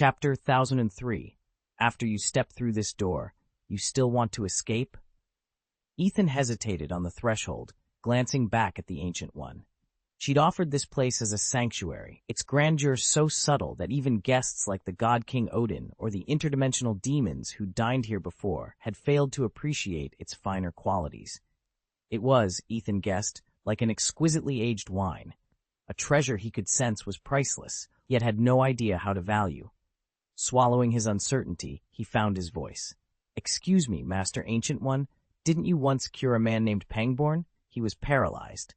Chapter 1003. After you step through this door, you still want to escape? Ethan hesitated on the threshold, glancing back at the Ancient One. She'd offered this place as a sanctuary, its grandeur so subtle that even guests like the god King Odin or the interdimensional demons who dined here before had failed to appreciate its finer qualities. It was, Ethan guessed, like an exquisitely aged wine, a treasure he could sense was priceless, yet had no idea how to value. Swallowing his uncertainty, he found his voice. "Excuse me, Master Ancient One, didn't you once cure a man named Pangborn? He was paralyzed."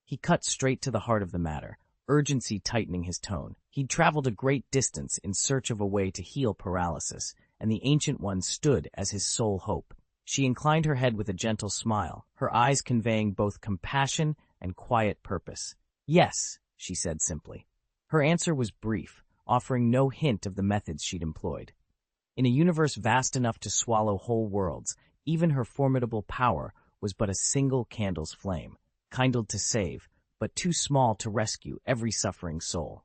He cut straight to the heart of the matter, urgency tightening his tone. He'd traveled a great distance in search of a way to heal paralysis, and the Ancient One stood as his sole hope. She inclined her head with a gentle smile, her eyes conveying both compassion and quiet purpose. "Yes," she said simply. Her answer was brief, offering no hint of the methods she'd employed. In a universe vast enough to swallow whole worlds, even her formidable power was but a single candle's flame, kindled to save, but too small to rescue every suffering soul.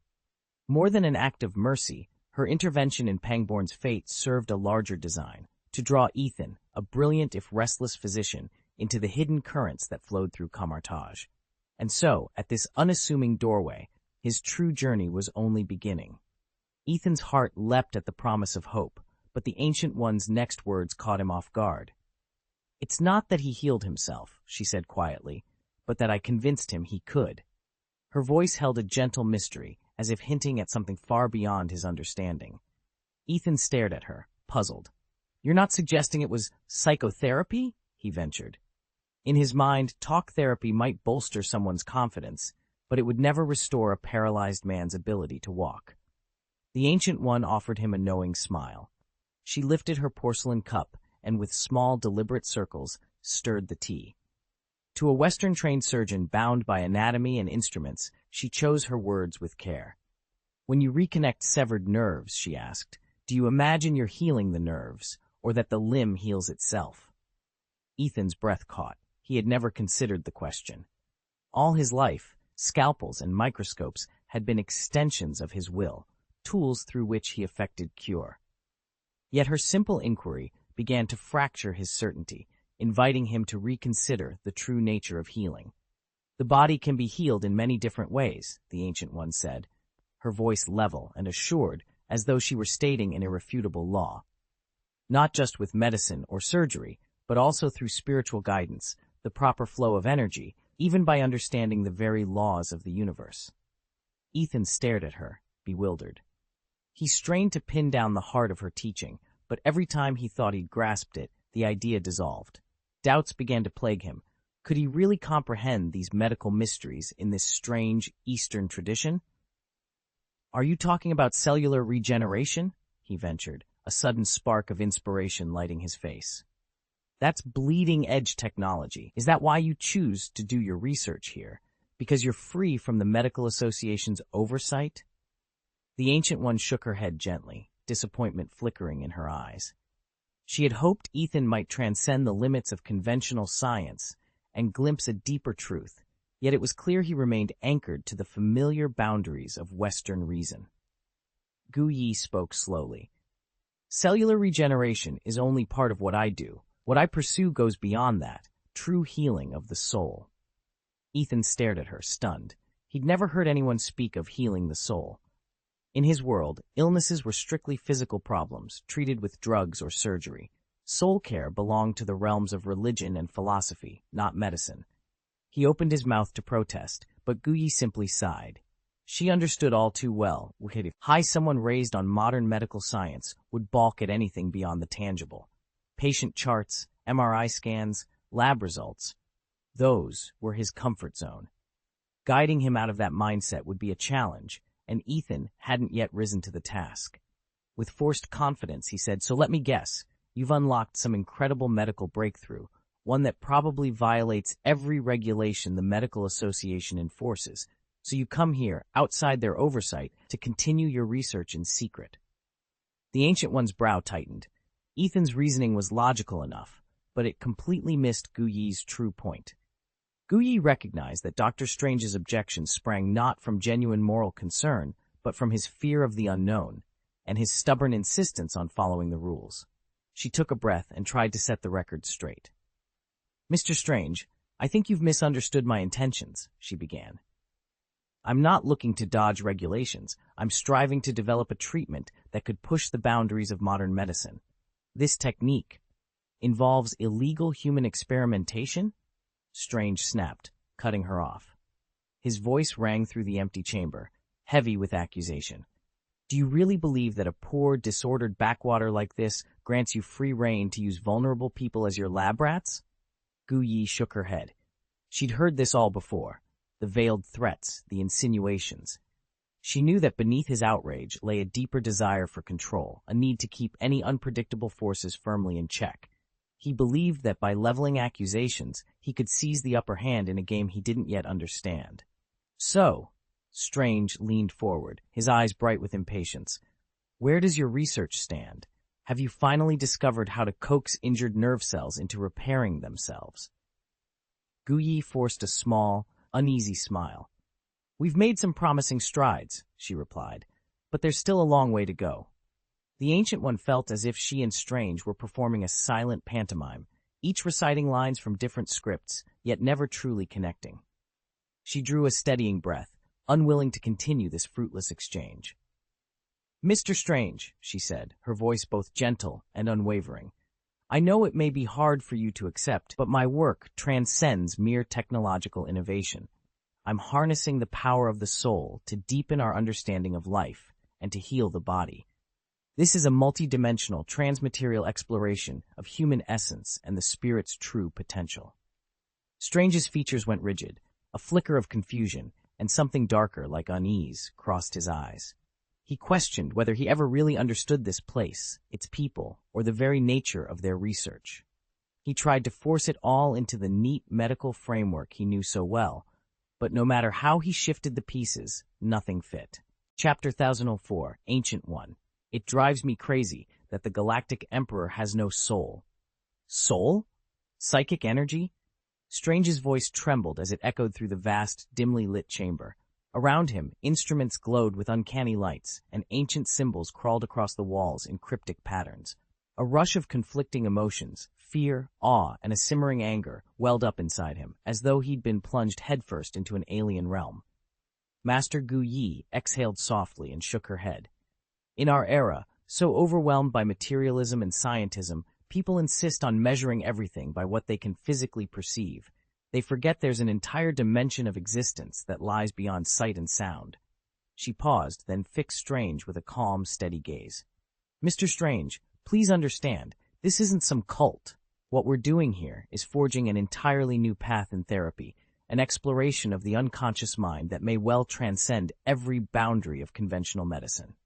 More than an act of mercy, her intervention in Pangborn's fate served a larger design, to draw Ethan, a brilliant if restless physician, into the hidden currents that flowed through Kamar-Taj. And so, at this unassuming doorway, his true journey was only beginning. Ethan's heart leapt at the promise of hope, but the Ancient One's next words caught him off guard. "It's not that he healed himself," she said quietly, "but that I convinced him he could." Her voice held a gentle mystery, as if hinting at something far beyond his understanding. Ethan stared at her, puzzled. "You're not suggesting it was psychotherapy?" he ventured. In his mind, talk therapy might bolster someone's confidence, but it would never restore a paralyzed man's ability to walk. The Ancient One offered him a knowing smile. She lifted her porcelain cup and with small, deliberate circles, stirred the tea. To a Western-trained surgeon bound by anatomy and instruments, she chose her words with care. "When you reconnect severed nerves," she asked, "do you imagine you're healing the nerves, or that the limb heals itself?" Ethan's breath caught. He had never considered the question. All his life, scalpels and microscopes had been extensions of his will, tools through which he effected cure. Yet her simple inquiry began to fracture his certainty, inviting him to reconsider the true nature of healing. "The body can be healed in many different ways," the Ancient One said, her voice level and assured as though she were stating an irrefutable law. "Not just with medicine or surgery, but also through spiritual guidance, the proper flow of energy, even by understanding the very laws of the universe." Ethan stared at her, bewildered. He strained to pin down the heart of her teaching, but every time he thought he'd grasped it, the idea dissolved. Doubts began to plague him. Could he really comprehend these medical mysteries in this strange Eastern tradition? "Are you talking about cellular regeneration?" he ventured, a sudden spark of inspiration lighting his face. "That's bleeding-edge technology. Is that why you choose to do your research here? Because you're free from the Medical Association's oversight?" The Ancient One shook her head gently, disappointment flickering in her eyes. She had hoped Ethan might transcend the limits of conventional science and glimpse a deeper truth, yet it was clear he remained anchored to the familiar boundaries of Western reason. Gu Yi spoke slowly. "Cellular regeneration is only part of what I do. What I pursue goes beyond that, true healing of the soul." Ethan stared at her, stunned. He'd never heard anyone speak of healing the soul. In his world, illnesses were strictly physical problems, treated with drugs or surgery. Soul care belonged to the realms of religion and philosophy, not medicine. He opened his mouth to protest, but Gu Yi simply sighed. She understood all too well how someone raised on modern medical science would balk at anything beyond the tangible. Patient charts, MRI scans, lab results, those were his comfort zone. Guiding him out of that mindset would be a challenge, and Ethan hadn't yet risen to the task. With forced confidence, he said, "So let me guess, you've unlocked some incredible medical breakthrough, one that probably violates every regulation the Medical Association enforces, so you come here, outside their oversight, to continue your research in secret." The Ancient One's brow tightened. Ethan's reasoning was logical enough, but it completely missed Gu Yi's true point. Gu Yi recognized that Dr. Strange's objections sprang not from genuine moral concern, but from his fear of the unknown, and his stubborn insistence on following the rules. She took a breath and tried to set the record straight. "Mr. Strange, I think you've misunderstood my intentions," she began. "I'm not looking to dodge regulations. I'm striving to develop a treatment that could push the boundaries of modern medicine. This technique involves illegal human experimentation?" Strange snapped, cutting her off. His voice rang through the empty chamber, heavy with accusation. "Do you really believe that a poor, disordered backwater like this grants you free rein to use vulnerable people as your lab rats?" Gu Yi shook her head. She'd heard this all before, the veiled threats, the insinuations. She knew that beneath his outrage lay a deeper desire for control, a need to keep any unpredictable forces firmly in check. He believed that by leveling accusations, he could seize the upper hand in a game he didn't yet understand. "So," Strange leaned forward, his eyes bright with impatience, "where does your research stand? Have you finally discovered how to coax injured nerve cells into repairing themselves?" Gu Yi forced a small, uneasy smile. "We've made some promising strides," she replied, "but there's still a long way to go." The Ancient One felt as if she and Strange were performing a silent pantomime, each reciting lines from different scripts, yet never truly connecting. She drew a steadying breath, unwilling to continue this fruitless exchange. "Mr. Strange," she said, her voice both gentle and unwavering, "I know it may be hard for you to accept, but my work transcends mere technological innovation. I'm harnessing the power of the soul to deepen our understanding of life and to heal the body. This is a multidimensional, transmaterial exploration of human essence and the spirit's true potential." Strange's features went rigid. A flicker of confusion, and something darker, like unease, crossed his eyes. He questioned whether he ever really understood this place, its people, or the very nature of their research. He tried to force it all into the neat medical framework he knew so well, but no matter how he shifted the pieces, nothing fit. Chapter 1004, Ancient One. "It drives me crazy that the Galactic Emperor has no soul." Soul? Psychic energy? Strange's voice trembled as it echoed through the vast, dimly lit chamber. Around him, instruments glowed with uncanny lights, and ancient symbols crawled across the walls in cryptic patterns. A rush of conflicting emotions, fear, awe, and a simmering anger, welled up inside him, as though he'd been plunged headfirst into an alien realm. Master Gu Yi exhaled softly and shook her head. "In our era, so overwhelmed by materialism and scientism, people insist on measuring everything by what they can physically perceive. They forget there's an entire dimension of existence that lies beyond sight and sound." She paused, then fixed Strange with a calm, steady gaze. "Mr. Strange, please understand, this isn't some cult. What we're doing here is forging an entirely new path in therapy, an exploration of the unconscious mind that may well transcend every boundary of conventional medicine."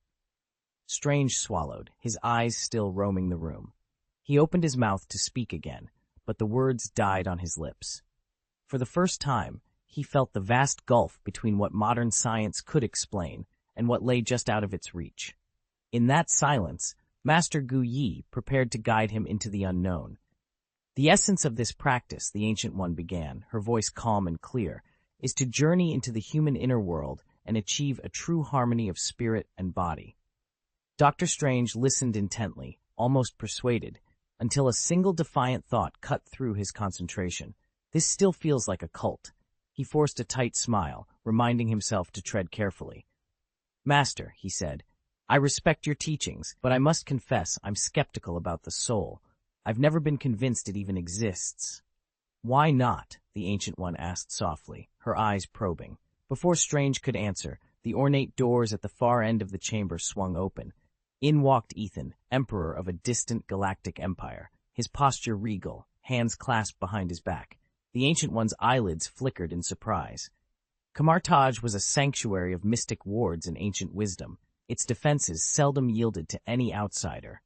Strange swallowed, his eyes still roaming the room. He opened his mouth to speak again, but the words died on his lips. For the first time, he felt the vast gulf between what modern science could explain and what lay just out of its reach. In that silence, Master Gu Yi prepared to guide him into the unknown. "The essence of this practice," the Ancient One began, her voice calm and clear, "is to journey into the human inner world and achieve a true harmony of spirit and body." Dr. Strange listened intently, almost persuaded, until a single defiant thought cut through his concentration. This still feels like a cult. He forced a tight smile, reminding himself to tread carefully. "Master," he said, "I respect your teachings, but I must confess I'm skeptical about the soul. I've never been convinced it even exists." "Why not?" the Ancient One asked softly, her eyes probing. Before Strange could answer, the ornate doors at the far end of the chamber swung open. In walked Ethan, emperor of a distant galactic empire, his posture regal, hands clasped behind his back. The Ancient One's eyelids flickered in surprise. Kamartaj was a sanctuary of mystic wards and ancient wisdom. Its defenses seldom yielded to any outsider.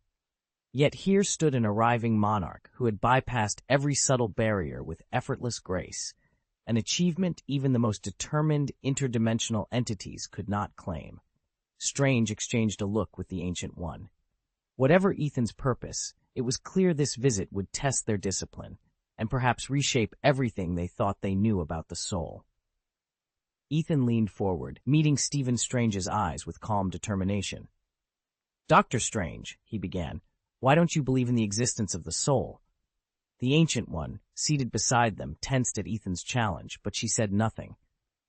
Yet here stood an arriving monarch who had bypassed every subtle barrier with effortless grace, an achievement even the most determined interdimensional entities could not claim. Strange exchanged a look with the Ancient One. Whatever Ethan's purpose, it was clear this visit would test their discipline, and perhaps reshape everything they thought they knew about the soul. Ethan leaned forward, meeting Stephen Strange's eyes with calm determination. Dr. Strange, he began, why don't you believe in the existence of the soul? The Ancient One, seated beside them, tensed at Ethan's challenge, but she said nothing.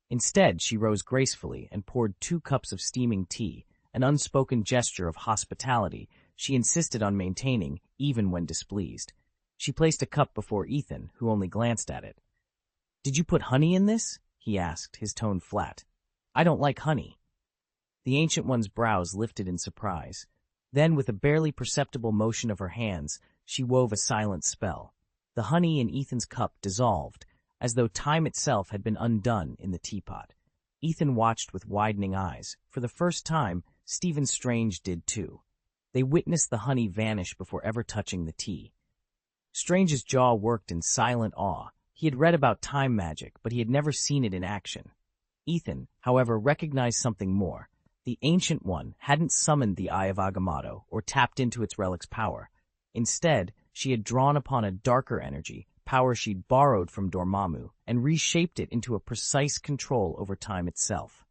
Instead, she rose gracefully and poured 2 cups of steaming tea, an unspoken gesture of hospitality she insisted on maintaining even when displeased. She placed a cup before Ethan, who only glanced at it. "Did you put honey in this?" he asked, his tone flat. "I don't like honey." The Ancient One's brows lifted in surprise. Then, with a barely perceptible motion of her hands, she wove a silent spell. The honey in Ethan's cup dissolved, as though time itself had been undone in the teapot. Ethan watched with widening eyes. For the first time, Stephen Strange did too. They witnessed the honey vanish before ever touching the tea. Strange's jaw worked in silent awe. He had read about time magic, but he had never seen it in action. Ethan, however, recognized something more. The Ancient One hadn't summoned the Eye of Agamotto or tapped into its relic's power. Instead, she had drawn upon a darker energy, power she'd borrowed from Dormammu, and reshaped it into a precise control over time itself.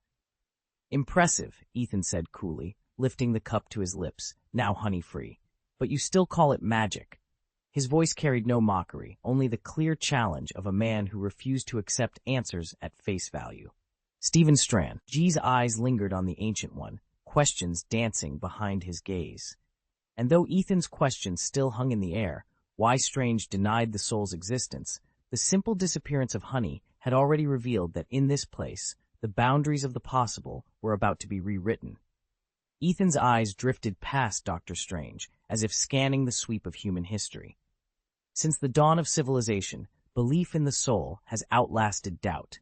"Impressive," Ethan said coolly, lifting the cup to his lips, now honey-free. "But you still call it magic." His voice carried no mockery, only the clear challenge of a man who refused to accept answers at face value. Stephen Strange's eyes lingered on the Ancient One, questions dancing behind his gaze. And though Ethan's question still hung in the air, why Strange denied the soul's existence, the simple disappearance of honey had already revealed that in this place, the boundaries of the possible were about to be rewritten. Ethan's eyes drifted past Dr. Strange, as if scanning the sweep of human history. Since the dawn of civilization, belief in the soul has outlasted doubt.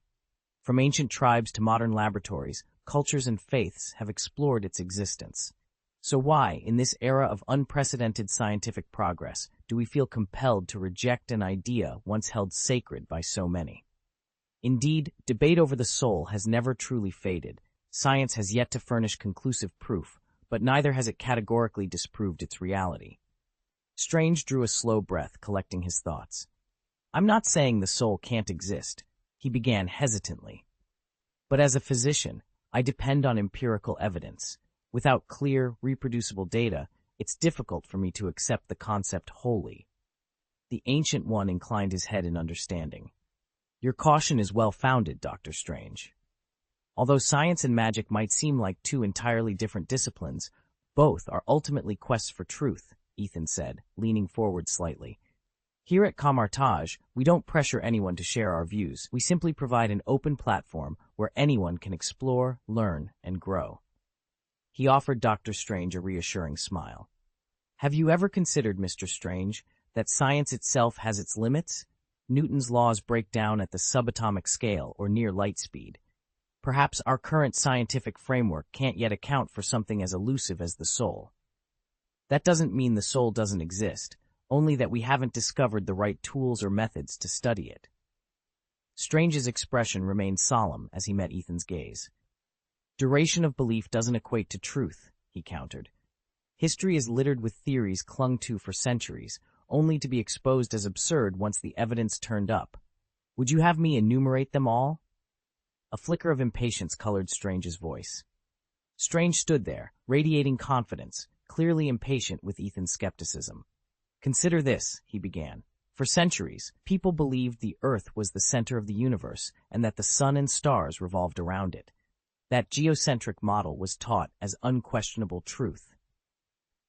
From ancient tribes to modern laboratories, cultures and faiths have explored its existence. So why, in this era of unprecedented scientific progress, do we feel compelled to reject an idea once held sacred by so many? Indeed, debate over the soul has never truly faded. Science has yet to furnish conclusive proof, but neither has it categorically disproved its reality. Strange drew a slow breath, collecting his thoughts. "I'm not saying the soul can't exist," he began hesitantly. "But as a physician, I depend on empirical evidence. Without clear, reproducible data, it's difficult for me to accept the concept wholly." The Ancient One inclined his head in understanding. "Your caution is well-founded, Dr. Strange. Although science and magic might seem like 2 entirely different disciplines, both are ultimately quests for truth," Ethan said, leaning forward slightly. "Here at Camartage, we don't pressure anyone to share our views. We simply provide an open platform where anyone can explore, learn, and grow." He offered Dr. Strange a reassuring smile. "Have you ever considered, Mr. Strange, that science itself has its limits? Newton's laws break down at the subatomic scale or near light speed. Perhaps our current scientific framework can't yet account for something as elusive as the soul. That doesn't mean the soul doesn't exist, only that we haven't discovered the right tools or methods to study it." Strange's expression remained solemn as he met Ethan's gaze. "Duration of belief doesn't equate to truth," he countered. "History is littered with theories clung to for centuries, only to be exposed as absurd once the evidence turned up. Would you have me enumerate them all?" A flicker of impatience colored Strange's voice. Strange stood there, radiating confidence, clearly impatient with Ethan's skepticism. "Consider this," he began. "For centuries, people believed the Earth was the center of the universe and that the sun and stars revolved around it. That geocentric model was taught as unquestionable truth.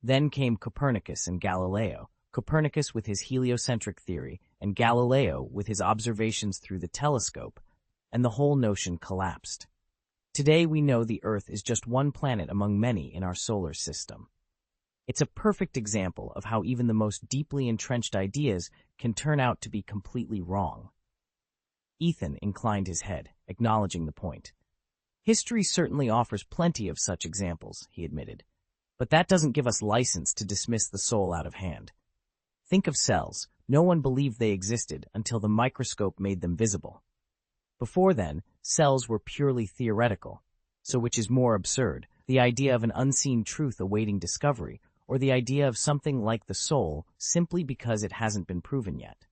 Then came Copernicus and Galileo, Copernicus with his heliocentric theory and Galileo with his observations through the telescope, and the whole notion collapsed. Today we know the Earth is just one planet among many in our solar system. It's a perfect example of how even the most deeply entrenched ideas can turn out to be completely wrong." Ethan inclined his head, acknowledging the point. "History certainly offers plenty of such examples," he admitted. "But that doesn't give us license to dismiss the soul out of hand. Think of cells. No one believed they existed until the microscope made them visible. Before then, cells were purely theoretical. So which is more absurd, the idea of an unseen truth awaiting discovery, or the idea of something like the soul simply because it hasn't been proven yet?"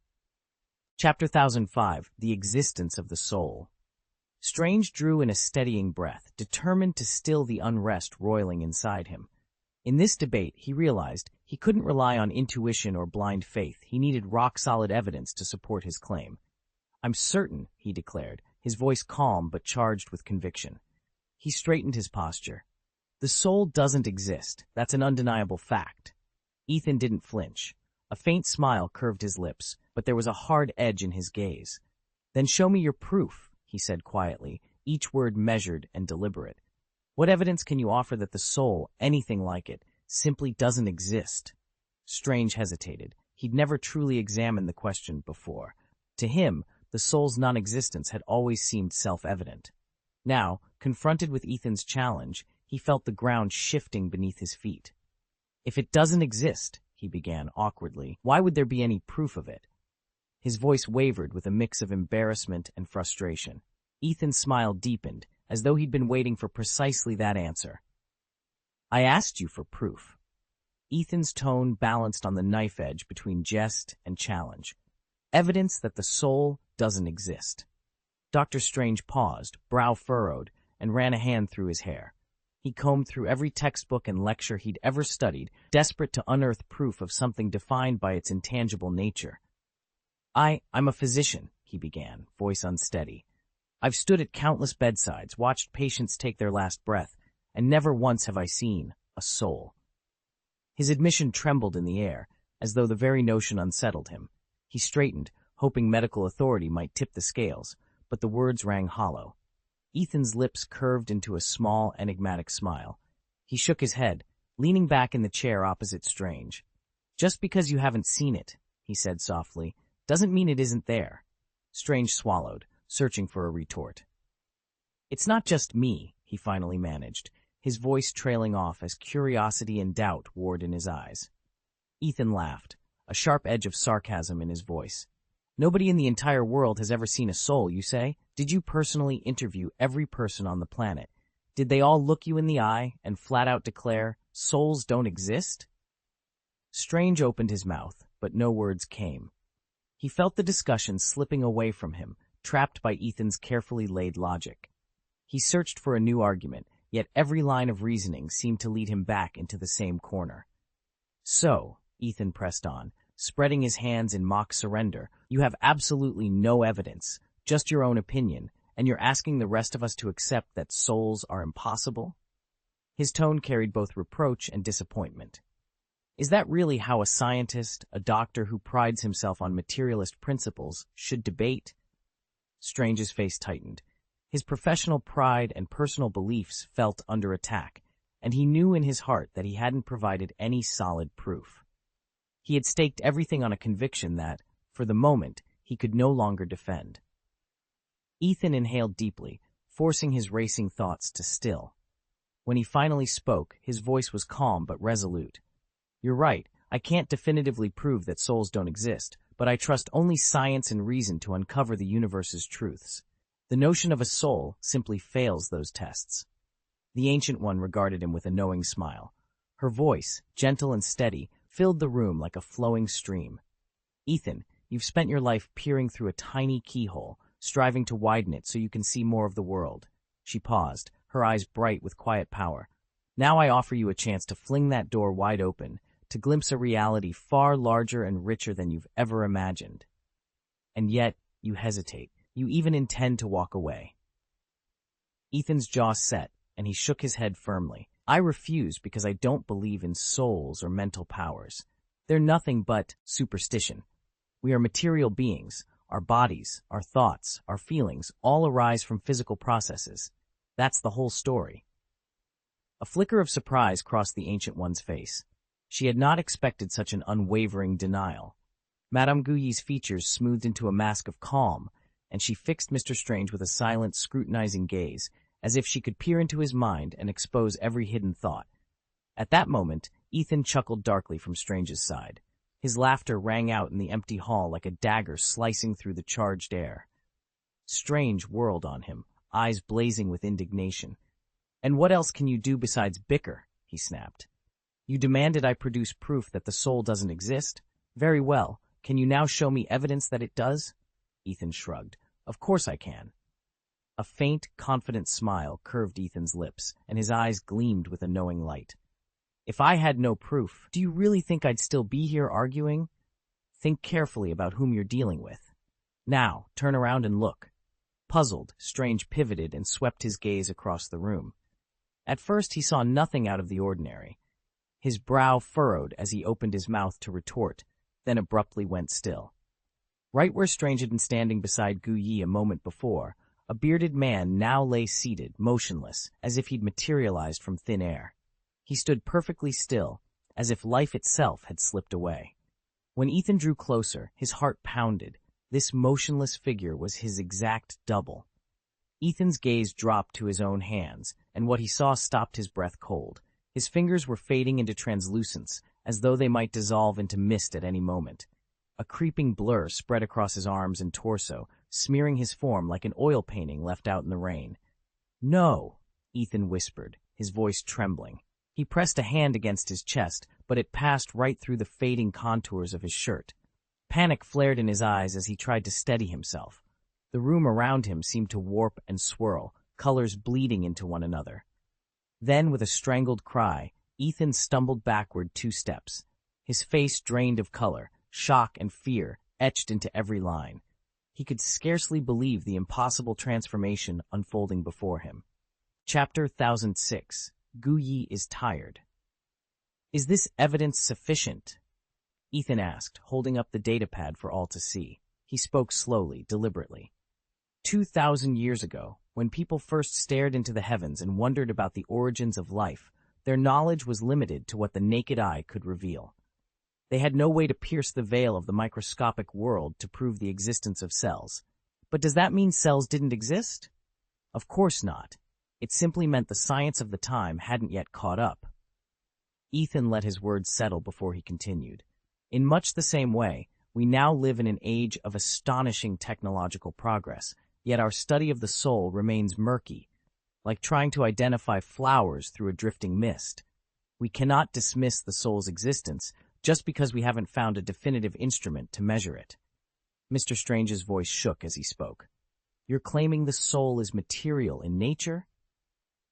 Chapter 1005, The Existence of the Soul. Strange drew in a steadying breath, determined to still the unrest roiling inside him. In this debate, he realized he couldn't rely on intuition or blind faith. He needed rock-solid evidence to support his claim. "I'm certain," he declared, his voice calm but charged with conviction. He straightened his posture. "The soul doesn't exist. That's an undeniable fact." Ethan didn't flinch. A faint smile curved his lips, but there was a hard edge in his gaze. "Then show me your proof," he said quietly, each word measured and deliberate. "What evidence can you offer that the soul, anything like it, simply doesn't exist?" Strange hesitated. He'd never truly examined the question before. To him, the soul's non-existence had always seemed self-evident. Now, confronted with Ethan's challenge, he felt the ground shifting beneath his feet. "If it doesn't exist," he began awkwardly, "why would there be any proof of it?" His voice wavered with a mix of embarrassment and frustration. Ethan's smile deepened, as though he'd been waiting for precisely that answer. "I asked you for proof." Ethan's tone balanced on the knife edge between jest and challenge. "Evidence that the soul doesn't exist." Dr. Strange paused, brow furrowed, and ran a hand through his hair. He combed through every textbook and lecture he'd ever studied, desperate to unearth proof of something defined by its intangible nature. I'm a physician," he began, voice unsteady. "I've stood at countless bedsides, watched patients take their last breath, and never once have I seen a soul." His admission trembled in the air, as though the very notion unsettled him. He straightened, hoping medical authority might tip the scales, but the words rang hollow. Ethan's lips curved into a small, enigmatic smile. He shook his head, leaning back in the chair opposite Strange. "Just because you haven't seen it," he said softly, "doesn't mean it isn't there." Strange swallowed, searching for a retort. "It's not just me," he finally managed, his voice trailing off as curiosity and doubt warred in his eyes. Ethan laughed, a sharp edge of sarcasm in his voice. "Nobody in the entire world has ever seen a soul, you say? Did you personally interview every person on the planet? Did they all look you in the eye and flat out declare, 'Souls don't exist'?" Strange opened his mouth, but no words came. He felt the discussion slipping away from him, trapped by Ethan's carefully laid logic. He searched for a new argument, yet every line of reasoning seemed to lead him back into the same corner. "So," Ethan pressed on, spreading his hands in mock surrender, "you have absolutely no evidence, just your own opinion, and you're asking the rest of us to accept that souls are impossible?" His tone carried both reproach and disappointment. Is that really how a scientist, a doctor who prides himself on materialist principles, should debate? Strange's face tightened. His professional pride and personal beliefs felt under attack, and he knew in his heart that he hadn't provided any solid proof. He had staked everything on a conviction that, for the moment, he could no longer defend. Ethan inhaled deeply, forcing his racing thoughts to still. When he finally spoke, his voice was calm but resolute. "You're right, I can't definitively prove that souls don't exist, but I trust only science and reason to uncover the universe's truths. The notion of a soul simply fails those tests." The Ancient One regarded him with a knowing smile. Her voice, gentle and steady, filled the room like a flowing stream. "Ethan, you've spent your life peering through a tiny keyhole, striving to widen it so you can see more of the world." She paused, her eyes bright with quiet power. "Now I offer you a chance to fling that door wide open, to glimpse a reality far larger and richer than you've ever imagined. And yet, you hesitate. You even intend to walk away." Ethan's jaw set, and he shook his head firmly. "I refuse because I don't believe in souls or mental powers. They're nothing but superstition. We are material beings. Our bodies, our thoughts, our feelings all arise from physical processes. That's the whole story." A flicker of surprise crossed the Ancient One's face. She had not expected such an unwavering denial. Madame Gouilly's features smoothed into a mask of calm, and she fixed Mr. Strange with a silent, scrutinizing gaze, as if she could peer into his mind and expose every hidden thought. At that moment, Ethan chuckled darkly from Strange's side. His laughter rang out in the empty hall like a dagger slicing through the charged air. Strange whirled on him, eyes blazing with indignation. "And what else can you do besides bicker?" he snapped. "You demanded I produce proof that the soul doesn't exist? Very well. Can you now show me evidence that it does?" Ethan shrugged. "Of course I can." A faint, confident smile curved Ethan's lips, and his eyes gleamed with a knowing light. If I had no proof, do you really think I'd still be here arguing? Think carefully about whom you're dealing with. Now, turn around and look. Puzzled, Strange pivoted and swept his gaze across the room. At first he saw nothing out of the ordinary. His brow furrowed as he opened his mouth to retort, then abruptly went still. Right where Strange had been standing beside Gu Yi a moment before, a bearded man now lay seated, motionless, as if he'd materialized from thin air. He stood perfectly still, as if life itself had slipped away. When Ethan drew closer, his heart pounded. This motionless figure was his exact double. Ethan's gaze dropped to his own hands, and what he saw stopped his breath cold. His fingers were fading into translucence, as though they might dissolve into mist at any moment. A creeping blur spread across his arms and torso, smearing his form like an oil painting left out in the rain. "No," Ethan whispered, his voice trembling. He pressed a hand against his chest, but it passed right through the fading contours of his shirt. Panic flared in his eyes as he tried to steady himself. The room around him seemed to warp and swirl, colors bleeding into one another. Then, with a strangled cry, Ethan stumbled backward 2 steps. His face drained of color, shock and fear etched into every line. He could scarcely believe the impossible transformation unfolding before him. Chapter 1006. Gu Yi is tired. "Is this evidence sufficient?" Ethan asked, holding up the datapad for all to see. He spoke slowly, deliberately. 2,000 years ago, when people first stared into the heavens and wondered about the origins of life, their knowledge was limited to what the naked eye could reveal. They had no way to pierce the veil of the microscopic world to prove the existence of cells. But does that mean cells didn't exist? Of course not. It simply meant the science of the time hadn't yet caught up. Ethan let his words settle before he continued. In much the same way, we now live in an age of astonishing technological progress, yet our study of the soul remains murky, like trying to identify flowers through a drifting mist. We cannot dismiss the soul's existence just because we haven't found a definitive instrument to measure it. Mr. Strange's voice shook as he spoke. "You're claiming the soul is material in nature?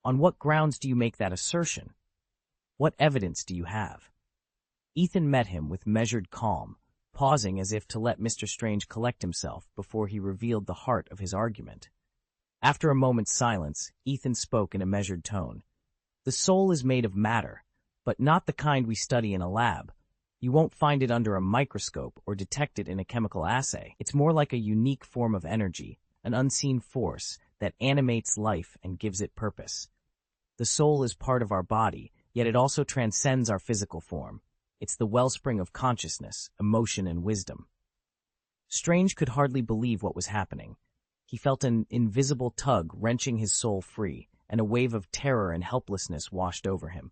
On what grounds do you make that assertion? What evidence do you have?" Ethan met him with measured calm, pausing as if to let Mr. Strange collect himself before he revealed the heart of his argument. After a moment's silence, Ethan spoke in a measured tone. "The soul is made of matter, but not the kind we study in a lab. You won't find it under a microscope or detect it in a chemical assay. It's more like a unique form of energy, an unseen force that animates life and gives it purpose. The soul is part of our body, yet it also transcends our physical form. It's the wellspring of consciousness, emotion, and wisdom." Strange could hardly believe what was happening. He felt an invisible tug wrenching his soul free, and a wave of terror and helplessness washed over him.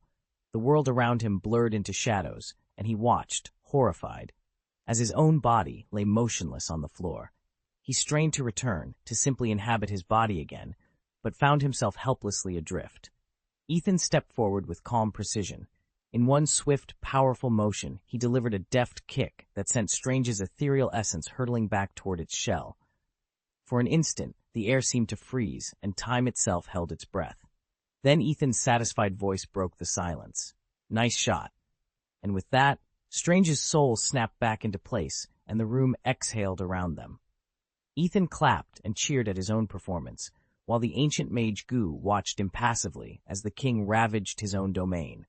The world around him blurred into shadows, and he watched, horrified, as his own body lay motionless on the floor. He strained to return, to simply inhabit his body again, but found himself helplessly adrift. Ethan stepped forward with calm precision. In one swift, powerful motion, he delivered a deft kick that sent Strange's ethereal essence hurtling back toward its shell. For an instant, the air seemed to freeze, and time itself held its breath. Then Ethan's satisfied voice broke the silence. "Nice shot." And with that, Strange's soul snapped back into place, and the room exhaled around them. Ethan clapped and cheered at his own performance, while the ancient mage Gu watched impassively as the king ravaged his own domain.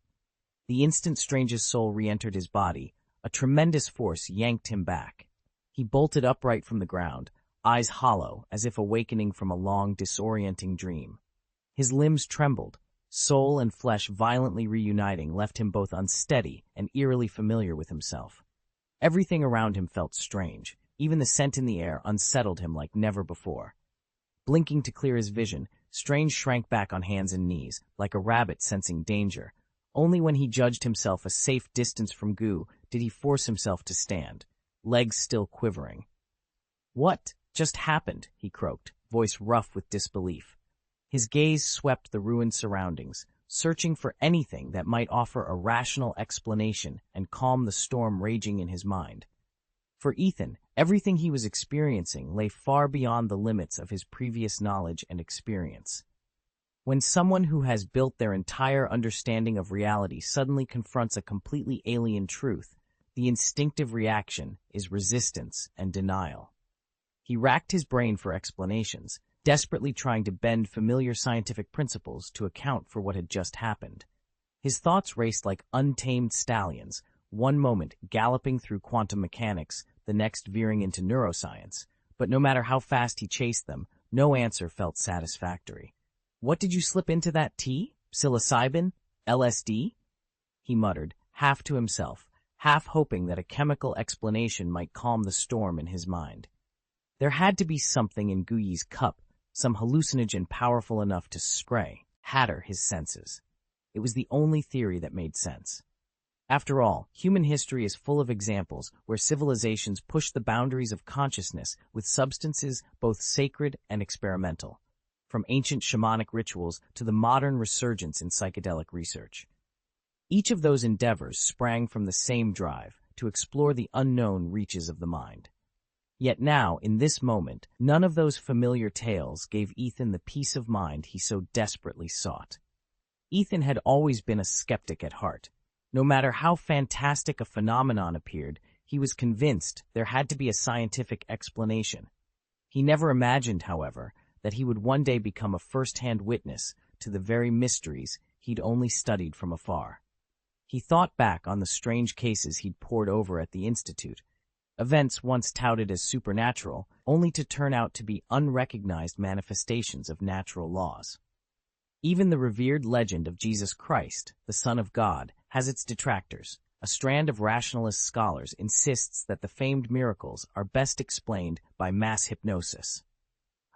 The instant Strange's soul re-entered his body, a tremendous force yanked him back. He bolted upright from the ground, eyes hollow as if awakening from a long, disorienting dream. His limbs trembled. Soul and flesh violently reuniting left him both unsteady and eerily familiar with himself. Everything around him felt strange. Even the scent in the air unsettled him like never before. Blinking to clear his vision, Strange shrank back on hands and knees, like a rabbit sensing danger. Only when he judged himself a safe distance from Gu did he force himself to stand, legs still quivering. "What just happened?" he croaked, voice rough with disbelief. His gaze swept the ruined surroundings, searching for anything that might offer a rational explanation and calm the storm raging in his mind. For Ethan, everything he was experiencing lay far beyond the limits of his previous knowledge and experience. When someone who has built their entire understanding of reality suddenly confronts a completely alien truth, the instinctive reaction is resistance and denial. He racked his brain for explanations, desperately trying to bend familiar scientific principles to account for what had just happened. His thoughts raced like untamed stallions, one moment galloping through quantum mechanics, the next veering into neuroscience. But no matter how fast he chased them, no answer felt satisfactory. "What did you slip into that tea? Psilocybin? LSD?" he muttered, half to himself, half hoping that a chemical explanation might calm the storm in his mind. There had to be something in Guyi's cup, some hallucinogen powerful enough to shatter his senses. It was the only theory that made sense. After all, human history is full of examples where civilizations pushed the boundaries of consciousness with substances both sacred and experimental, from ancient shamanic rituals to the modern resurgence in psychedelic research. Each of those endeavors sprang from the same drive to explore the unknown reaches of the mind. Yet now, in this moment, none of those familiar tales gave Ethan the peace of mind he so desperately sought. Ethan had always been a skeptic at heart. No matter how fantastic a phenomenon appeared, he was convinced there had to be a scientific explanation. He never imagined, however, that he would one day become a first-hand witness to the very mysteries he'd only studied from afar. He thought back on the strange cases he'd pored over at the Institute, events once touted as supernatural, only to turn out to be unrecognized manifestations of natural laws. Even the revered legend of Jesus Christ, the Son of God, has its detractors. A strand of rationalist scholars insists that the famed miracles are best explained by mass hypnosis.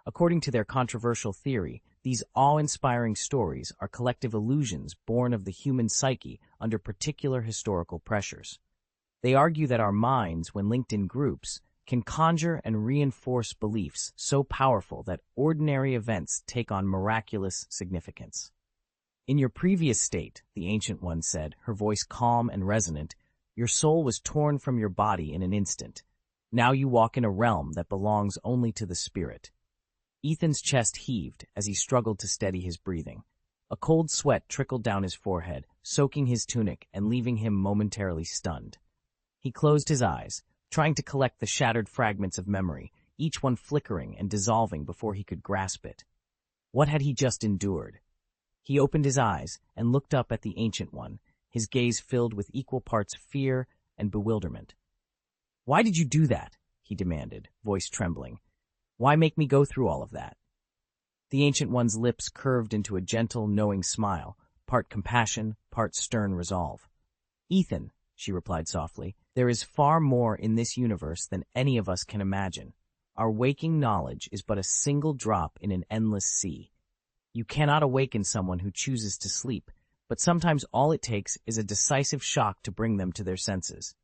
According to their controversial theory, these awe-inspiring stories are collective illusions born of the human psyche under particular historical pressures. They argue that our minds, when linked in groups, can conjure and reinforce beliefs so powerful that ordinary events take on miraculous significance. "In your previous state," the Ancient One said, her voice calm and resonant, "your soul was torn from your body in an instant. Now you walk in a realm that belongs only to the spirit." Ethan's chest heaved as he struggled to steady his breathing. A cold sweat trickled down his forehead, soaking his tunic and leaving him momentarily stunned. He closed his eyes, trying to collect the shattered fragments of memory, each one flickering and dissolving before he could grasp it. What had he just endured? He opened his eyes and looked up at the Ancient One, his gaze filled with equal parts fear and bewilderment. "Why did you do that?" he demanded, voice trembling. "Why make me go through all of that?" The Ancient One's lips curved into a gentle, knowing smile, part compassion, part stern resolve. "Ethan," she replied softly, "there is far more in this universe than any of us can imagine. Our waking knowledge is but a single drop in an endless sea. You cannot awaken someone who chooses to sleep, but sometimes all it takes is a decisive shock to bring them to their senses.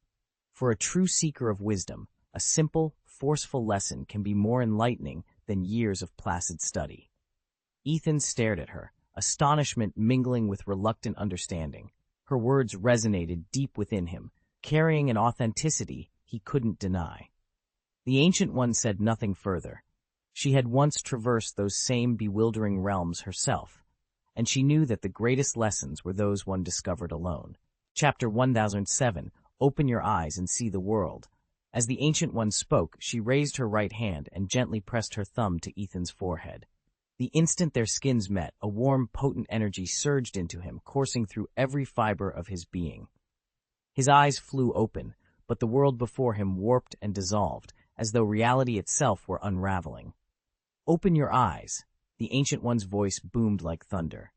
For a true seeker of wisdom, a simple, forceful lesson can be more enlightening than years of placid study." Ethan stared at her, astonishment mingling with reluctant understanding. Her words resonated deep within him, carrying an authenticity he couldn't deny. The Ancient One said nothing further. She had once traversed those same bewildering realms herself, and she knew that the greatest lessons were those one discovered alone. Chapter 1007, Open Your Eyes and See the World. As the Ancient One spoke, she raised her right hand and gently pressed her thumb to Ethan's forehead. The instant their skins met, a warm, potent energy surged into him, coursing through every fiber of his being. His eyes flew open, but the world before him warped and dissolved, as though reality itself were unraveling. "Open your eyes," the Ancient One's voice boomed like thunder.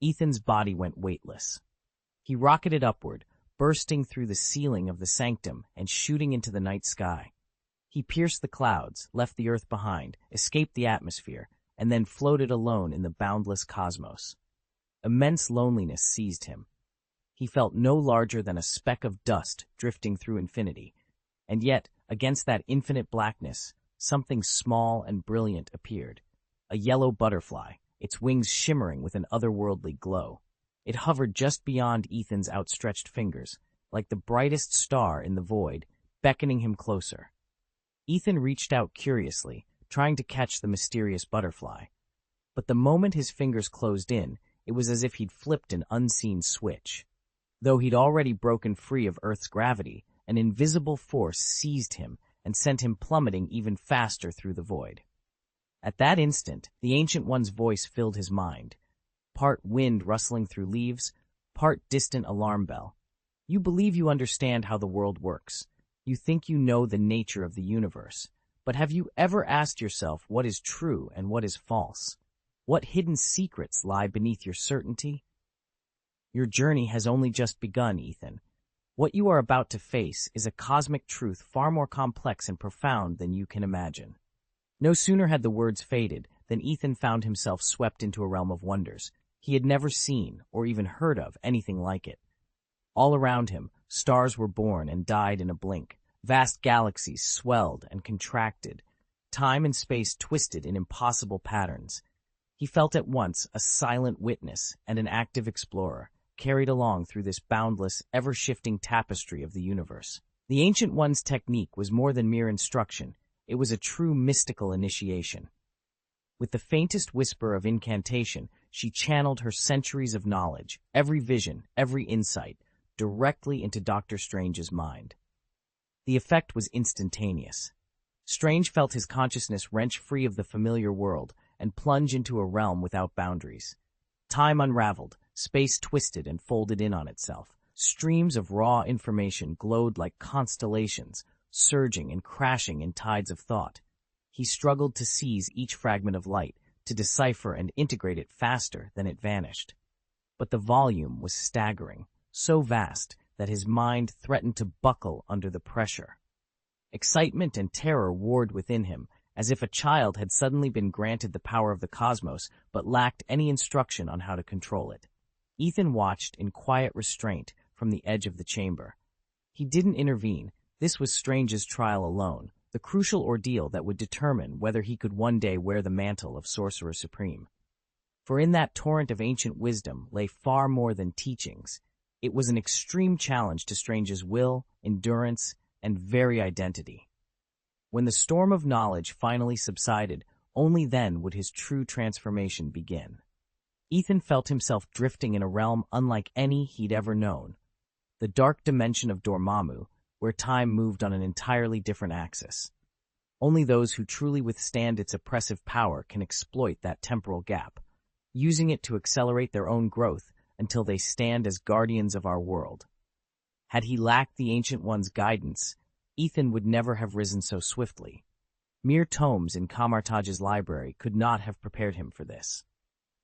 Ethan's body went weightless. He rocketed upward, bursting through the ceiling of the sanctum and shooting into the night sky. He pierced the clouds, left the earth behind, escaped the atmosphere, and then floated alone in the boundless cosmos. Immense loneliness seized him. He felt no larger than a speck of dust drifting through infinity, and yet, against that infinite blackness, something small and brilliant appeared. A yellow butterfly, its wings shimmering with an otherworldly glow. It hovered just beyond Ethan's outstretched fingers, like the brightest star in the void, beckoning him closer. Ethan reached out curiously, trying to catch the mysterious butterfly. But the moment his fingers closed in, it was as if he'd flipped an unseen switch. Though he'd already broken free of Earth's gravity, an invisible force seized him and sent him plummeting even faster through the void. At that instant, the Ancient One's voice filled his mind, part wind rustling through leaves, part distant alarm bell. You believe you understand how the world works. You think you know the nature of the universe. But have you ever asked yourself what is true and what is false? What hidden secrets lie beneath your certainty? Your journey has only just begun, Ethan. What you are about to face is a cosmic truth far more complex and profound than you can imagine. No sooner had the words faded than Ethan found himself swept into a realm of wonders. He had never seen or even heard of anything like it. All around him, stars were born and died in a blink. Vast galaxies swelled and contracted. Time and space twisted in impossible patterns. He felt at once a silent witness and an active explorer, carried along through this boundless, ever-shifting tapestry of the universe. The Ancient One's technique was more than mere instruction. It was a true mystical initiation. With the faintest whisper of incantation, she channeled her centuries of knowledge, every vision, every insight, directly into Dr. Strange's mind. The effect was instantaneous. Strange felt his consciousness wrench free of the familiar world and plunge into a realm without boundaries. Time unraveled, space twisted and folded in on itself. Streams of raw information glowed like constellations, surging and crashing in tides of thought. He struggled to seize each fragment of light, to decipher and integrate it faster than it vanished. But the volume was staggering, so vast that his mind threatened to buckle under the pressure. Excitement and terror warred within him, as if a child had suddenly been granted the power of the cosmos but lacked any instruction on how to control it. Ethan watched in quiet restraint from the edge of the chamber. He didn't intervene. This was Strange's trial alone, the crucial ordeal that would determine whether he could one day wear the mantle of Sorcerer Supreme. For in that torrent of ancient wisdom lay far more than teachings. It was an extreme challenge to Strange's will, endurance, and very identity. When the storm of knowledge finally subsided, only then would his true transformation begin. Ethan felt himself drifting in a realm unlike any he'd ever known, the dark dimension of Dormammu, where time moved on an entirely different axis. Only those who truly withstand its oppressive power can exploit that temporal gap, using it to accelerate their own growth until they stand as guardians of our world. Had he lacked the Ancient One's guidance, Ethan would never have risen so swiftly. Mere tomes in Kamartaj's library could not have prepared him for this.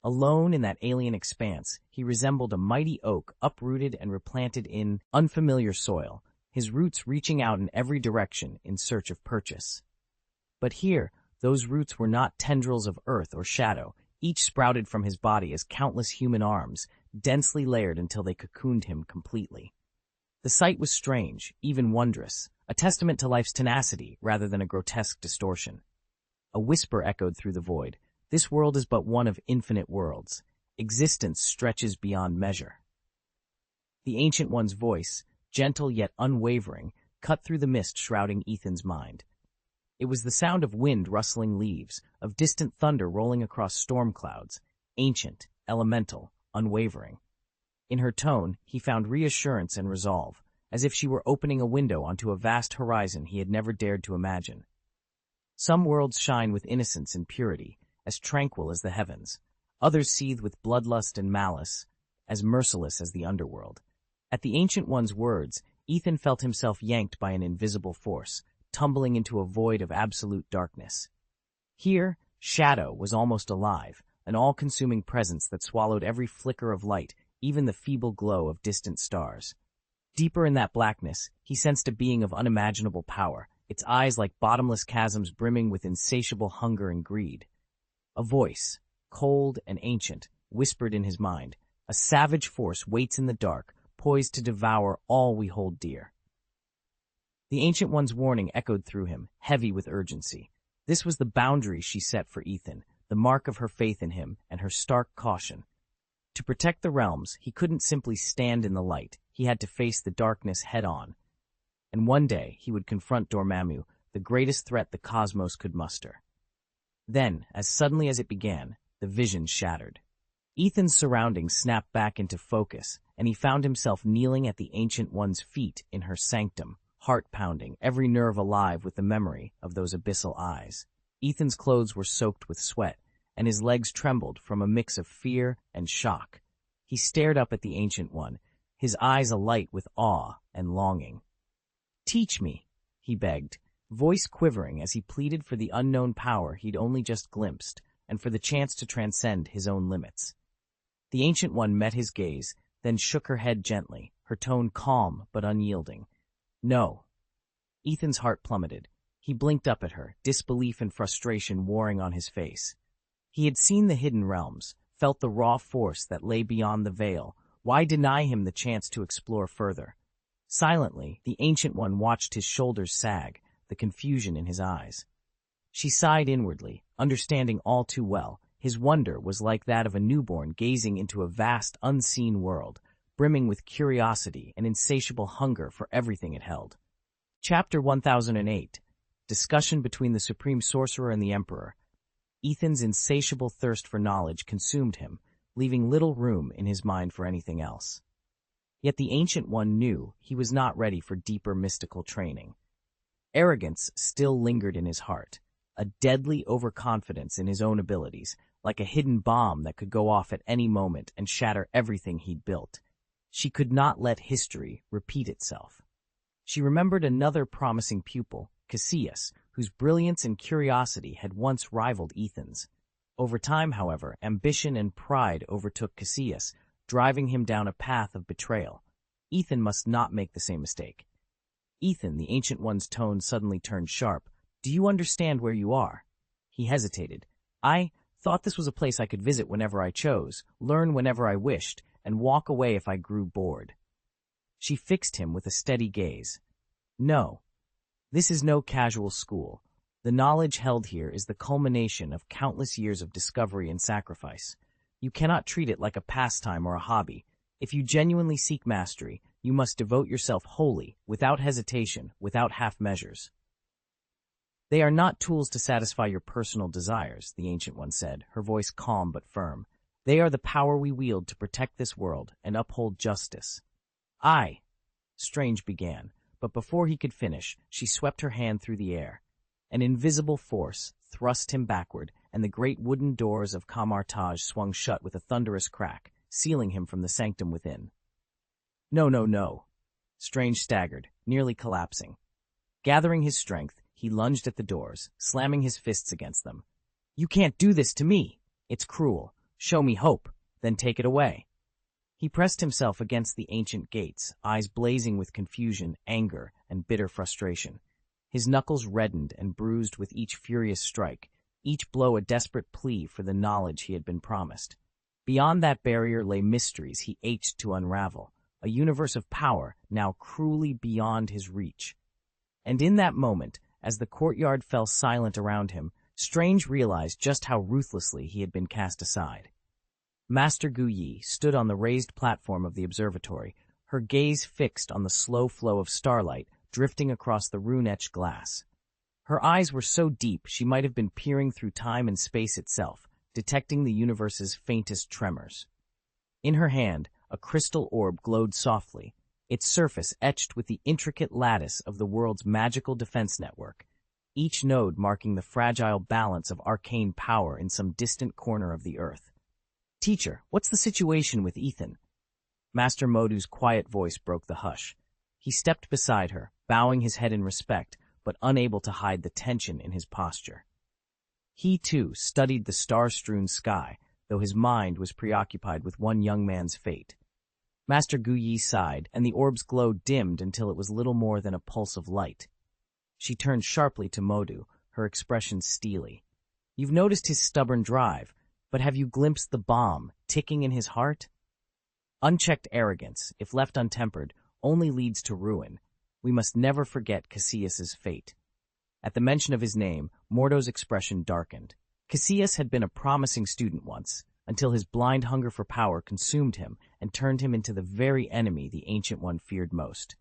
Alone in that alien expanse, he resembled a mighty oak uprooted and replanted in unfamiliar soil, his roots reaching out in every direction in search of purchase. But here, those roots were not tendrils of earth or shadow, each sprouted from his body as countless human arms, densely layered until they cocooned him completely. The sight was strange, even wondrous, a testament to life's tenacity rather than a grotesque distortion. A whisper echoed through the void. This world is but one of infinite worlds. Existence stretches beyond measure. The Ancient One's voice, gentle yet unwavering, cut through the mist shrouding Ethan's mind. It was the sound of wind rustling leaves, of distant thunder rolling across storm clouds, ancient, elemental, unwavering. In her tone, he found reassurance and resolve, as if she were opening a window onto a vast horizon he had never dared to imagine. Some worlds shine with innocence and purity, as tranquil as the heavens. Others seethe with bloodlust and malice, as merciless as the underworld. At the Ancient One's words, Ethan felt himself yanked by an invisible force, tumbling into a void of absolute darkness. Here, shadow was almost alive, an all-consuming presence that swallowed every flicker of light, even the feeble glow of distant stars. Deeper in that blackness, he sensed a being of unimaginable power, its eyes like bottomless chasms brimming with insatiable hunger and greed. A voice, cold and ancient, whispered in his mind, "A savage force waits in the dark, poised to devour all we hold dear." The Ancient One's warning echoed through him, heavy with urgency. This was the boundary she set for Ethan, the mark of her faith in him and her stark caution. To protect the realms, he couldn't simply stand in the light. He had to face the darkness head-on. And one day, he would confront Dormammu, the greatest threat the cosmos could muster. Then, as suddenly as it began, the vision shattered. Ethan's surroundings snapped back into focus, and he found himself kneeling at the Ancient One's feet in her sanctum, heart pounding, every nerve alive with the memory of those abyssal eyes. Ethan's clothes were soaked with sweat, and his legs trembled from a mix of fear and shock. He stared up at the Ancient One, his eyes alight with awe and longing. "Teach me," he begged, voice quivering as he pleaded for the unknown power he'd only just glimpsed, and for the chance to transcend his own limits. The Ancient One met his gaze, then shook her head gently, her tone calm but unyielding. "No." Ethan's heart plummeted. He blinked up at her, disbelief and frustration warring on his face. He had seen the hidden realms, felt the raw force that lay beyond the veil. Why deny him the chance to explore further? Silently, the Ancient One watched his shoulders sag, the confusion in his eyes. She sighed inwardly, understanding all too well. His wonder was like that of a newborn gazing into a vast, unseen world, brimming with curiosity and insatiable hunger for everything it held. Chapter 1008. Discussion between the Supreme Sorcerer and the Emperor. Ethan's insatiable thirst for knowledge consumed him, leaving little room in his mind for anything else. Yet the Ancient One knew he was not ready for deeper mystical training. Arrogance still lingered in his heart, a deadly overconfidence in his own abilities, like a hidden bomb that could go off at any moment and shatter everything he'd built. She could not let history repeat itself. She remembered another promising pupil, Cassius, whose brilliance and curiosity had once rivaled Ethan's. Over time, however, ambition and pride overtook Cassius, driving him down a path of betrayal. Ethan must not make the same mistake. "Ethan," the Ancient One's tone suddenly turned sharp. "Do you understand where you are?" He hesitated. "I thought this was a place I could visit whenever I chose, learn whenever I wished, and walk away if I grew bored." She fixed him with a steady gaze. "No. This is no casual school. The knowledge held here is the culmination of countless years of discovery and sacrifice. You cannot treat it like a pastime or a hobby. If you genuinely seek mastery, you must devote yourself wholly, without hesitation, without half measures." "They are not tools to satisfy your personal desires," the Ancient One said, her voice calm but firm. "They are the power we wield to protect this world and uphold justice." Strange began, but before he could finish, she swept her hand through the air. An invisible force thrust him backward, and the great wooden doors of Kamar-Taj swung shut with a thunderous crack, sealing him from the sanctum within. "No, no, no." Strange staggered, nearly collapsing. Gathering his strength, he lunged at the doors, slamming his fists against them. "You can't do this to me! It's cruel. Show me hope, then take it away." He pressed himself against the ancient gates, eyes blazing with confusion, anger, and bitter frustration. His knuckles reddened and bruised with each furious strike, each blow a desperate plea for the knowledge he had been promised. Beyond that barrier lay mysteries he ached to unravel, a universe of power now cruelly beyond his reach. And in that moment, as the courtyard fell silent around him, Strange realized just how ruthlessly he had been cast aside. Master Gu Yi stood on the raised platform of the observatory, her gaze fixed on the slow flow of starlight drifting across the rune-etched glass. Her eyes were so deep she might have been peering through time and space itself, detecting the universe's faintest tremors. In her hand, a crystal orb glowed softly, its surface etched with the intricate lattice of the world's magical defense network, each node marking the fragile balance of arcane power in some distant corner of the earth. "Teacher, what's the situation with Ethan?" Master Modu's quiet voice broke the hush. He stepped beside her, bowing his head in respect, but unable to hide the tension in his posture. He, too, studied the star-strewn sky, though his mind was preoccupied with one young man's fate. Master Gu Yi sighed, and the orb's glow dimmed until it was little more than a pulse of light. She turned sharply to Modu, her expression steely. "You've noticed his stubborn drive, but have you glimpsed the bomb ticking in his heart? Unchecked arrogance, if left untempered, only leads to ruin. We must never forget Cassius's fate." At the mention of his name, Mordo's expression darkened. Cassius had been a promising student once, until his blind hunger for power consumed him and turned him into the very enemy the Ancient One feared most.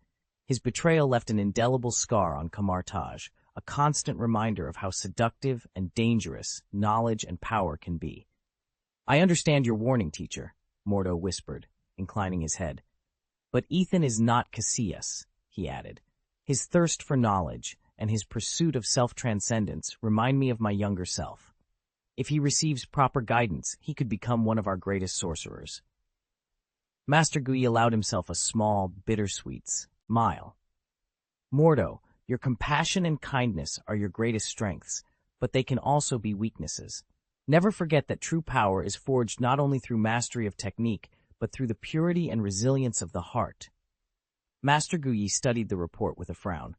His betrayal left an indelible scar on Kamar-Taj, a constant reminder of how seductive and dangerous knowledge and power can be. I understand your warning, teacher, Mordo whispered, inclining his head. But Ethan is not Casillas, he added. His thirst for knowledge and his pursuit of self-transcendence remind me of my younger self. If he receives proper guidance, he could become one of our greatest sorcerers. Master Gui allowed himself a small, bittersweet smile. Mordo, your compassion and kindness are your greatest strengths, but they can also be weaknesses. Never forget that true power is forged not only through mastery of technique, but through the purity and resilience of the heart. Master Gui studied the report with a frown.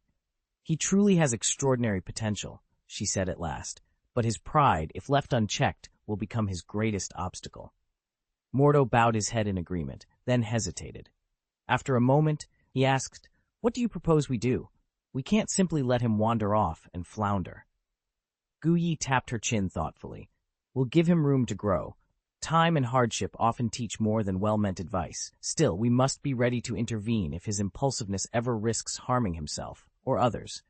He truly has extraordinary potential, she said at last, but his pride, if left unchecked, will become his greatest obstacle. Mordo bowed his head in agreement, then hesitated. After a moment, he asked, "What do you propose we do? We can't simply let him wander off and flounder." Gui tapped her chin thoughtfully. "We'll give him room to grow. Time and hardship often teach more than well-meant advice. Still, we must be ready to intervene if his impulsiveness ever risks harming himself or others.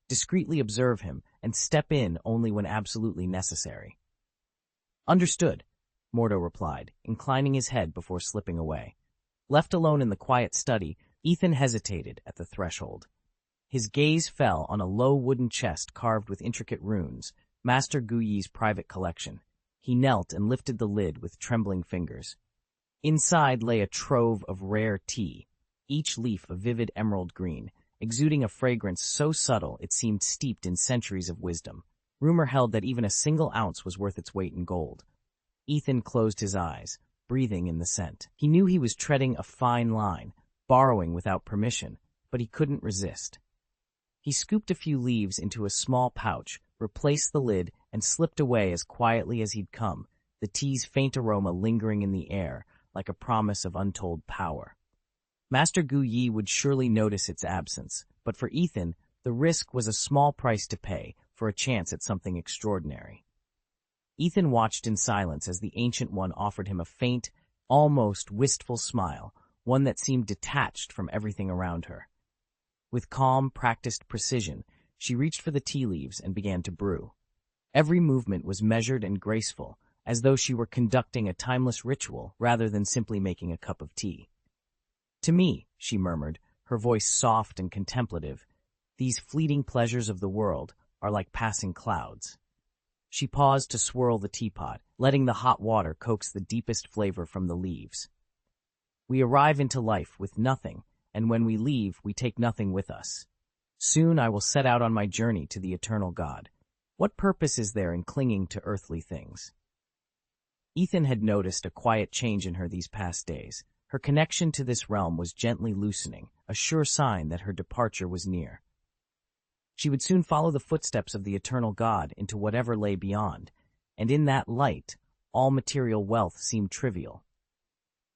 Discreetly observe him and step in only when absolutely necessary." "Understood," Mordo replied, inclining his head before slipping away. Left alone in the quiet study, Ethan hesitated at the threshold. His gaze fell on a low wooden chest carved with intricate runes, Master Guyi's private collection. He knelt and lifted the lid with trembling fingers. Inside lay a trove of rare tea, each leaf a vivid emerald green, exuding a fragrance so subtle it seemed steeped in centuries of wisdom. Rumor held that even a single ounce was worth its weight in gold. Ethan closed his eyes, breathing in the scent. He knew he was treading a fine line, borrowing without permission, but he couldn't resist. He scooped a few leaves into a small pouch, replaced the lid, and slipped away as quietly as he'd come, the tea's faint aroma lingering in the air like a promise of untold power. Master Guyi would surely notice its absence, but for Ethan, the risk was a small price to pay for a chance at something extraordinary. Ethan watched in silence as the Ancient One offered him a faint, almost wistful smile, one that seemed detached from everything around her. With calm, practiced precision, she reached for the tea leaves and began to brew. Every movement was measured and graceful, as though she were conducting a timeless ritual rather than simply making a cup of tea. "To me," she murmured, her voice soft and contemplative, "these fleeting pleasures of the world are like passing clouds." She paused to swirl the teapot, letting the hot water coax the deepest flavor from the leaves. "We arrive into life with nothing, and when we leave, we take nothing with us. Soon I will set out on my journey to the eternal God. What purpose is there in clinging to earthly things?" Ethan had noticed a quiet change in her these past days. Her connection to this realm was gently loosening, a sure sign that her departure was near. She would soon follow the footsteps of the eternal God into whatever lay beyond, and in that light, all material wealth seemed trivial.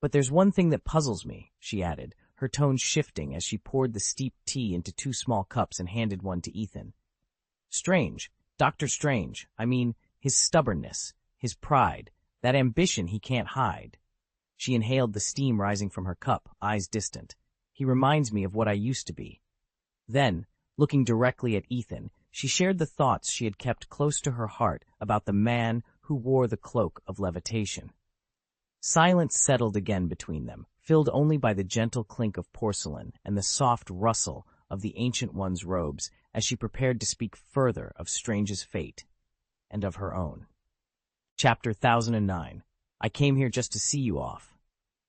"But there's one thing that puzzles me," she added, her tone shifting as she poured the steeped tea into 2 small cups and handed one to Ethan. "Strange, Dr. Strange, I mean, his stubbornness, his pride, that ambition he can't hide." She inhaled the steam rising from her cup, eyes distant. "He reminds me of what I used to be." Then, looking directly at Ethan, she shared the thoughts she had kept close to her heart about the man who wore the cloak of levitation. Silence settled again between them, filled only by the gentle clink of porcelain and the soft rustle of the Ancient One's robes as she prepared to speak further of Strange's fate and of her own. Chapter 1009. I came here just to see you off.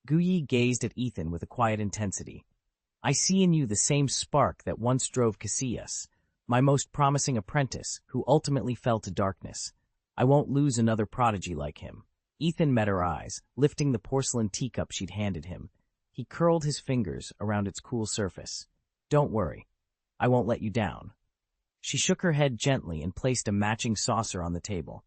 Guyi gazed at Ethan with a quiet intensity. "I see in you the same spark that once drove Casillas, my most promising apprentice, who ultimately fell to darkness. I won't lose another prodigy like him." Ethan met her eyes, lifting the porcelain teacup she'd handed him. He curled his fingers around its cool surface. "Don't worry. I won't let you down." She shook her head gently and placed a matching saucer on the table.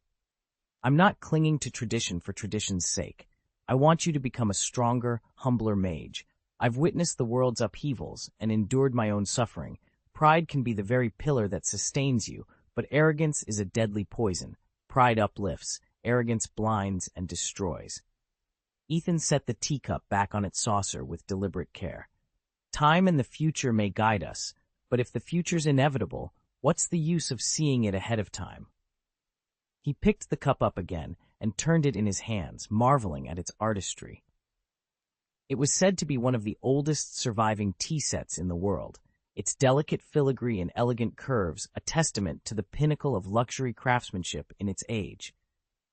"I'm not clinging to tradition for tradition's sake. I want you to become a stronger, humbler mage. I've witnessed the world's upheavals and endured my own suffering. Pride can be the very pillar that sustains you, but arrogance is a deadly poison. Pride uplifts, arrogance blinds and destroys." Ethan set the teacup back on its saucer with deliberate care. "Time and the future may guide us, but if the future's inevitable, what's the use of seeing it ahead of time?" He picked the cup up again, and turned it in his hands, marveling at its artistry. It was said to be one of the oldest surviving tea sets in the world, its delicate filigree and elegant curves a testament to the pinnacle of luxury craftsmanship in its age.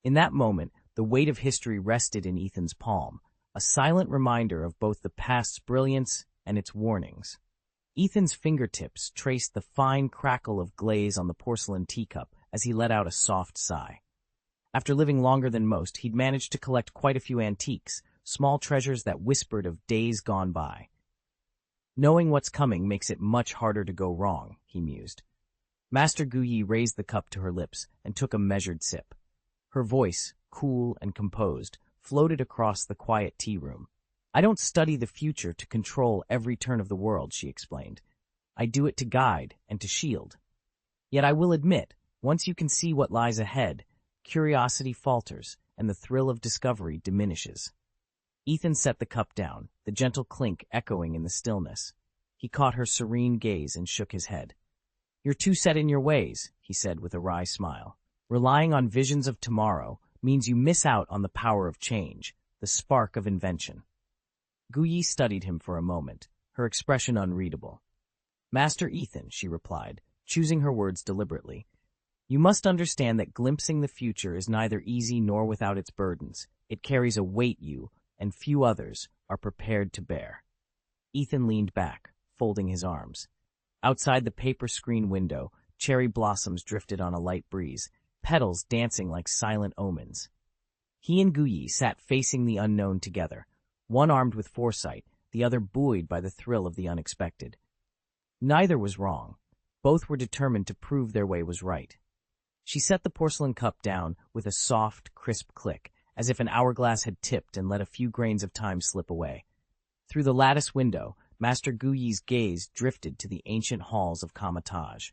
In that moment, the weight of history rested in Ethan's palm, a silent reminder of both the past's brilliance and its warnings. Ethan's fingertips traced the fine crackle of glaze on the porcelain teacup as he let out a soft sigh. After living longer than most, he'd managed to collect quite a few antiques, small treasures that whispered of days gone by. Knowing what's coming makes it much harder to go wrong, he mused. Master Guyi raised the cup to her lips and took a measured sip. Her voice, cool and composed, floated across the quiet tea room. I don't study the future to control every turn of the world, she explained. I do it to guide and to shield. Yet I will admit, once you can see what lies ahead, curiosity falters and the thrill of discovery diminishes. Ethan set the cup down, the gentle clink echoing in the stillness. He caught her serene gaze and shook his head. You're too set in your ways, he said with a wry smile. Relying on visions of tomorrow means you miss out on the power of change, the spark of invention. Guyi studied him for a moment, her expression unreadable. Master Ethan, she replied, choosing her words deliberately. You must understand that glimpsing the future is neither easy nor without its burdens. It carries a weight you, and few others, are prepared to bear. Ethan leaned back, folding his arms. Outside the paper screen window, cherry blossoms drifted on a light breeze, petals dancing like silent omens. He and Guyi sat facing the unknown together, one armed with foresight, the other buoyed by the thrill of the unexpected. Neither was wrong. Both were determined to prove their way was right. She set the porcelain cup down with a soft, crisp click, as if an hourglass had tipped and let a few grains of time slip away. Through the lattice window, Master Guyi's gaze drifted to the ancient halls of Kamatage.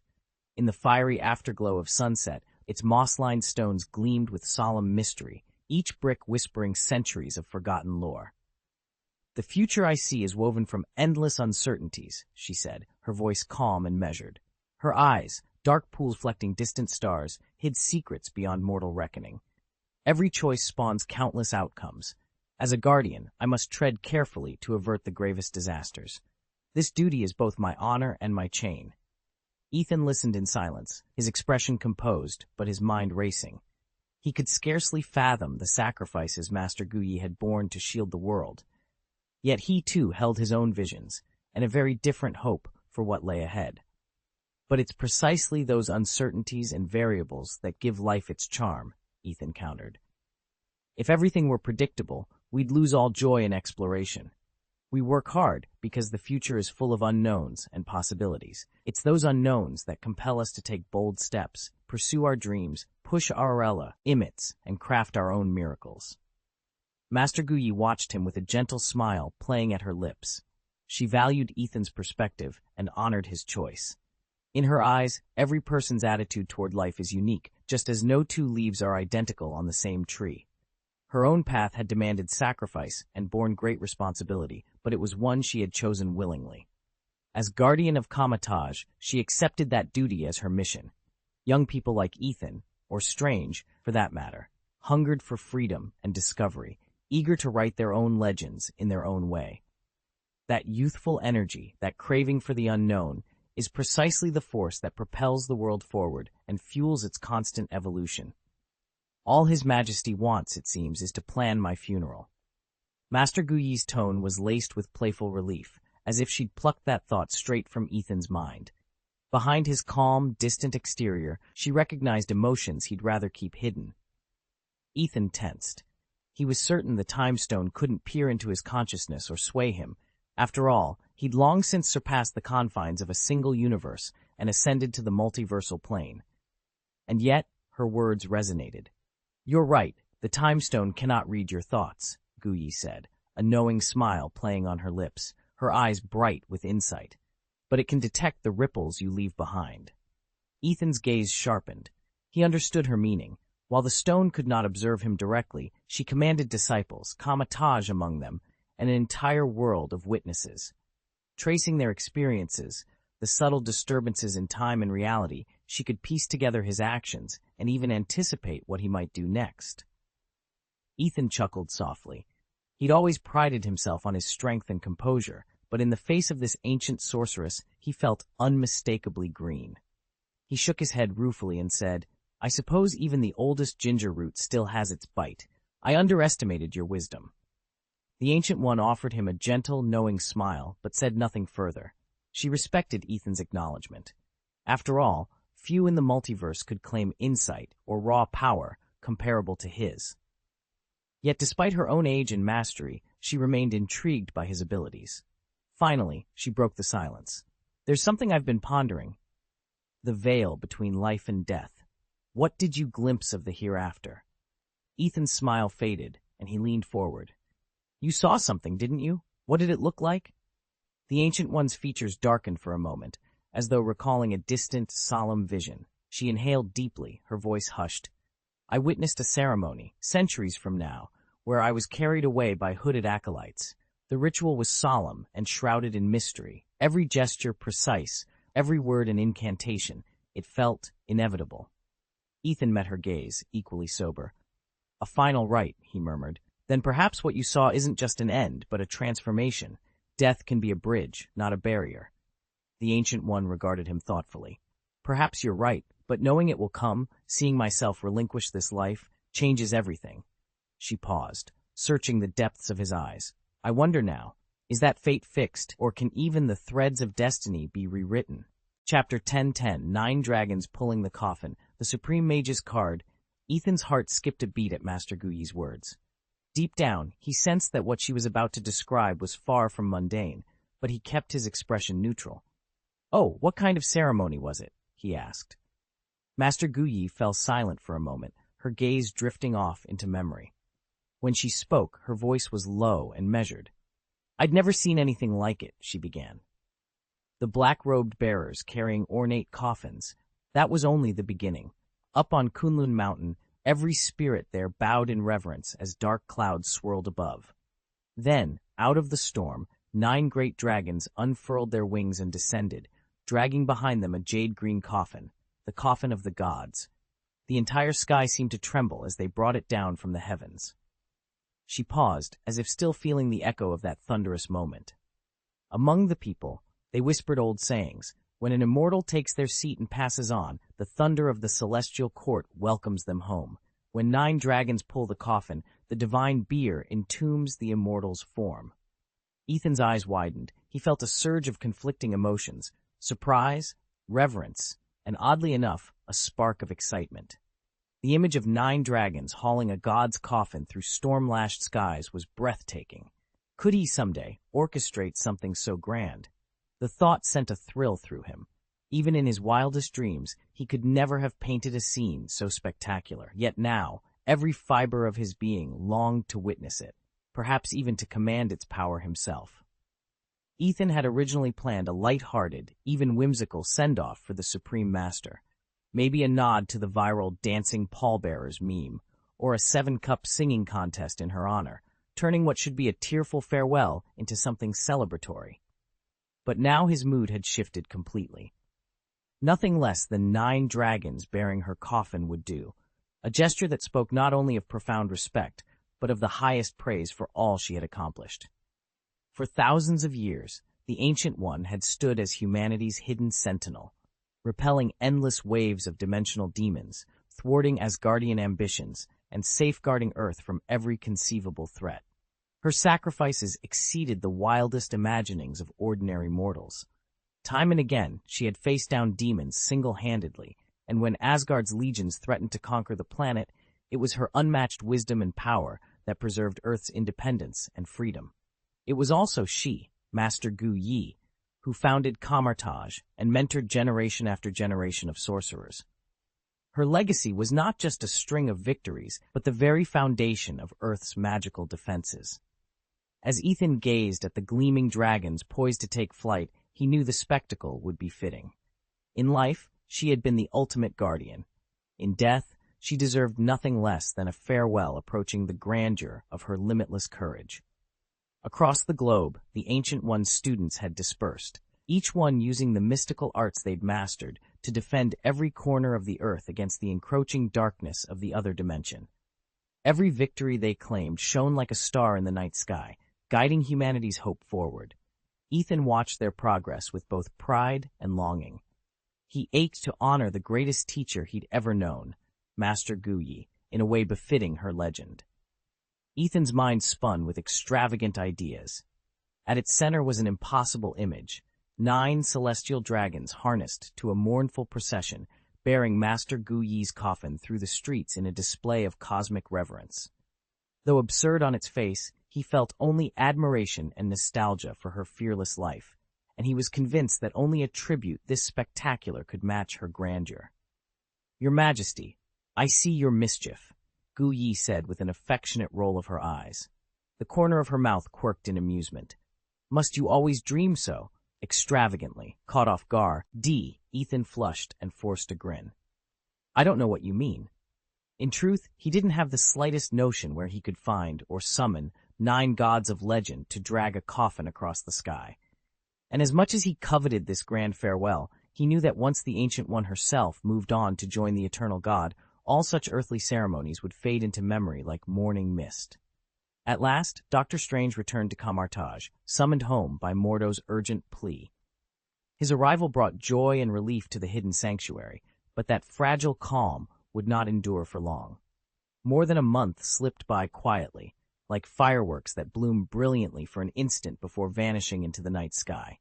In the fiery afterglow of sunset, its moss-lined stones gleamed with solemn mystery, each brick whispering centuries of forgotten lore. The future I see is woven from endless uncertainties, she said, her voice calm and measured. Her eyes, dark pools reflecting distant stars, hid secrets beyond mortal reckoning. Every choice spawns countless outcomes. As a guardian, I must tread carefully to avert the gravest disasters. This duty is both my honor and my chain. Ethan listened in silence, his expression composed, but his mind racing. He could scarcely fathom the sacrifices Master Guyi had borne to shield the world. Yet he too held his own visions, and a very different hope for what lay ahead. But it's precisely those uncertainties and variables that give life its charm, Ethan countered. If everything were predictable, we'd lose all joy in exploration. We work hard because the future is full of unknowns and possibilities. It's those unknowns that compel us to take bold steps, pursue our dreams, push our limits, and craft our own miracles. Master Guyi watched him with a gentle smile playing at her lips. She valued Ethan's perspective and honored his choice. In her eyes, every person's attitude toward life is unique, just as no two leaves are identical on the same tree. Her own path had demanded sacrifice and borne great responsibility, but it was one she had chosen willingly. As guardian of Kamatage, she accepted that duty as her mission. Young people like Ethan, or Strange, for that matter, hungered for freedom and discovery, eager to write their own legends in their own way. That youthful energy, that craving for the unknown, is precisely the force that propels the world forward and fuels its constant evolution. All His Majesty wants, it seems, is to plan my funeral. Master Guyi's tone was laced with playful relief, as if she'd plucked that thought straight from Ethan's mind. Behind his calm, distant exterior, she recognized emotions he'd rather keep hidden. Ethan tensed. He was certain the Time Stone couldn't peer into his consciousness or sway him. After all, he'd long since surpassed the confines of a single universe and ascended to the multiversal plane. And yet, her words resonated. You're right, the Time Stone cannot read your thoughts, Guyi said, a knowing smile playing on her lips, her eyes bright with insight. But it can detect the ripples you leave behind. Ethan's gaze sharpened. He understood her meaning. While the stone could not observe him directly, she commanded disciples, Kamatage among them, and an entire world of witnesses. Tracing their experiences, the subtle disturbances in time and reality, she could piece together his actions and even anticipate what he might do next. Ethan chuckled softly. He'd always prided himself on his strength and composure, but in the face of this ancient sorceress, he felt unmistakably green. He shook his head ruefully and said, "I suppose even the oldest ginger root still has its bite. I underestimated your wisdom." The Ancient One offered him a gentle, knowing smile, but said nothing further. She respected Ethan's acknowledgement. After all, few in the multiverse could claim insight or raw power comparable to his. Yet despite her own age and mastery, she remained intrigued by his abilities. Finally, she broke the silence. "There's something I've been pondering. The veil between life and death. What did you glimpse of the hereafter?" Ethan's smile faded, and he leaned forward. "You saw something, didn't you? What did it look like?" The Ancient One's features darkened for a moment, as though recalling a distant, solemn vision. She inhaled deeply, her voice hushed. "I witnessed a ceremony, centuries from now, where I was carried away by hooded acolytes. The ritual was solemn and shrouded in mystery, every gesture precise, every word an incantation. It felt inevitable." Ethan met her gaze, equally sober. "A final rite," he murmured. "Then perhaps what you saw isn't just an end, but a transformation. Death can be a bridge, not a barrier." The Ancient One regarded him thoughtfully. "Perhaps you're right, but knowing it will come, seeing myself relinquish this life, changes everything." She paused, searching the depths of his eyes. "I wonder now, is that fate fixed, or can even the threads of destiny be rewritten?" Chapter 1010, 9 Dragons Pulling the Coffin, the Supreme Mage's Card. Ethan's heart skipped a beat at Master Guyi's words. Deep down, he sensed that what she was about to describe was far from mundane, but he kept his expression neutral. "Oh, what kind of ceremony was it?" he asked. Master Guyi fell silent for a moment, her gaze drifting off into memory. When she spoke, her voice was low and measured. "I'd never seen anything like it," she began. The black-robed bearers carrying ornate coffins, that was only the beginning. Up on Kunlun Mountain, every spirit there bowed in reverence as dark clouds swirled above. Then, out of the storm, 9 great dragons unfurled their wings and descended, dragging behind them a jade-green coffin, the coffin of the gods. The entire sky seemed to tremble as they brought it down from the heavens. She paused, as if still feeling the echo of that thunderous moment. Among the people, they whispered old sayings. When an immortal takes their seat and passes on, the thunder of the celestial court welcomes them home. When 9 dragons pull the coffin, the divine bier entombs the immortal's form. Ethan's eyes widened. He felt a surge of conflicting emotions, surprise, reverence, and oddly enough, a spark of excitement. The image of 9 dragons hauling a god's coffin through storm-lashed skies was breathtaking. Could he someday orchestrate something so grand? The thought sent a thrill through him. Even in his wildest dreams, he could never have painted a scene so spectacular. Yet now, every fiber of his being longed to witness it, perhaps even to command its power himself. Ethan had originally planned a light-hearted, even whimsical send-off for the Supreme Master. Maybe a nod to the viral dancing pallbearers meme, or a 7-cup singing contest in her honor, turning what should be a tearful farewell into something celebratory. But now his mood had shifted completely. Nothing less than 9 dragons bearing her coffin would do, a gesture that spoke not only of profound respect, but of the highest praise for all she had accomplished. For thousands of years, the Ancient One had stood as humanity's hidden sentinel, repelling endless waves of dimensional demons, thwarting Asgardian ambitions, and safeguarding Earth from every conceivable threat. Her sacrifices exceeded the wildest imaginings of ordinary mortals. Time and again, she had faced down demons single-handedly, and when Asgard's legions threatened to conquer the planet, it was her unmatched wisdom and power that preserved Earth's independence and freedom. It was also she, Master Guyi, who founded Kamar-Taj and mentored generation after generation of sorcerers. Her legacy was not just a string of victories, but the very foundation of Earth's magical defenses. As Ethan gazed at the gleaming dragons poised to take flight, he knew the spectacle would be fitting. In life, she had been the ultimate guardian. In death, she deserved nothing less than a farewell approaching the grandeur of her limitless courage. Across the globe, the Ancient One's students had dispersed, each one using the mystical arts they'd mastered to defend every corner of the Earth against the encroaching darkness of the other dimension. Every victory they claimed shone like a star in the night sky, guiding humanity's hope forward. Ethan watched their progress with both pride and longing. He ached to honor the greatest teacher he'd ever known, Master Guyi, in a way befitting her legend. Ethan's mind spun with extravagant ideas. At its center was an impossible image, 9 celestial dragons harnessed to a mournful procession, bearing Master Guyi's coffin through the streets in a display of cosmic reverence. Though absurd on its face, he felt only admiration and nostalgia for her fearless life, and he was convinced that only a tribute this spectacular could match her grandeur. "Your Majesty, I see your mischief," Guyi said with an affectionate roll of her eyes. The corner of her mouth quirked in amusement. "Must you always dream so?" Extravagantly, caught off guard, Ethan flushed and forced a grin. "I don't know what you mean." In truth, he didn't have the slightest notion where he could find or summon 9 gods of legend to drag a coffin across the sky. And as much as he coveted this grand farewell, he knew that once the Ancient One herself moved on to join the eternal god, all such earthly ceremonies would fade into memory like morning mist. At last, Dr. Strange returned to Kamar-Taj, summoned home by Mordo's urgent plea. His arrival brought joy and relief to the hidden sanctuary, but that fragile calm would not endure for long. More than a month slipped by quietly, like fireworks that bloom brilliantly for an instant before vanishing into the night sky.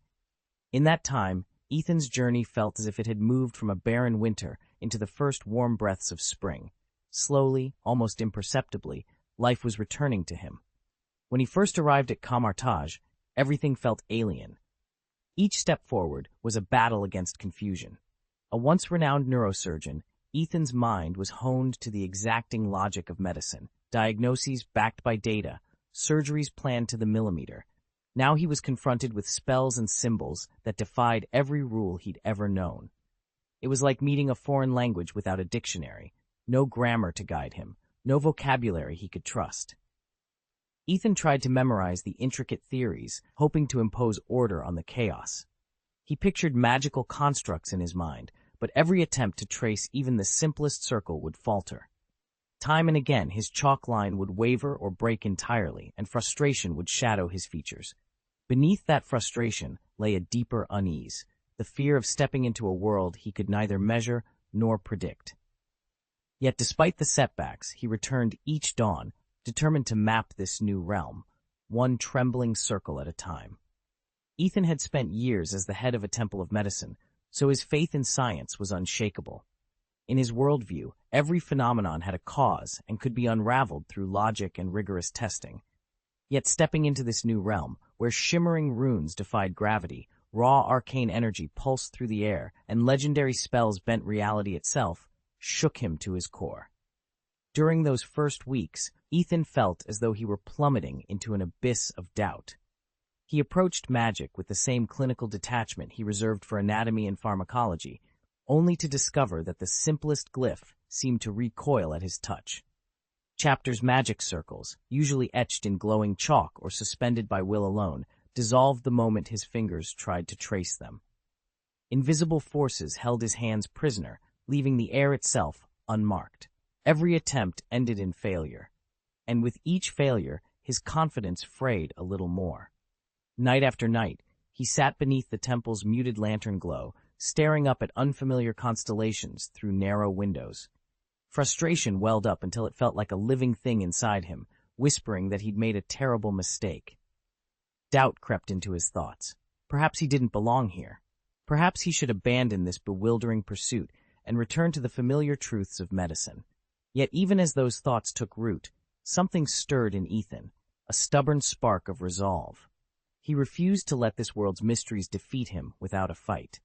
In that time, Ethan's journey felt as if it had moved from a barren winter into the first warm breaths of spring. Slowly, almost imperceptibly, life was returning to him. When he first arrived at Kamar-Taj, everything felt alien. Each step forward was a battle against confusion. A once renowned neurosurgeon, Ethan's mind was honed to the exacting logic of medicine, diagnoses backed by data, surgeries planned to the millimeter. Now he was confronted with spells and symbols that defied every rule he'd ever known. It was like meeting a foreign language without a dictionary, no grammar to guide him, no vocabulary he could trust. Ethan tried to memorize the intricate theories, hoping to impose order on the chaos. He pictured magical constructs in his mind, but every attempt to trace even the simplest circle would falter. Time and again, his chalk line would waver or break entirely, and frustration would shadow his features. Beneath that frustration lay a deeper unease, the fear of stepping into a world he could neither measure nor predict. Yet despite the setbacks, he returned each dawn, determined to map this new realm, one trembling circle at a time. Ethan had spent years as the head of a temple of medicine, so his faith in science was unshakable. In his worldview, every phenomenon had a cause and could be unraveled through logic and rigorous testing. Yet stepping into this new realm, where shimmering runes defied gravity, raw arcane energy pulsed through the air, and legendary spells bent reality itself, shook him to his core. During those first weeks, Ethan felt as though he were plummeting into an abyss of doubt. He approached magic with the same clinical detachment he reserved for anatomy and pharmacology, only to discover that the simplest glyph seemed to recoil at his touch. Chapter's magic circles, usually etched in glowing chalk or suspended by will alone, dissolved the moment his fingers tried to trace them. Invisible forces held his hands prisoner, leaving the air itself unmarked. Every attempt ended in failure, and with each failure, his confidence frayed a little more. Night after night, he sat beneath the temple's muted lantern glow, staring up at unfamiliar constellations through narrow windows. Frustration welled up until it felt like a living thing inside him, whispering that he'd made a terrible mistake. Doubt crept into his thoughts. Perhaps he didn't belong here. Perhaps he should abandon this bewildering pursuit and return to the familiar truths of medicine. Yet even as those thoughts took root, something stirred in Ethan, a stubborn spark of resolve. He refused to let this world's mysteries defeat him without a fight.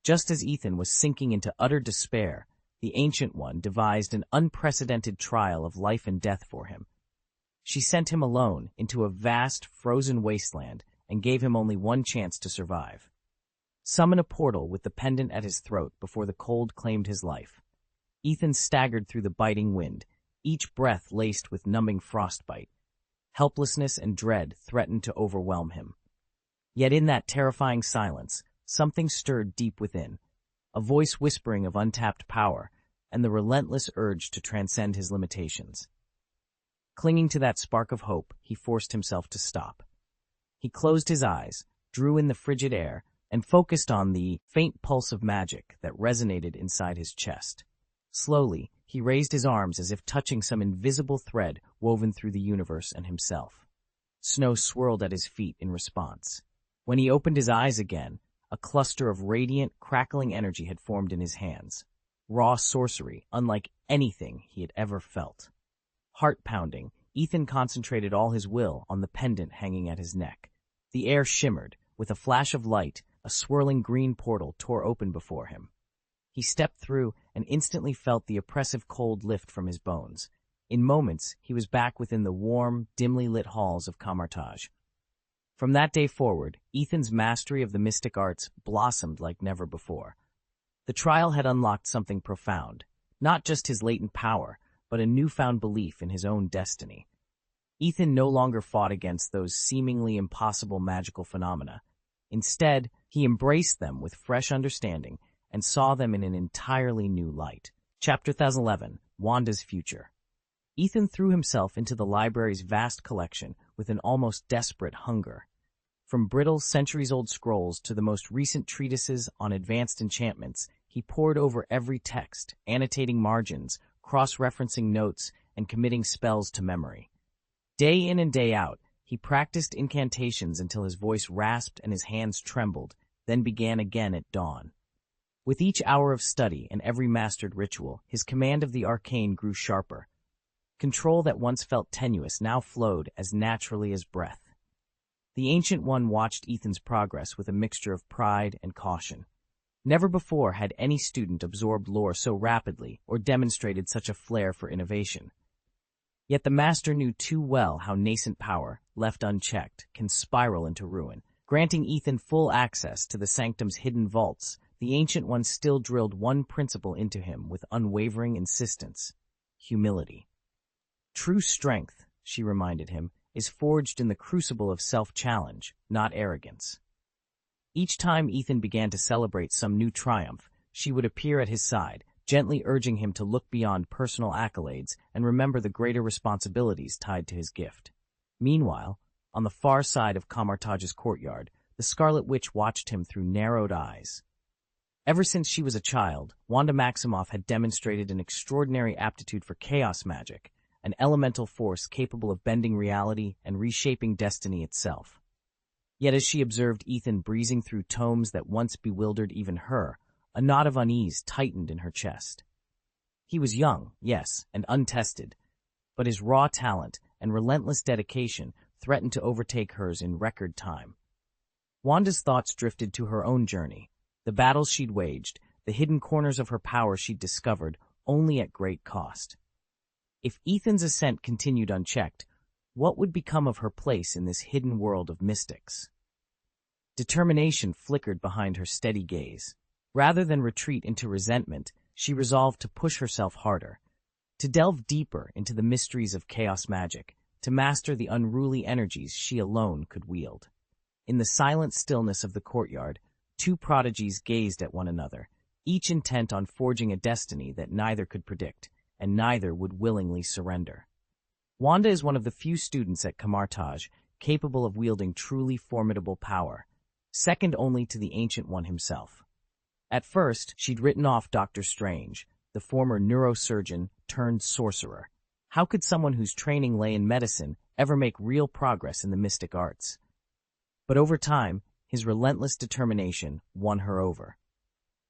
Just as Ethan was sinking into utter despair, the Ancient One devised an unprecedented trial of life and death for him. She sent him alone into a vast, frozen wasteland and gave him only one chance to survive. Summon a portal with the pendant at his throat before the cold claimed his life. Ethan staggered through the biting wind, each breath laced with numbing frostbite. Helplessness and dread threatened to overwhelm him. Yet in that terrifying silence, something stirred deep within, a voice whispering of untapped power and the relentless urge to transcend his limitations. Clinging to that spark of hope, he forced himself to stop. He closed his eyes, drew in the frigid air, and focused on the faint pulse of magic that resonated inside his chest. Slowly, he raised his arms as if touching some invisible thread woven through the universe and himself. Snow swirled at his feet in response. When he opened his eyes again, a cluster of radiant, crackling energy had formed in his hands. Raw sorcery, unlike anything he had ever felt. Heart-pounding, Ethan concentrated all his will on the pendant hanging at his neck. The air shimmered. With a flash of light, a swirling green portal tore open before him. He stepped through and instantly felt the oppressive cold lift from his bones. In moments, he was back within the warm, dimly lit halls of Kamar-Taj. From that day forward, Ethan's mastery of the mystic arts blossomed like never before. The trial had unlocked something profound, not just his latent power, but a newfound belief in his own destiny. Ethan no longer fought against those seemingly impossible magical phenomena. Instead, he embraced them with fresh understanding and saw them in an entirely new light. Chapter 1011, Wanda's Future. Ethan threw himself into the library's vast collection with an almost desperate hunger. From brittle, centuries-old scrolls to the most recent treatises on advanced enchantments, he pored over every text, annotating margins, cross-referencing notes, and committing spells to memory. Day in and day out, he practiced incantations until his voice rasped and his hands trembled, then began again at dawn. With each hour of study and every mastered ritual, his command of the arcane grew sharper. Control that once felt tenuous now flowed as naturally as breath. The Ancient One watched Ethan's progress with a mixture of pride and caution. Never before had any student absorbed lore so rapidly or demonstrated such a flair for innovation. Yet the master knew too well how nascent power, left unchecked, can spiral into ruin. Granting Ethan full access to the sanctum's hidden vaults, the Ancient One still drilled one principle into him with unwavering insistence: humility. True strength, she reminded him, is forged in the crucible of self-challenge, not arrogance. Each time Ethan began to celebrate some new triumph, she would appear at his side, gently urging him to look beyond personal accolades and remember the greater responsibilities tied to his gift. Meanwhile, on the far side of Kamar-Taj's courtyard, the Scarlet Witch watched him through narrowed eyes. Ever since she was a child, Wanda Maximoff had demonstrated an extraordinary aptitude for chaos magic, an elemental force capable of bending reality and reshaping destiny itself. Yet as she observed Ethan breezing through tomes that once bewildered even her, a knot of unease tightened in her chest. He was young, yes, and untested, but his raw talent and relentless dedication threatened to overtake hers in record time. Wanda's thoughts drifted to her own journey, the battles she'd waged, the hidden corners of her power she'd discovered, only at great cost. If Ethan's ascent continued unchecked, what would become of her place in this hidden world of mystics? Determination flickered behind her steady gaze. Rather than retreat into resentment, she resolved to push herself harder, to delve deeper into the mysteries of chaos magic, to master the unruly energies she alone could wield. In the silent stillness of the courtyard, two prodigies gazed at one another, each intent on forging a destiny that neither could predict, and neither would willingly surrender. Wanda is one of the few students at Kamar-Taj capable of wielding truly formidable power, second only to the Ancient One himself. At first, she'd written off Dr. Strange, the former neurosurgeon turned sorcerer. How could someone whose training lay in medicine ever make real progress in the mystic arts? But over time, his relentless determination won her over.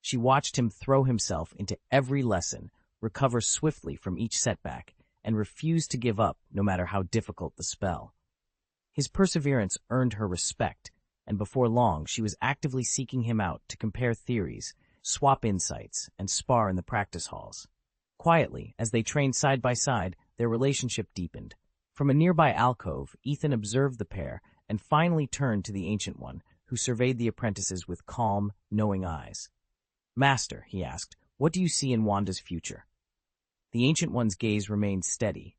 She watched him throw himself into every lesson, recover swiftly from each setback, and refuse to give up no matter how difficult the spell. His perseverance earned her respect, and before long she was actively seeking him out to compare theories, swap insights, and spar in the practice halls. Quietly, as they trained side by side, their relationship deepened. From a nearby alcove, Ethan observed the pair and finally turned to the Ancient One, who surveyed the apprentices with calm, knowing eyes. "Master," he asked, "what do you see in Wanda's future?" The Ancient One's gaze remained steady.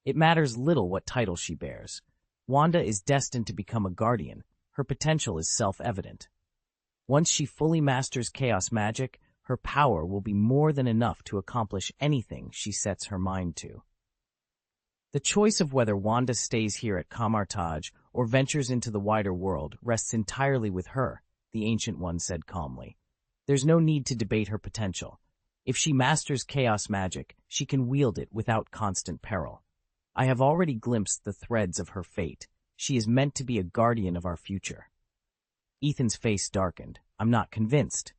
"It matters little what title she bears. Wanda is destined to become a guardian. Her potential is self-evident. Once she fully masters chaos magic, her power will be more than enough to accomplish anything she sets her mind to." The choice of whether Wanda stays here at Kamartaj or ventures into the wider world rests entirely with her, the Ancient One said calmly. There's no need to debate her potential. If she masters chaos magic, she can wield it without constant peril. I have already glimpsed the threads of her fate. She is meant to be a guardian of our future. Ethan's face darkened. I'm not convinced.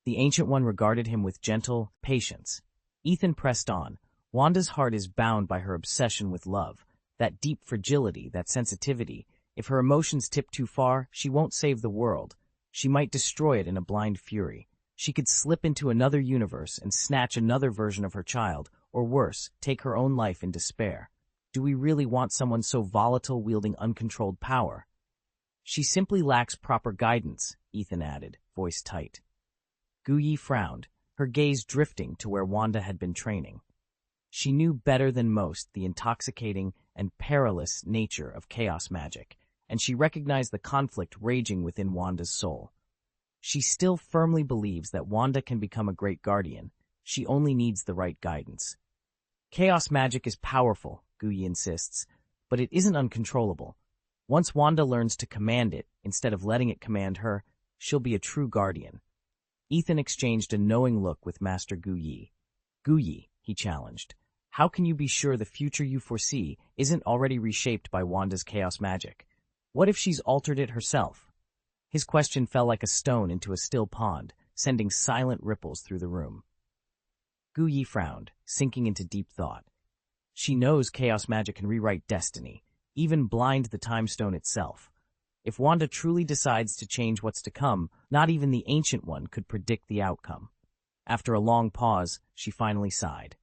The Ancient One regarded him with gentle patience. Ethan pressed on. Wanda's heart is bound by her obsession with love, that deep fragility, that sensitivity. If her emotions tip too far, she won't save the world. She might destroy it in a blind fury. She could slip into another universe and snatch another version of her child, or worse, take her own life in despair. Do we really want someone so volatile wielding uncontrolled power? She simply lacks proper guidance, Ethan added, voice tight. Guyi frowned, her gaze drifting to where Wanda had been training. She knew better than most the intoxicating and perilous nature of chaos magic, and she recognized the conflict raging within Wanda's soul. She still firmly believes that Wanda can become a great guardian. She only needs the right guidance. Chaos magic is powerful, Guyi insists, but it isn't uncontrollable. Once Wanda learns to command it, instead of letting it command her, she'll be a true guardian. Ethan exchanged a knowing look with Master Guyi. Guyi, he challenged, how can you be sure the future you foresee isn't already reshaped by Wanda's chaos magic? What if she's altered it herself? His question fell like a stone into a still pond, sending silent ripples through the room. Guyi frowned, sinking into deep thought. She knows chaos magic can rewrite destiny, even blind the time stone itself. If Wanda truly decides to change what's to come, not even the Ancient One could predict the outcome. After a long pause, she finally sighed.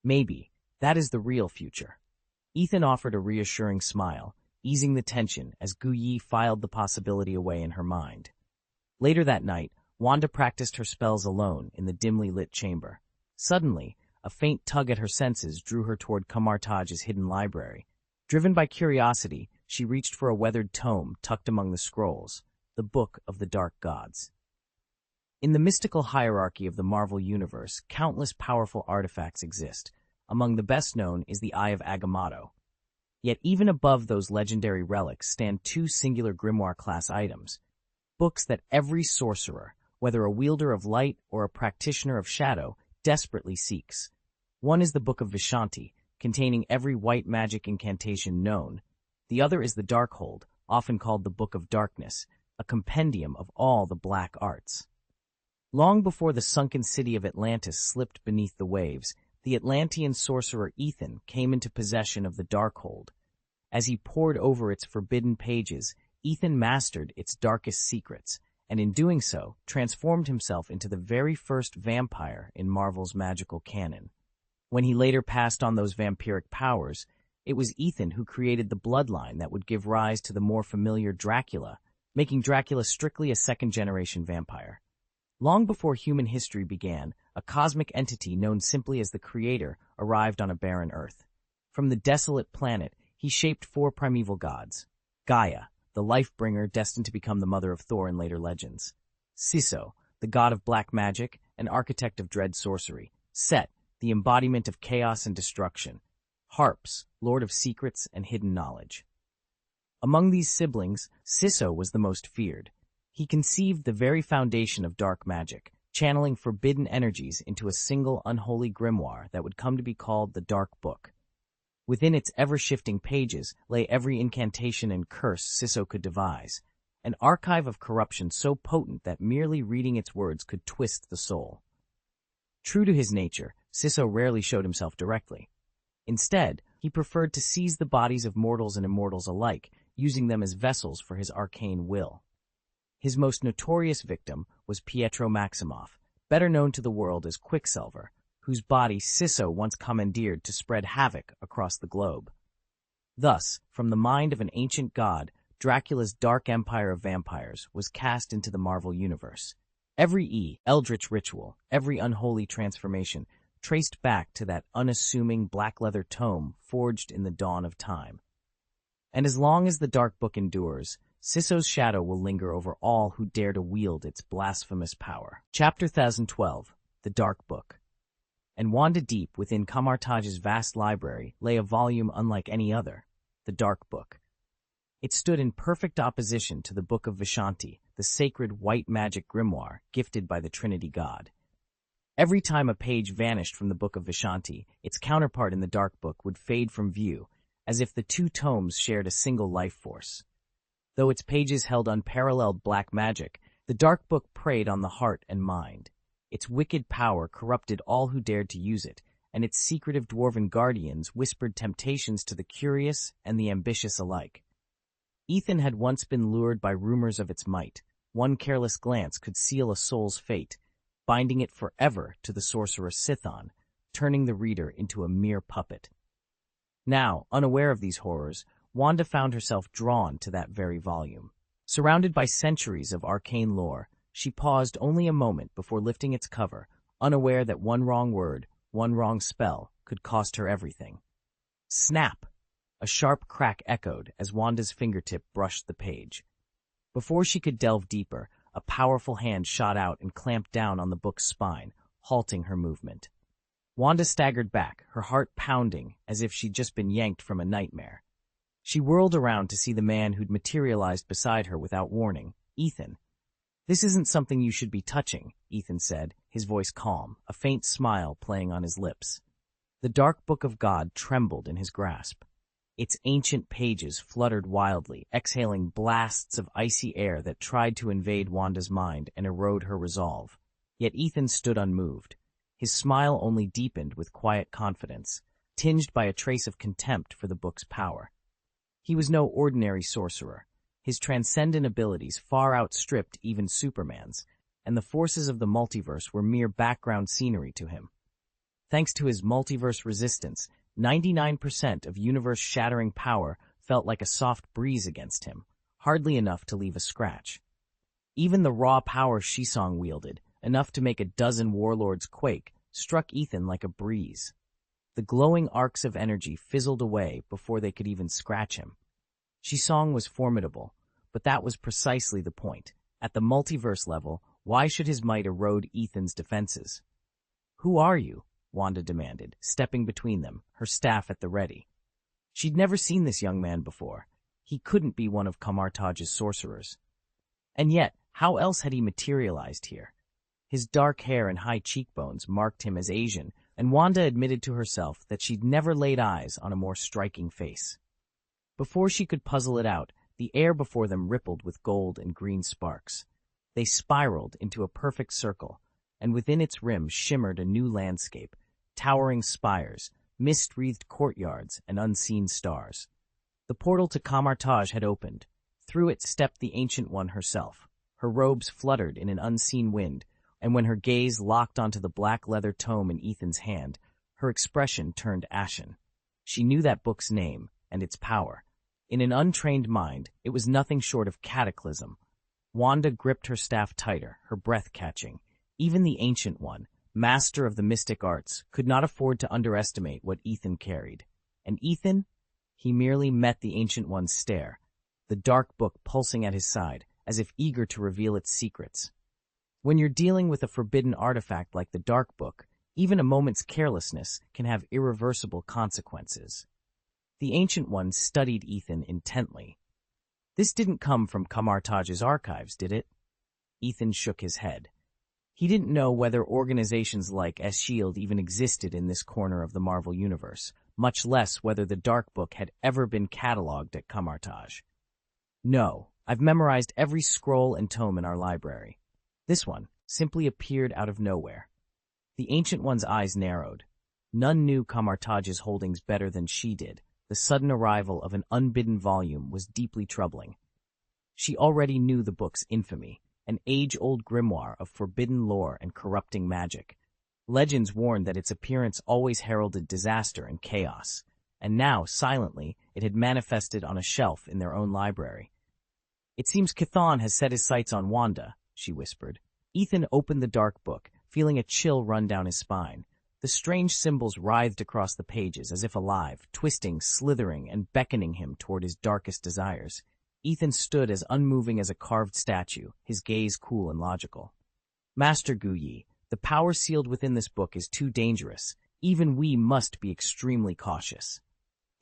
Maybe, that is the real future. Ethan offered a reassuring smile, easing the tension as Guyi filed the possibility away in her mind. Later that night, Wanda practiced her spells alone in the dimly lit chamber. Suddenly, a faint tug at her senses drew her toward Kamartaj's hidden library. Driven by curiosity, she reached for a weathered tome tucked among the scrolls, the Book of the Dark Gods. In the mystical hierarchy of the Marvel Universe, countless powerful artifacts exist. Among the best known is the Eye of Agamotto. Yet even above those legendary relics stand two singular grimoire-class items, books that every sorcerer, whether a wielder of light or a practitioner of shadow, desperately seeks. One is the Book of Vishanti, containing every white magic incantation known. The other is the Darkhold, often called the Book of Darkness, a compendium of all the black arts. Long before the sunken city of Atlantis slipped beneath the waves, the Atlantean sorcerer Ethan came into possession of the Darkhold. As he pored over its forbidden pages, Ethan mastered its darkest secrets, and in doing so, transformed himself into the very first vampire in Marvel's magical canon. When he later passed on those vampiric powers, it was Ethan who created the bloodline that would give rise to the more familiar Dracula, making Dracula strictly a second-generation vampire. Long before human history began, a cosmic entity known simply as the Creator arrived on a barren Earth. From the desolate planet, he shaped four primeval gods: Gaia, the life-bringer destined to become the mother of Thor in later legends; Siso, the god of black magic, an architect of dread sorcery; Set, the embodiment of chaos and destruction; Harps, lord of secrets and hidden knowledge. Among these siblings, Siso was the most feared. He conceived the very foundation of dark magic, channeling forbidden energies into a single unholy grimoire that would come to be called the Dark Book. Within its ever-shifting pages lay every incantation and curse Siso could devise, an archive of corruption so potent that merely reading its words could twist the soul. True to his nature, Siso rarely showed himself directly. Instead, he preferred to seize the bodies of mortals and immortals alike, using them as vessels for his arcane will. His most notorious victim was Pietro Maximoff, better known to the world as Quicksilver, whose body Siso once commandeered to spread havoc across the globe. Thus, from the mind of an ancient god, Dracula's dark empire of vampires was cast into the Marvel Universe. Every eldritch ritual, every unholy transformation, traced back to that unassuming black leather tome forged in the dawn of time. And as long as the Dark Book endures, Siso's shadow will linger over all who dare to wield its blasphemous power. Chapter 1012, The Dark Book. And Wanda, deep within Kamartaj's vast library, lay a volume unlike any other, the Dark Book. It stood in perfect opposition to the Book of Vishanti, the sacred white magic grimoire gifted by the Trinity God. Every time a page vanished from the Book of Vishanti, its counterpart in the Dark Book would fade from view, as if the two tomes shared a single life force. Though its pages held unparalleled black magic, the Dark Book preyed on the heart and mind. Its wicked power corrupted all who dared to use it, and its secretive dwarven guardians whispered temptations to the curious and the ambitious alike. Ethan had once been lured by rumors of its might. One careless glance could seal a soul's fate, binding it forever to the sorcerer Sithon, turning the reader into a mere puppet. Now, unaware of these horrors, Wanda found herself drawn to that very volume. Surrounded by centuries of arcane lore, she paused only a moment before lifting its cover, unaware that one wrong word, one wrong spell, could cost her everything. Snap! A sharp crack echoed as Wanda's fingertip brushed the page. Before she could delve deeper, a powerful hand shot out and clamped down on the book's spine, halting her movement. Wanda staggered back, her heart pounding as if she'd just been yanked from a nightmare. She whirled around to see the man who'd materialized beside her without warning, Ethan. "This isn't something you should be touching," Ethan said, his voice calm, a faint smile playing on his lips. The Dark Book of God trembled in his grasp. Its ancient pages fluttered wildly, exhaling blasts of icy air that tried to invade Wanda's mind and erode her resolve. Yet Ethan stood unmoved. His smile only deepened with quiet confidence, tinged by a trace of contempt for the book's power. He was no ordinary sorcerer. His transcendent abilities far outstripped even Superman's, and the forces of the multiverse were mere background scenery to him. Thanks to his multiverse resistance, 99% of universe-shattering power felt like a soft breeze against him, hardly enough to leave a scratch. Even the raw power Shisong wielded, enough to make a dozen warlords quake, struck Ethan like a breeze. The glowing arcs of energy fizzled away before they could even scratch him. Shisong was formidable, but that was precisely the point. At the multiverse level, why should his might erode Ethan's defenses? "Who are you?" Wanda demanded, stepping between them, her staff at the ready. She'd never seen this young man before. He couldn't be one of Kamartaj's sorcerers. And yet, how else had he materialized here? His dark hair and high cheekbones marked him as Asian, and Wanda admitted to herself that she'd never laid eyes on a more striking face. Before she could puzzle it out, the air before them rippled with gold and green sparks. They spiraled into a perfect circle, and within its rim shimmered a new landscape, towering spires, mist-wreathed courtyards, and unseen stars. The portal to Kamartaj had opened. Through it stepped the Ancient One herself. Her robes fluttered in an unseen wind, and when her gaze locked onto the black leather tome in Ethan's hand, her expression turned ashen. She knew that book's name and its power. In an untrained mind, it was nothing short of cataclysm. Wanda gripped her staff tighter, her breath catching. Even the Ancient One, master of the mystic arts, could not afford to underestimate what Ethan carried. And Ethan? He merely met the Ancient One's stare, the dark book pulsing at his side, as if eager to reveal its secrets. When you're dealing with a forbidden artifact like the Dark Book, even a moment's carelessness can have irreversible consequences. The Ancient One studied Ethan intently. "This didn't come from Kamartaj's archives, did it?" Ethan shook his head. He didn't know whether organizations like S.H.I.E.L.D. even existed in this corner of the Marvel Universe, much less whether the Dark Book had ever been cataloged at Kamartaj. "No, I've memorized every scroll and tome in our library. This one simply appeared out of nowhere." The Ancient One's eyes narrowed. None knew Kamartaj's holdings better than she did. The sudden arrival of an unbidden volume was deeply troubling. She already knew the book's infamy, an age-old grimoire of forbidden lore and corrupting magic. Legends warned that its appearance always heralded disaster and chaos, and now, silently, it had manifested on a shelf in their own library. "It seems Chthon has set his sights on Wanda," she whispered. Ethan opened the Dark Book, feeling a chill run down his spine. The strange symbols writhed across the pages as if alive, twisting, slithering, and beckoning him toward his darkest desires. Ethan stood as unmoving as a carved statue, his gaze cool and logical. "Master Gu Yi, The power sealed within this book is too dangerous. Even we must be extremely cautious.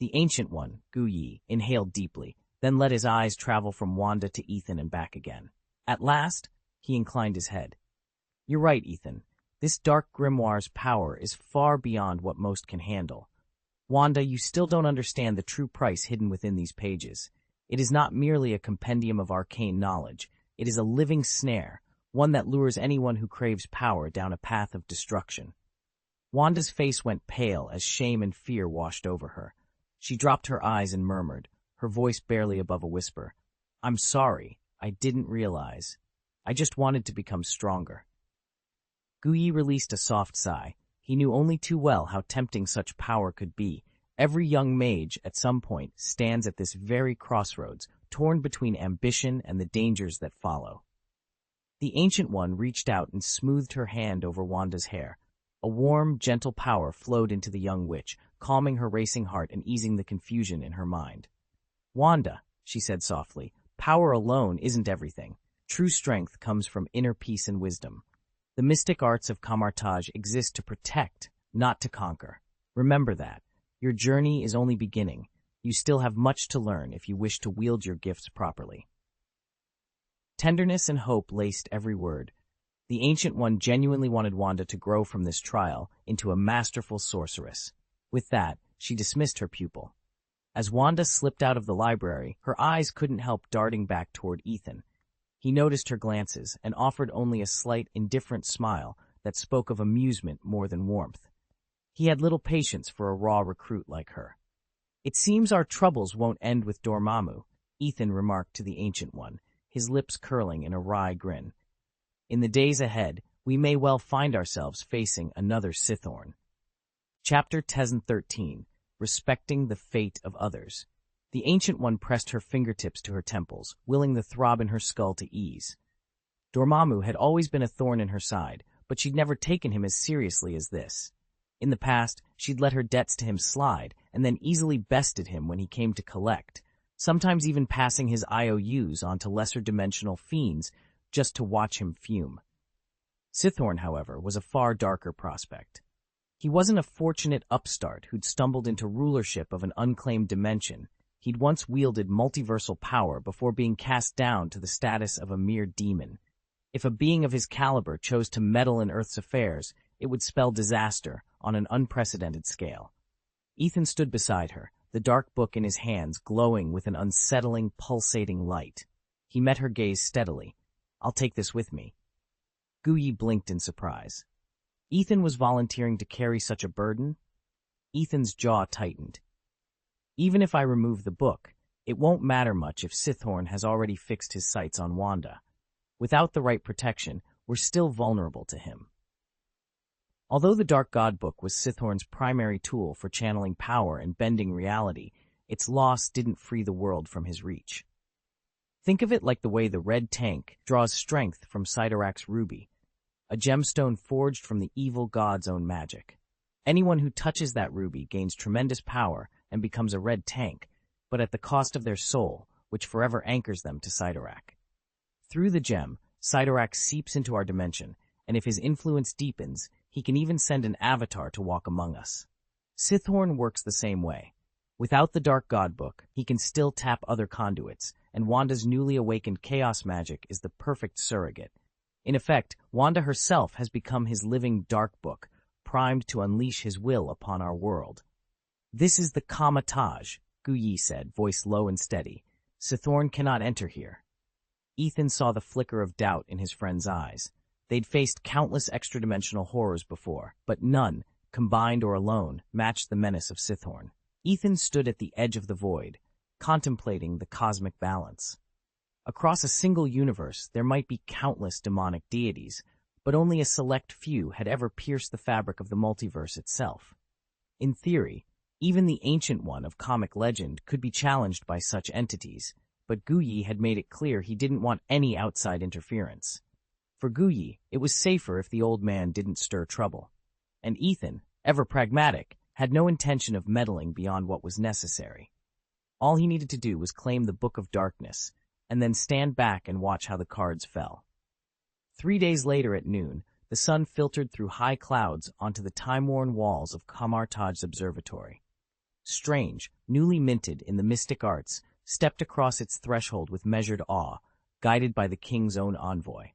The Ancient One, Guyi, inhaled deeply, then let his eyes travel from Wanda to Ethan and back again. At last, he inclined his head. You're right, Ethan. This dark grimoire's power is far beyond what most can handle. Wanda, you still don't understand the true price hidden within these pages. It is not merely a compendium of arcane knowledge. It is a living snare, one that lures anyone who craves power down a path of destruction. Wanda's face went pale as shame and fear washed over her. She dropped her eyes and murmured, her voice barely above a whisper. I'm sorry. I didn't realize. I just wanted to become stronger. Guyi released a soft sigh. He knew only too well how tempting such power could be. Every young mage, at some point, stands at this very crossroads, torn between ambition and the dangers that follow. The Ancient One reached out and smoothed her hand over Wanda's hair. A warm, gentle power flowed into the young witch, calming her racing heart and easing the confusion in her mind. Wanda, she said softly, power alone isn't everything. True strength comes from inner peace and wisdom. The mystic arts of Kamar-Taj exist to protect, not to conquer. Remember that. Your journey is only beginning. You still have much to learn if you wish to wield your gifts properly. Tenderness and hope laced every word. The Ancient One genuinely wanted Wanda to grow from this trial into a masterful sorceress. With that, she dismissed her pupil. As Wanda slipped out of the library, her eyes couldn't help darting back toward Ethan. He noticed her glances and offered only a slight, indifferent smile that spoke of amusement more than warmth. He had little patience for a raw recruit like her. It seems our troubles won't end with Dormammu, Ethan remarked to the Ancient One, his lips curling in a wry grin. In the days ahead, we may well find ourselves facing another Sithorn. Chapter 13, Respecting the Fate of Others. The Ancient One pressed her fingertips to her temples, willing the throb in her skull to ease. Dormammu had always been a thorn in her side, but she'd never taken him as seriously as this. In the past, she'd let her debts to him slide, and then easily bested him when he came to collect, sometimes even passing his IOUs on to lesser-dimensional fiends just to watch him fume. Sithorn, however, was a far darker prospect. He wasn't a fortunate upstart who'd stumbled into rulership of an unclaimed dimension. He'd once wielded multiversal power before being cast down to the status of a mere demon. If a being of his caliber chose to meddle in Earth's affairs, it would spell disaster on an unprecedented scale. Ethan stood beside her, the dark book in his hands glowing with an unsettling, pulsating light. He met her gaze steadily. I'll take this with me. Guyi blinked in surprise. Ethan was volunteering to carry such a burden? Ethan's jaw tightened. Even if I remove the book, it won't matter much if Sithorn has already fixed his sights on Wanda. Without the right protection, we're still vulnerable to him. Although the Dark God Book was Sithorn's primary tool for channeling power and bending reality, its loss didn't free the world from his reach. Think of it like the way the red tank draws strength from Sidorak's ruby, a gemstone forged from the evil god's own magic. Anyone who touches that ruby gains tremendous power and becomes a red tank, but at the cost of their soul, which forever anchors them to Sidorak. Through the gem, Sidorak seeps into our dimension, and if his influence deepens, he can even send an avatar to walk among us. Sithorn works the same way. Without the Dark God Book, he can still tap other conduits, and Wanda's newly awakened chaos magic is the perfect surrogate. In effect, Wanda herself has become his living Dark Book, primed to unleash his will upon our world. This is the Kamar-Taj, Guyi said, voice low and steady. Sithorn cannot enter here. Ethan saw the flicker of doubt in his friend's eyes. They'd faced countless extra-dimensional horrors before, but none, combined or alone, matched the menace of Sithorn. Ethan stood at the edge of the void, contemplating the cosmic balance. Across a single universe, there might be countless demonic deities, but only a select few had ever pierced the fabric of the multiverse itself. In theory, even the Ancient One of comic legend could be challenged by such entities, but Guyi had made it clear he didn't want any outside interference. For Guyi, it was safer if the old man didn't stir trouble. And Ethan, ever pragmatic, had no intention of meddling beyond what was necessary. All he needed to do was claim the Book of Darkness, and then stand back and watch how the cards fell. 3 days later at noon, the sun filtered through high clouds onto the time-worn walls of Kamartaj's observatory. Strange, newly minted in the mystic arts, stepped across its threshold with measured awe, guided by the king's own envoy.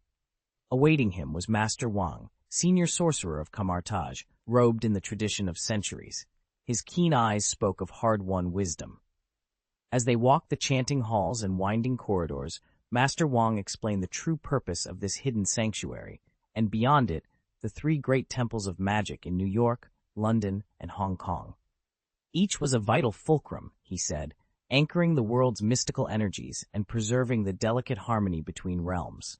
Awaiting him was Master Wang, senior sorcerer of Kamartaj, robed in the tradition of centuries. His keen eyes spoke of hard-won wisdom. As they walked the chanting halls and winding corridors, Master Wang explained the true purpose of this hidden sanctuary, and beyond it, the three great temples of magic in New York, London, and Hong Kong. Each was a vital fulcrum, he said, anchoring the world's mystical energies and preserving the delicate harmony between realms.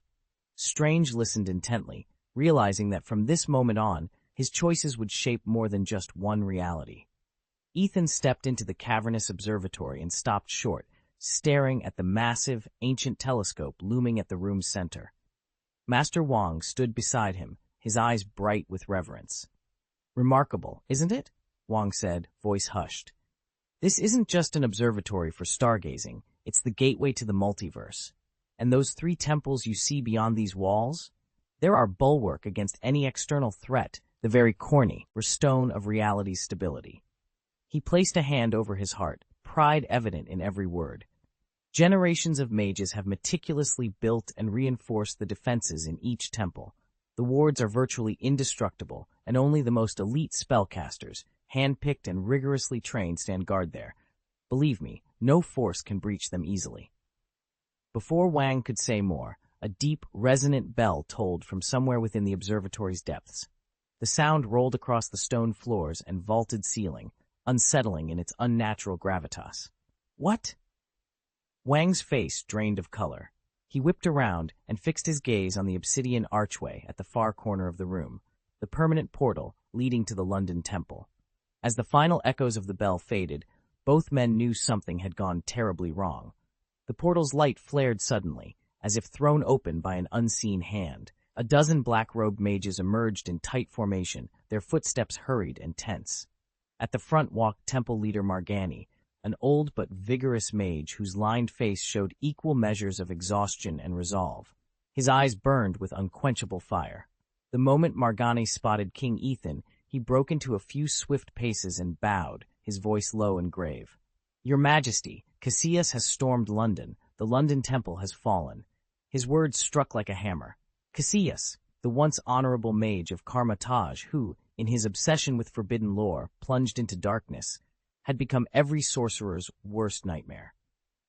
Strange listened intently, realizing that from this moment on, his choices would shape more than just one reality. Ethan stepped into the cavernous observatory and stopped short, staring at the massive, ancient telescope looming at the room's center. Master Wang stood beside him, his eyes bright with reverence. "Remarkable, isn't it?" Wang said, voice hushed. "This isn't just an observatory for stargazing, it's the gateway to the multiverse. And those three temples you see beyond these walls? They're our bulwark against any external threat, the very cornerstone of reality's stability." He placed a hand over his heart, pride evident in every word. Generations of mages have meticulously built and reinforced the defenses in each temple. The wards are virtually indestructible, and only the most elite spellcasters, handpicked and rigorously trained, stand guard there. Believe me, no force can breach them easily. Before Wang could say more, a deep, resonant bell tolled from somewhere within the observatory's depths. The sound rolled across the stone floors and vaulted ceiling, unsettling in its unnatural gravitas. "What?" Wang's face drained of color. He whipped around and fixed his gaze on the obsidian archway at the far corner of the room, the permanent portal leading to the London Temple. As the final echoes of the bell faded, both men knew something had gone terribly wrong. The portal's light flared suddenly, as if thrown open by an unseen hand. A dozen black-robed mages emerged in tight formation, their footsteps hurried and tense. At the front walked temple leader Margani, an old but vigorous mage whose lined face showed equal measures of exhaustion and resolve. His eyes burned with unquenchable fire. The moment Margani spotted King Ethan, he broke into a few swift paces and bowed, his voice low and grave. "Your Majesty, Cassius has stormed London. The London Temple has fallen." His words struck like a hammer. Cassius, the once honorable mage of Kamartaj who, in his obsession with forbidden lore, plunged into darkness, had become every sorcerer's worst nightmare.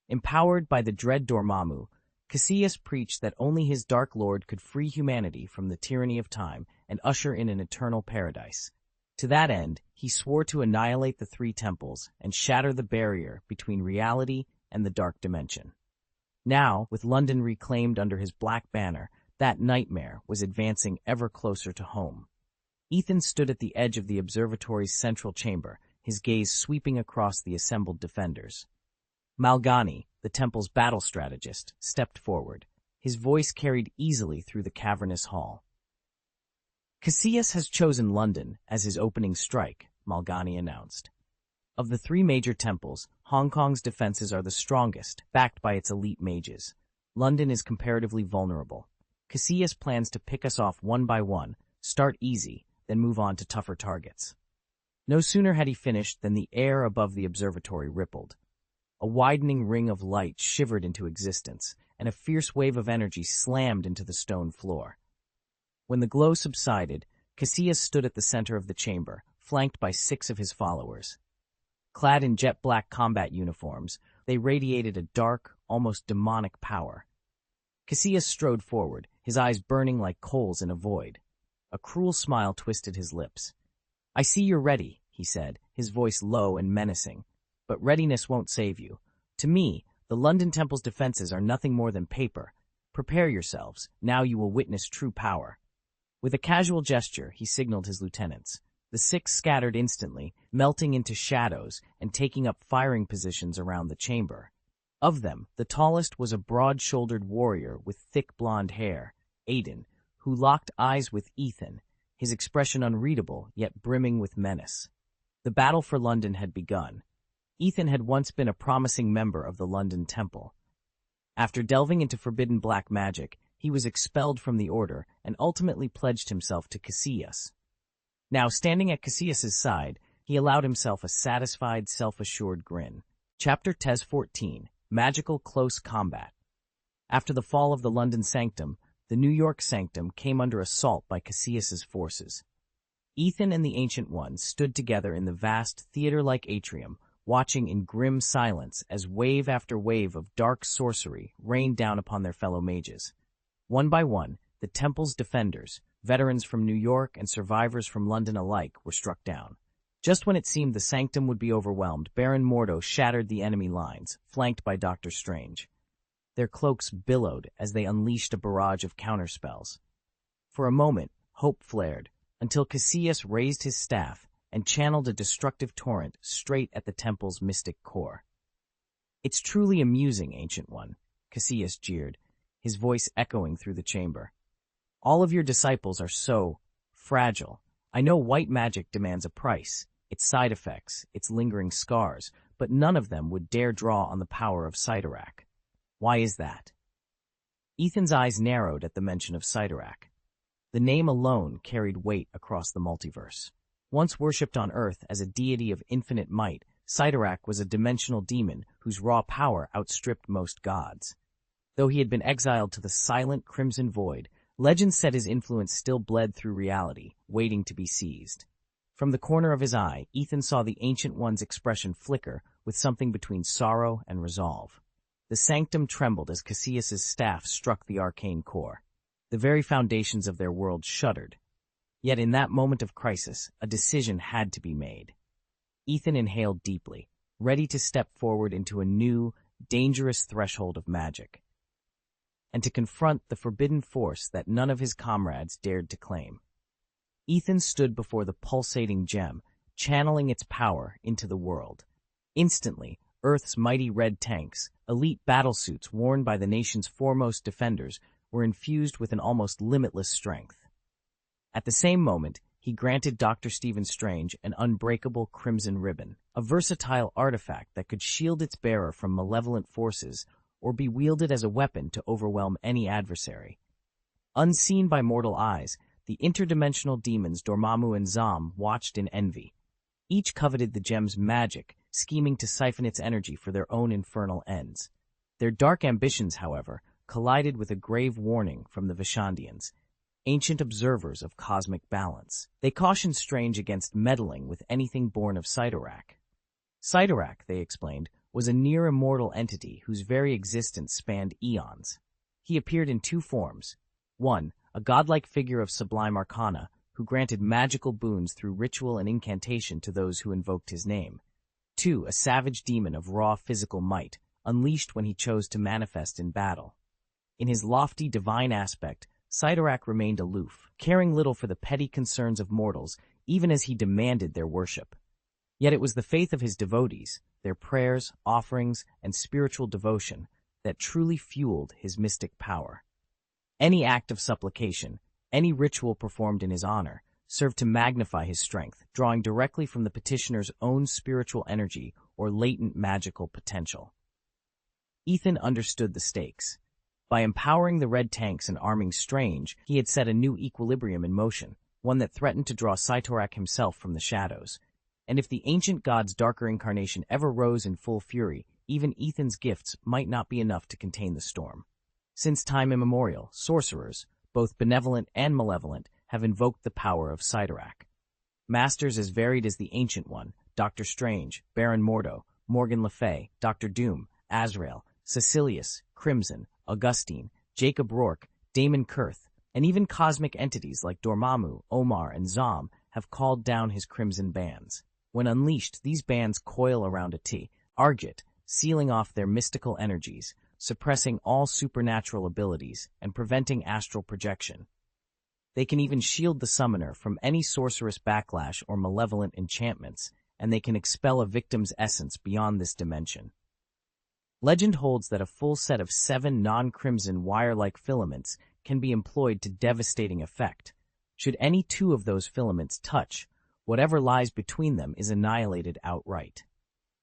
Empowered by the dread Dormammu, Cassius preached that only his Dark Lord could free humanity from the tyranny of time and usher in an eternal paradise. To that end, he swore to annihilate the three temples and shatter the barrier between reality and the dark dimension. Now, with London reclaimed under his black banner, that nightmare was advancing ever closer to home. Ethan stood at the edge of the observatory's central chamber, his gaze sweeping across the assembled defenders. Malgani, the temple's battle strategist, stepped forward. His voice carried easily through the cavernous hall. "Cassius has chosen London as his opening strike," Malgani announced. "Of the three major temples, Hong Kong's defenses are the strongest, backed by its elite mages. London is comparatively vulnerable. Cassius plans to pick us off one by one, start easy, then move on to tougher targets." No sooner had he finished than the air above the observatory rippled. A widening ring of light shivered into existence, and a fierce wave of energy slammed into the stone floor. When the glow subsided, Cassius stood at the center of the chamber, flanked by 6 of his followers. Clad in jet-black combat uniforms, they radiated a dark, almost demonic power. Cassius strode forward, his eyes burning like coals in a void. A cruel smile twisted his lips. "I see you're ready," he said, his voice low and menacing. "But readiness won't save you. To me, the London Temple's defenses are nothing more than paper. Prepare yourselves, now you will witness true power." With a casual gesture, he signaled his lieutenants. The 6 scattered instantly, melting into shadows and taking up firing positions around the chamber. Of them, the tallest was a broad-shouldered warrior with thick blonde hair, Aiden, who locked eyes with Ethan, his expression unreadable yet brimming with menace. The battle for London had begun. Ethan had once been a promising member of the London Temple. After delving into forbidden black magic, he was expelled from the Order and ultimately pledged himself to Casillas. Now, standing at Casillas's side, he allowed himself a satisfied, self-assured grin. Chapter 14, Magical Close Combat. After the fall of the London Sanctum, the New York Sanctum came under assault by Casillas's forces. Ethan and the Ancient One stood together in the vast, theater-like atrium, watching in grim silence as wave after wave of dark sorcery rained down upon their fellow mages. One by one, the temple's defenders, veterans from New York and survivors from London alike, were struck down. Just when it seemed the Sanctum would be overwhelmed, Baron Mordo shattered the enemy lines, flanked by Doctor Strange. Their cloaks billowed as they unleashed a barrage of counterspells. For a moment, hope flared, until Casillas raised his staff and channeled a destructive torrent straight at the temple's mystic core. "It's truly amusing, Ancient One," Casillas jeered, his voice echoing through the chamber. "All of your disciples are so fragile. I know white magic demands a price, its side effects, its lingering scars, but none of them would dare draw on the power of Cyttorak. Why is that?" Ethan's eyes narrowed at the mention of Cyttorak. The name alone carried weight across the multiverse. Once worshipped on Earth as a deity of infinite might, Cyttorak was a dimensional demon whose raw power outstripped most gods. Though he had been exiled to the silent Crimson Void, legend said his influence still bled through reality, waiting to be seized. From the corner of his eye, Ethan saw the Ancient One's expression flicker with something between sorrow and resolve. The Sanctum trembled as Casillas's staff struck the arcane core. The very foundations of their world shuddered. Yet in that moment of crisis, a decision had to be made. Ethan inhaled deeply, ready to step forward into a new, dangerous threshold of magic, and to confront the forbidden force that none of his comrades dared to claim. Ethan stood before the pulsating gem, channeling its power into the world. Instantly, Earth's mighty red tanks, elite battlesuits worn by the nation's foremost defenders, were infused with an almost limitless strength. At the same moment, he granted Dr. Stephen Strange an unbreakable crimson ribbon, a versatile artifact that could shield its bearer from malevolent forces or be wielded as a weapon to overwhelm any adversary. Unseen by mortal eyes, the interdimensional demons Dormammu and Zom watched in envy. Each coveted the gem's magic, scheming to siphon its energy for their own infernal ends. Their dark ambitions, however, collided with a grave warning from the Vishandians, ancient observers of cosmic balance. They cautioned Strange against meddling with anything born of Cyttorak. Cyttorak, they explained, was a near-immortal entity whose very existence spanned eons. He appeared in two forms. One, a godlike figure of sublime arcana, who granted magical boons through ritual and incantation to those who invoked his name. Two, a savage demon of raw physical might, unleashed when he chose to manifest in battle. In his lofty divine aspect, Cyttorak remained aloof, caring little for the petty concerns of mortals, even as he demanded their worship. Yet it was the faith of his devotees, their prayers, offerings, and spiritual devotion, that truly fueled his mystic power. Any act of supplication, any ritual performed in his honor, served to magnify his strength, drawing directly from the petitioner's own spiritual energy or latent magical potential. Ethan understood the stakes. By empowering the red tanks and arming Strange, he had set a new equilibrium in motion, one that threatened to draw Cyttorak himself from the shadows. And if the ancient god's darker incarnation ever rose in full fury, even Ethan's gifts might not be enough to contain the storm. Since time immemorial, sorcerers, both benevolent and malevolent, have invoked the power of Cyttorak. Masters as varied as the Ancient One, Dr. Strange, Baron Mordo, Morgan Le Fay, Dr. Doom, Azrael, Cecilius, Crimson, Augustine, Jacob Rourke, Damon Kurth, and even cosmic entities like Dormammu, Omar, and Zom have called down his crimson bands. When unleashed, these bands coil around a Argit, sealing off their mystical energies, suppressing all supernatural abilities, and preventing astral projection. They can even shield the summoner from any sorcerous backlash or malevolent enchantments, and they can expel a victim's essence beyond this dimension. Legend holds that a full set of 7 non-crimson wire-like filaments can be employed to devastating effect. Should any 2 of those filaments touch, whatever lies between them is annihilated outright.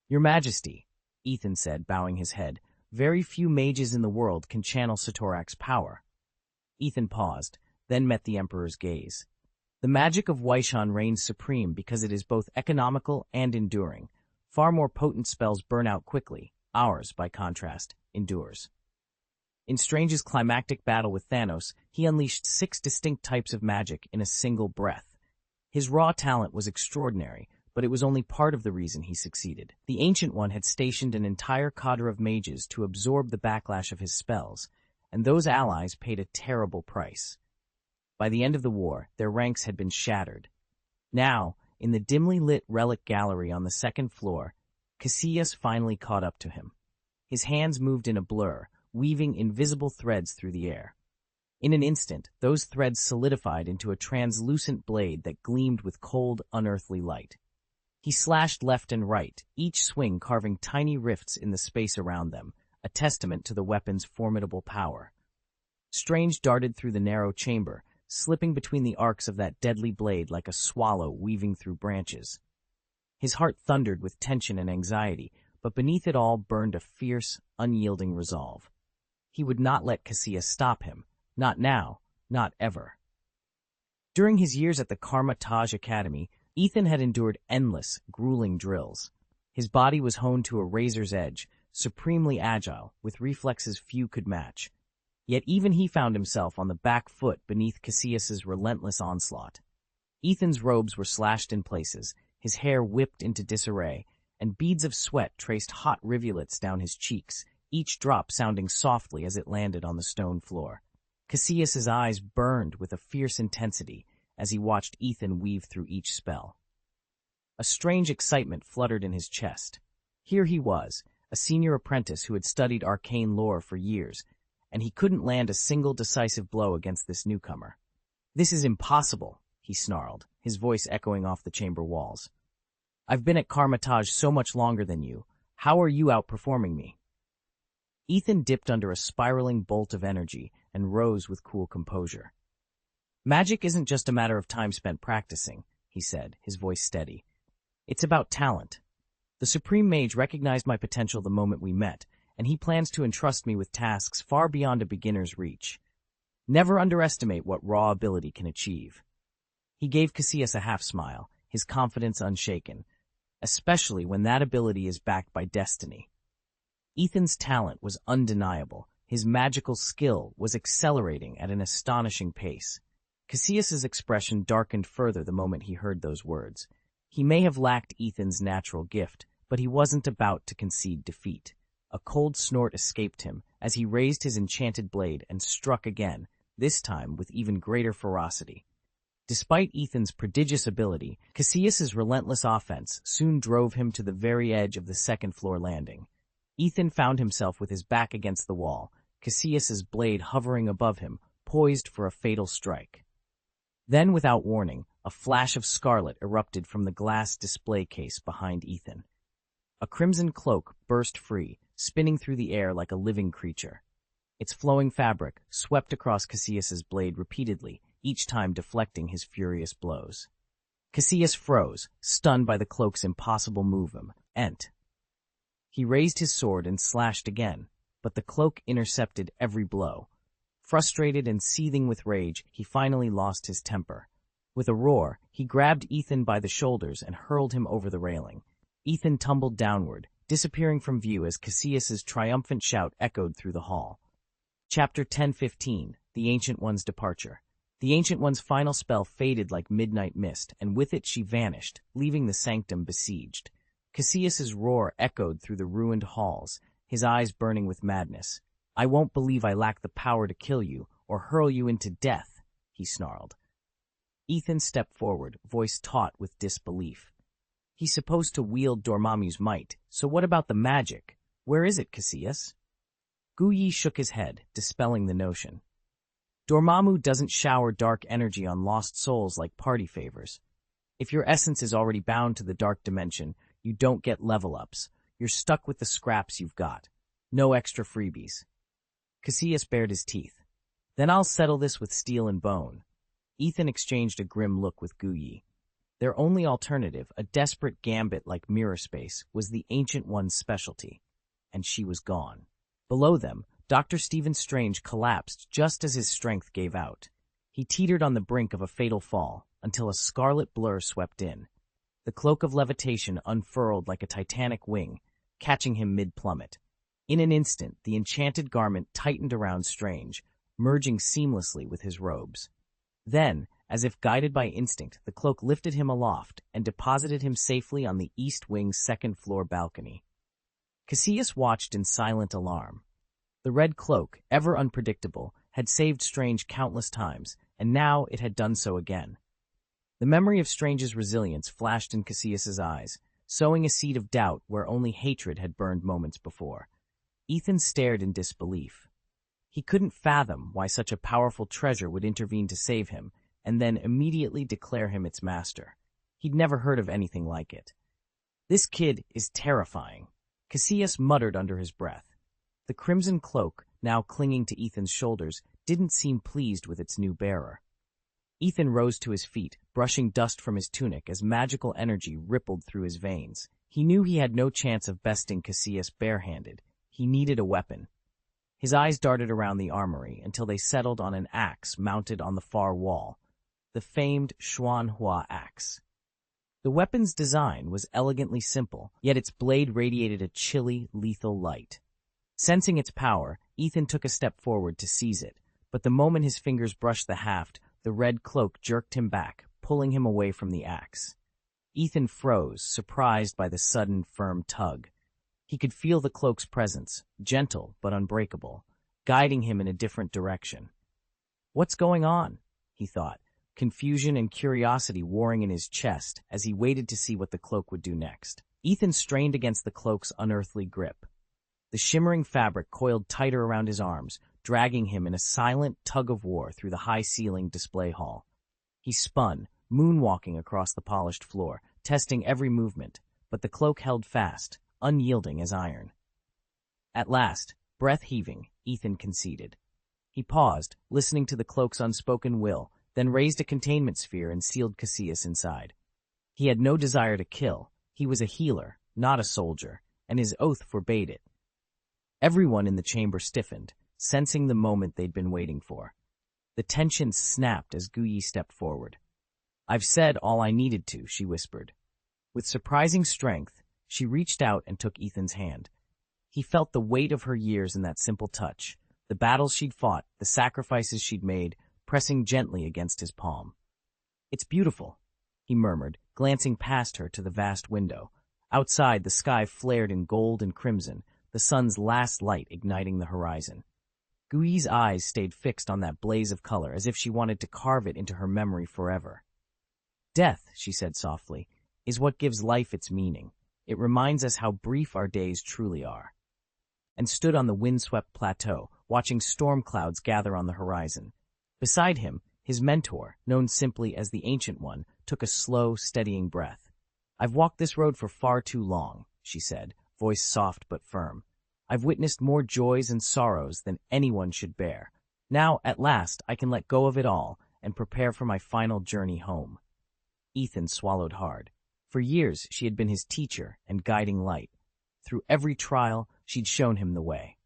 "Your Majesty," Ethan said, bowing his head, "very few mages in the world can channel Cyttorak's power." Ethan paused, then met the Emperor's gaze. The magic of Waishan reigns supreme because it is both economical and enduring. Far more potent spells burn out quickly. Ours, by contrast, endures. In Strange's climactic battle with Thanos, he unleashed 6 distinct types of magic in a single breath. His raw talent was extraordinary, but it was only part of the reason he succeeded. The Ancient One had stationed an entire cadre of mages to absorb the backlash of his spells, and those allies paid a terrible price. By the end of the war, their ranks had been shattered. Now, in the dimly lit relic gallery on the 2nd floor, Casillas finally caught up to him. His hands moved in a blur, weaving invisible threads through the air. In an instant, those threads solidified into a translucent blade that gleamed with cold, unearthly light. He slashed left and right, each swing carving tiny rifts in the space around them, a testament to the weapon's formidable power. Strange darted through the narrow chamber, slipping between the arcs of that deadly blade like a swallow weaving through branches. His heart thundered with tension and anxiety, but beneath it all burned a fierce, unyielding resolve. He would not let Casillas stop him. Not now, not ever. During his years at the Karma Taj Academy, Ethan had endured endless, grueling drills. His body was honed to a razor's edge, supremely agile, with reflexes few could match. Yet even he found himself on the back foot beneath Casillas's relentless onslaught. Ethan's robes were slashed in places, his hair whipped into disarray, and beads of sweat traced hot rivulets down his cheeks, each drop sounding softly as it landed on the stone floor. Casillas's eyes burned with a fierce intensity as he watched Ethan weave through each spell. A strange excitement fluttered in his chest. Here he was, a senior apprentice who had studied arcane lore for years, and he couldn't land a single decisive blow against this newcomer. "This is impossible," he snarled, his voice echoing off the chamber walls. "I've been at Karmataj so much longer than you. How are you outperforming me?" Ethan dipped under a spiraling bolt of energy and rose with cool composure. "Magic isn't just a matter of time spent practicing," he said, his voice steady. "It's about talent. The Supreme Mage recognized my potential the moment we met, and he plans to entrust me with tasks far beyond a beginner's reach. Never underestimate what raw ability can achieve." He gave Casillas a half-smile, his confidence unshaken, especially when that ability is backed by destiny. Ethan's talent was undeniable. His magical skill was accelerating at an astonishing pace. Casillas's expression darkened further the moment he heard those words. He may have lacked Ethan's natural gift, but he wasn't about to concede defeat. A cold snort escaped him as he raised his enchanted blade and struck again, this time with even greater ferocity. Despite Ethan's prodigious ability, Casillas's relentless offense soon drove him to the very edge of the 2nd-floor landing. Ethan found himself with his back against the wall, Casillas's blade hovering above him, poised for a fatal strike. Then, without warning, a flash of scarlet erupted from the glass display case behind Ethan. A crimson cloak burst free, spinning through the air like a living creature. Its flowing fabric swept across Casillas's blade repeatedly, each time deflecting his furious blows. Casillas froze, stunned by the cloak's impossible movement. He raised his sword and slashed again, but the cloak intercepted every blow. Frustrated and seething with rage, he finally lost his temper. With a roar, he grabbed Ethan by the shoulders and hurled him over the railing. Ethan tumbled downward, disappearing from view as Casillas's triumphant shout echoed through the hall. Chapter 10:15, The Ancient One's Departure. The Ancient One's final spell faded like midnight mist, and with it she vanished, leaving the sanctum besieged. Casillas's roar echoed through the ruined halls, his eyes burning with madness. "I won't believe I lack the power to kill you, or hurl you into death," he snarled. Ethan stepped forward, voice taut with disbelief. "He's supposed to wield Dormammu's might, so what about the magic? Where is it, Casillas?" Guyi shook his head, dispelling the notion. "Dormammu doesn't shower dark energy on lost souls like party favors. If your essence is already bound to the dark dimension, you don't get level-ups. You're stuck with the scraps you've got. No extra freebies." Casillas bared his teeth. "Then I'll settle this with steel and bone." Ethan exchanged a grim look with Guyi. Their only alternative, a desperate gambit like mirror space, was the Ancient One's specialty. And she was gone. Below them, Dr. Stephen Strange collapsed just as his strength gave out. He teetered on the brink of a fatal fall until a scarlet blur swept in. The cloak of levitation unfurled like a titanic wing, catching him mid-plummet. In an instant, the enchanted garment tightened around Strange, merging seamlessly with his robes. Then, as if guided by instinct, the cloak lifted him aloft and deposited him safely on the East Wing's second-floor balcony. Cassius watched in silent alarm. The red cloak, ever unpredictable, had saved Strange countless times, and now it had done so again. The memory of Strange's resilience flashed in Cassius's eyes, sowing a seed of doubt where only hatred had burned moments before. Ethan stared in disbelief. He couldn't fathom why such a powerful treasure would intervene to save him, and then immediately declare him its master. He'd never heard of anything like it. "This kid is terrifying," Cassius muttered under his breath. The crimson cloak, now clinging to Ethan's shoulders, didn't seem pleased with its new bearer. Ethan rose to his feet, brushing dust from his tunic as magical energy rippled through his veins. He knew he had no chance of besting Cassius barehanded. He needed a weapon. His eyes darted around the armory until they settled on an axe mounted on the far wall, the famed Xuanhua axe. The weapon's design was elegantly simple, yet its blade radiated a chilly, lethal light. Sensing its power, Ethan took a step forward to seize it, but the moment his fingers brushed the haft, the red cloak jerked him back, pulling him away from the axe. Ethan froze, surprised by the sudden, firm tug. He could feel the cloak's presence, gentle but unbreakable, guiding him in a different direction. "What's going on?" he thought, confusion and curiosity warring in his chest as he waited to see what the cloak would do next. Ethan strained against the cloak's unearthly grip. The shimmering fabric coiled tighter around his arms, dragging him in a silent tug-of-war through the high-ceilinged display hall. He spun, moonwalking across the polished floor, testing every movement, but the cloak held fast, unyielding as iron. At last, breath-heaving, Ethan conceded. He paused, listening to the cloak's unspoken will, then raised a containment sphere and sealed Cassius inside. He had no desire to kill. He was a healer, not a soldier, and his oath forbade it. Everyone in the chamber stiffened, sensing the moment they'd been waiting for. The tension snapped as Guyi stepped forward. "I've said all I needed to," she whispered. With surprising strength, she reached out and took Ethan's hand. He felt the weight of her years in that simple touch, the battles she'd fought, the sacrifices she'd made, pressing gently against his palm. "It's beautiful," he murmured, glancing past her to the vast window. Outside, the sky flared in gold and crimson, the sun's last light igniting the horizon. Guyi's eyes stayed fixed on that blaze of color as if she wanted to carve it into her memory forever. "Death," she said softly, "is what gives life its meaning. It reminds us how brief our days truly are." And stood on the windswept plateau, watching storm clouds gather on the horizon. Beside him, his mentor, known simply as the Ancient One, took a slow, steadying breath. "I've walked this road for far too long," she said, voice soft but firm. "I've witnessed more joys and sorrows than anyone should bear. Now, at last, I can let go of it all and prepare for my final journey home." Ethan swallowed hard. For years, she had been his teacher and guiding light. Through every trial, she'd shown him the way.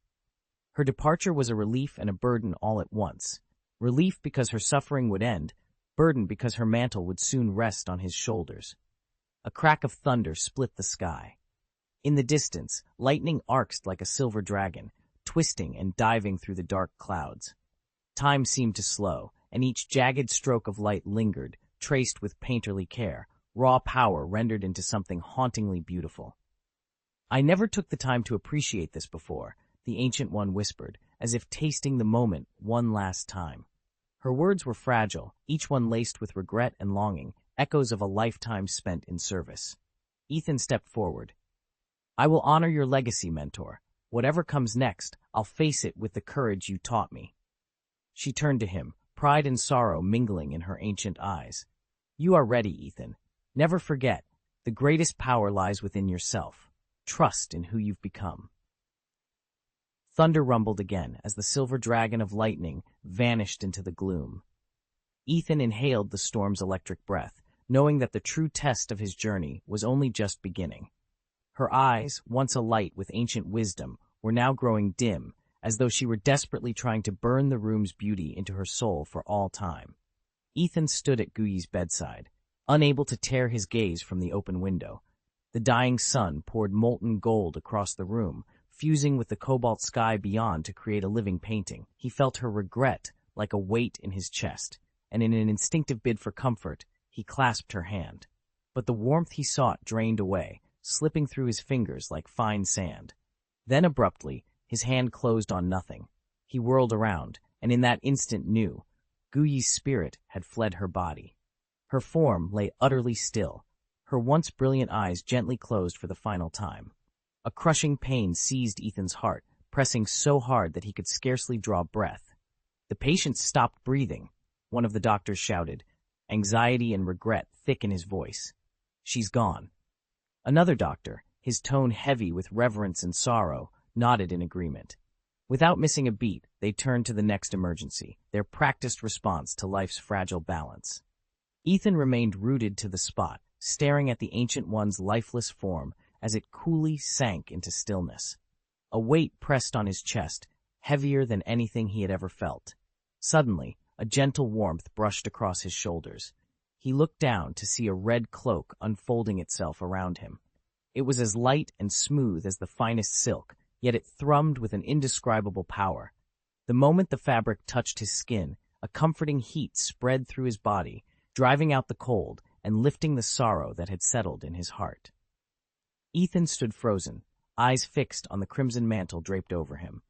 Her departure was a relief and a burden all at once. Relief because her suffering would end, burden because her mantle would soon rest on his shoulders. A crack of thunder split the sky. In the distance, lightning arced like a silver dragon, twisting and diving through the dark clouds. Time seemed to slow, and each jagged stroke of light lingered, traced with painterly care, raw power rendered into something hauntingly beautiful. "I never took the time to appreciate this before," the Ancient One whispered, as if tasting the moment one last time. Her words were fragile, each one laced with regret and longing, echoes of a lifetime spent in service. Ethan stepped forward. "I will honor your legacy, mentor. Whatever comes next, I'll face it with the courage you taught me." She turned to him, pride and sorrow mingling in her ancient eyes. "You are ready, Ethan. Never forget, the greatest power lies within yourself. Trust in who you've become." Thunder rumbled again as the silver dragon of lightning vanished into the gloom. Ethan inhaled the storm's electric breath, knowing that the true test of his journey was only just beginning. Her eyes, once alight with ancient wisdom, were now growing dim as though she were desperately trying to burn the room's beauty into her soul for all time. Ethan stood at Guyi's bedside, unable to tear his gaze from the open window. The dying sun poured molten gold across the room, fusing with the cobalt sky beyond to create a living painting. He felt her regret like a weight in his chest, and in an instinctive bid for comfort, he clasped her hand. But the warmth he sought drained away, slipping through his fingers like fine sand. Then abruptly, his hand closed on nothing. He whirled around, and in that instant knew, Guyi's spirit had fled her body. Her form lay utterly still, her once brilliant eyes gently closed for the final time. A crushing pain seized Ethan's heart, pressing so hard that he could scarcely draw breath. The patient stopped breathing, one of the doctors shouted, anxiety and regret thick in his voice. She's gone. Another doctor, his tone heavy with reverence and sorrow, nodded in agreement. Without missing a beat, they turned to the next emergency, their practiced response to life's fragile balance. Ethan remained rooted to the spot, staring at the Ancient One's lifeless form as it coolly sank into stillness. A weight pressed on his chest, heavier than anything he had ever felt. Suddenly, a gentle warmth brushed across his shoulders. He looked down to see a red cloak unfolding itself around him. It was as light and smooth as the finest silk, yet it thrummed with an indescribable power. The moment the fabric touched his skin, a comforting heat spread through his body, driving out the cold and lifting the sorrow that had settled in his heart. Ethan stood frozen, eyes fixed on the crimson mantle draped over him.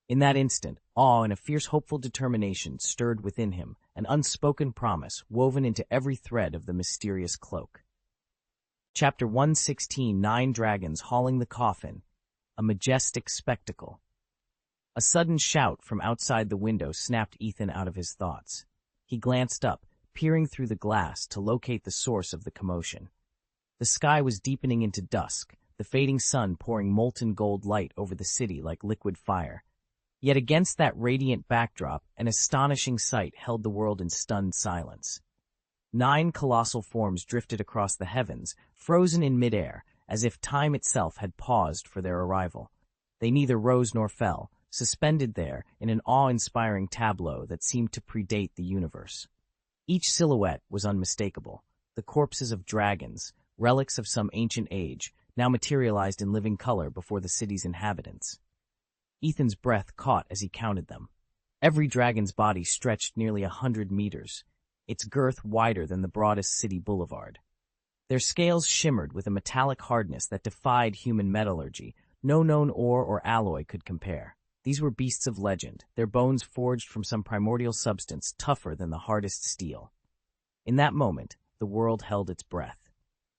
In that instant, awe and a fierce hopeful determination stirred within him, an unspoken promise woven into every thread of the mysterious cloak. Chapter 116, 9 Dragons Hauling the Coffin, a majestic spectacle. A sudden shout from outside the window snapped Ethan out of his thoughts. He glanced up, peering through the glass to locate the source of the commotion. The sky was deepening into dusk, the fading sun pouring molten gold light over the city like liquid fire. Yet against that radiant backdrop, an astonishing sight held the world in stunned silence. 9 colossal forms drifted across the heavens, frozen in midair, as if time itself had paused for their arrival. They neither rose nor fell, suspended there in an awe-inspiring tableau that seemed to predate the universe. Each silhouette was unmistakable, the corpses of dragons, relics of some ancient age, now materialized in living color before the city's inhabitants. Ethan's breath caught as he counted them. Every dragon's body stretched nearly 100 meters, its girth wider than the broadest city boulevard. Their scales shimmered with a metallic hardness that defied human metallurgy. No known ore or alloy could compare. These were beasts of legend, their bones forged from some primordial substance tougher than the hardest steel. In that moment, the world held its breath.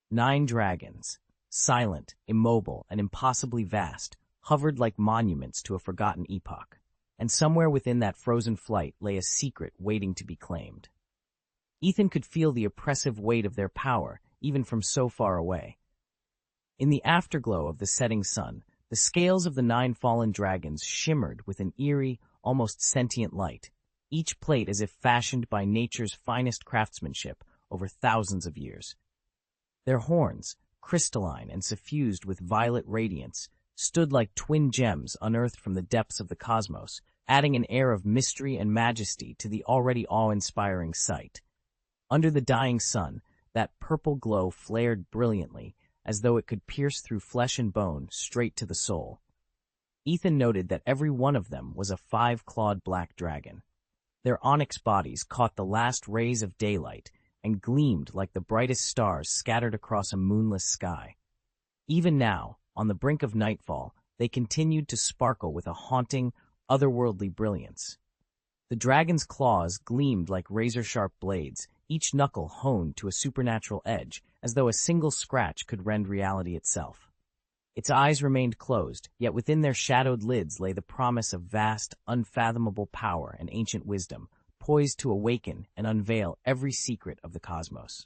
9 dragons, silent, immobile, and impossibly vast, hovered like monuments to a forgotten epoch, and somewhere within that frozen flight lay a secret waiting to be claimed. Ethan could feel the oppressive weight of their power, even from so far away. In the afterglow of the setting sun, the scales of the 9 fallen dragons shimmered with an eerie, almost sentient light, each plate as if fashioned by nature's finest craftsmanship over thousands of years. Their horns, crystalline and suffused with violet radiance, stood like twin gems unearthed from the depths of the cosmos, adding an air of mystery and majesty to the already awe-inspiring sight. Under the dying sun, that purple glow flared brilliantly, as though it could pierce through flesh and bone straight to the soul. Ethan noted that every one of them was a 5-clawed black dragon. Their onyx bodies caught the last rays of daylight and gleamed like the brightest stars scattered across a moonless sky. Even now, on the brink of nightfall, they continued to sparkle with a haunting, otherworldly brilliance. The dragon's claws gleamed like razor-sharp blades, each knuckle honed to a supernatural edge, as though a single scratch could rend reality itself. Its eyes remained closed, yet within their shadowed lids lay the promise of vast, unfathomable power and ancient wisdom, poised to awaken and unveil every secret of the cosmos.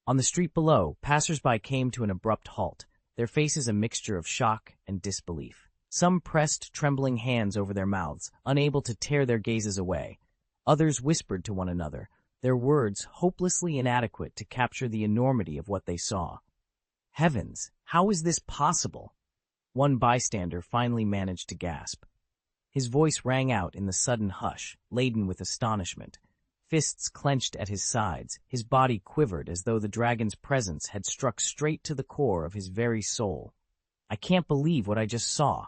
On the street below, passers-by came to an abrupt halt, their faces a mixture of shock and disbelief. Some pressed trembling hands over their mouths, unable to tear their gazes away. Others whispered to one another, their words hopelessly inadequate to capture the enormity of what they saw. Heavens, how is this possible? One bystander finally managed to gasp. His voice rang out in the sudden hush, laden with astonishment. Fists clenched at his sides, his body quivered as though the dragon's presence had struck straight to the core of his very soul. "I can't believe what I just saw."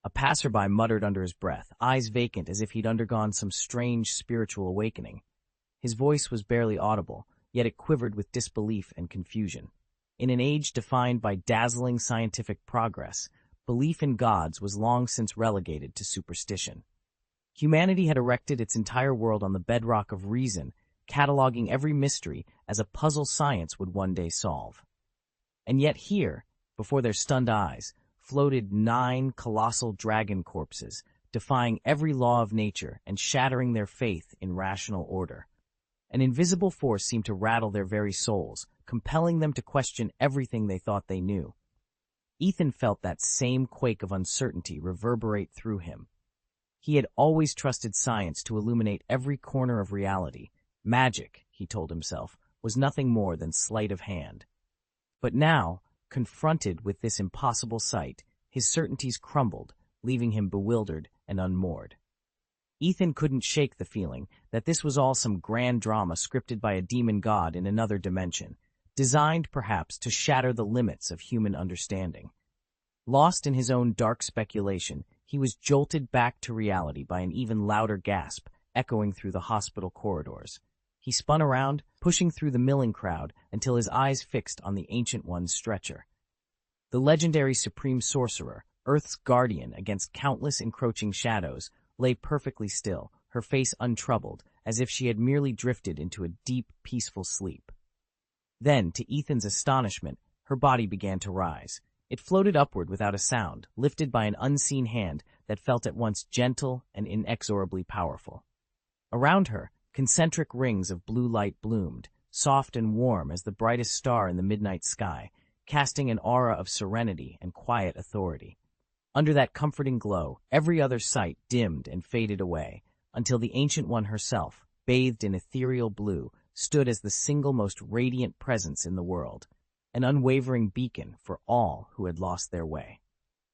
A passerby muttered under his breath, eyes vacant as if he'd undergone some strange spiritual awakening. His voice was barely audible, yet it quivered with disbelief and confusion. In an age defined by dazzling scientific progress, belief in gods was long since relegated to superstition. Humanity had erected its entire world on the bedrock of reason, cataloging every mystery as a puzzle science would one day solve. And yet here, before their stunned eyes, floated 9 colossal dragon corpses, defying every law of nature and shattering their faith in rational order. An invisible force seemed to rattle their very souls, compelling them to question everything they thought they knew. Ethan felt that same quake of uncertainty reverberate through him. He had always trusted science to illuminate every corner of reality. Magic, he told himself, was nothing more than sleight of hand. But now, confronted with this impossible sight, his certainties crumbled, leaving him bewildered and unmoored. Ethan couldn't shake the feeling that this was all some grand drama scripted by a demon god in another dimension, designed perhaps to shatter the limits of human understanding. Lost in his own dark speculation, he was jolted back to reality by an even louder gasp echoing through the hospital corridors. He spun around, pushing through the milling crowd until his eyes fixed on the Ancient One's stretcher. The legendary Supreme Sorcerer, Earth's guardian against countless encroaching shadows, lay perfectly still, her face untroubled, as if she had merely drifted into a deep, peaceful sleep. Then, to Ethan's astonishment, her body began to rise. It floated upward without a sound, lifted by an unseen hand that felt at once gentle and inexorably powerful. Around her, concentric rings of blue light bloomed, soft and warm as the brightest star in the midnight sky, casting an aura of serenity and quiet authority. Under that comforting glow, every other sight dimmed and faded away, until the Ancient One herself, bathed in ethereal blue, stood as the single most radiant presence in the world, an unwavering beacon for all who had lost their way.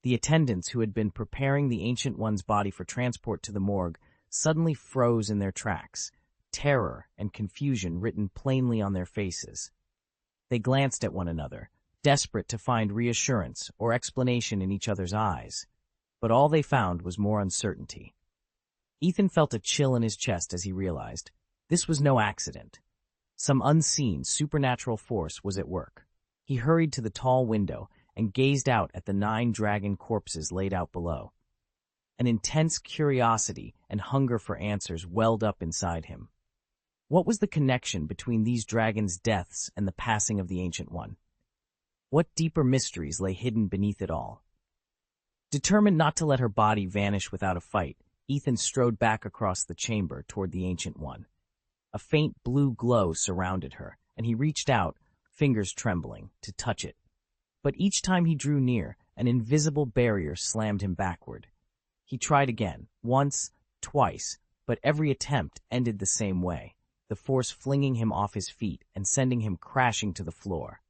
The attendants who had been preparing the Ancient One's body for transport to the morgue suddenly froze in their tracks, terror and confusion written plainly on their faces. They glanced at one another, desperate to find reassurance or explanation in each other's eyes, but all they found was more uncertainty. Ethan felt a chill in his chest as he realized this was no accident. Some unseen, supernatural force was at work. He hurried to the tall window and gazed out at the 9 dragon corpses laid out below. An intense curiosity and hunger for answers welled up inside him. What was the connection between these dragons' deaths and the passing of the Ancient One? What deeper mysteries lay hidden beneath it all? Determined not to let her body vanish without a fight, Ethan strode back across the chamber toward the Ancient One. A faint blue glow surrounded her, and he reached out, fingers trembling, to touch it. But each time he drew near, an invisible barrier slammed him backward. He tried again, once, twice, but every attempt ended the same way, the force flinging him off his feet and sending him crashing to the floor.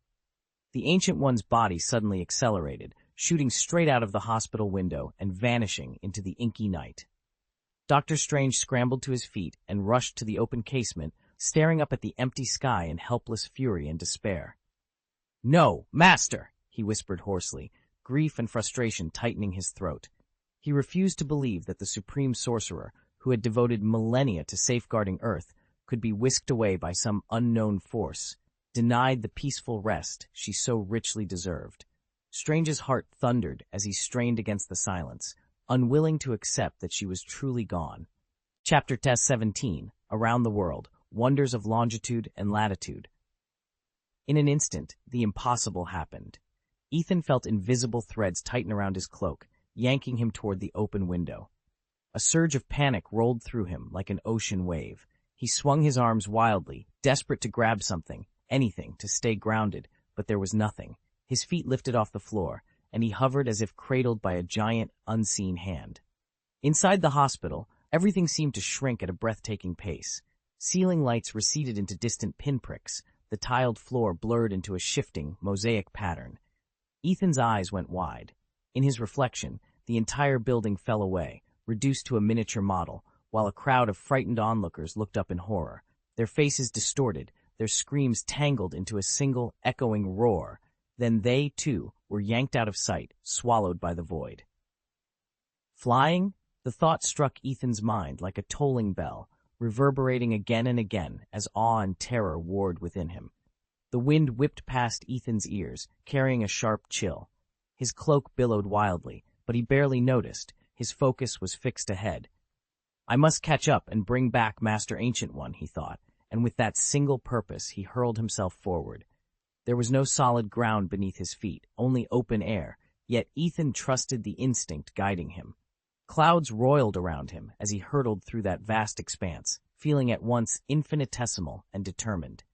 The Ancient One's body suddenly accelerated, shooting straight out of the hospital window and vanishing into the inky night. Dr. Strange scrambled to his feet and rushed to the open casement, staring up at the empty sky in helpless fury and despair. "No, Master!" he whispered hoarsely, grief and frustration tightening his throat. He refused to believe that the Supreme Sorcerer, who had devoted millennia to safeguarding Earth, could be whisked away by some unknown force, denied the peaceful rest she so richly deserved. Strange's heart thundered as he strained against the silence, unwilling to accept that she was truly gone. Chapter 17, Around the World, Wonders of Longitude and Latitude. In an instant, the impossible happened. Ethan felt invisible threads tighten around his cloak, yanking him toward the open window. A surge of panic rolled through him like an ocean wave. He swung his arms wildly, desperate to grab something, anything, to stay grounded, but there was nothing. His feet lifted off the floor, and he hovered as if cradled by a giant, unseen hand. Inside the hospital, everything seemed to shrink at a breathtaking pace. Ceiling lights receded into distant pinpricks, the tiled floor blurred into a shifting, mosaic pattern. Ethan's eyes went wide. In his reflection, the entire building fell away, reduced to a miniature model, while a crowd of frightened onlookers looked up in horror, their faces distorted, their screams tangled into a single, echoing roar. Then they, too, were yanked out of sight, swallowed by the void. Flying? The thought struck Ethan's mind like a tolling bell, reverberating again and again as awe and terror warred within him. The wind whipped past Ethan's ears, carrying a sharp chill. His cloak billowed wildly, but he barely noticed. His focus was fixed ahead. I must catch up and bring back Master Ancient One, he thought, and with that single purpose he hurled himself forward. There was no solid ground beneath his feet, only open air, yet Ethan trusted the instinct guiding him. Clouds roiled around him as he hurtled through that vast expanse, feeling at once infinitesimal and determined.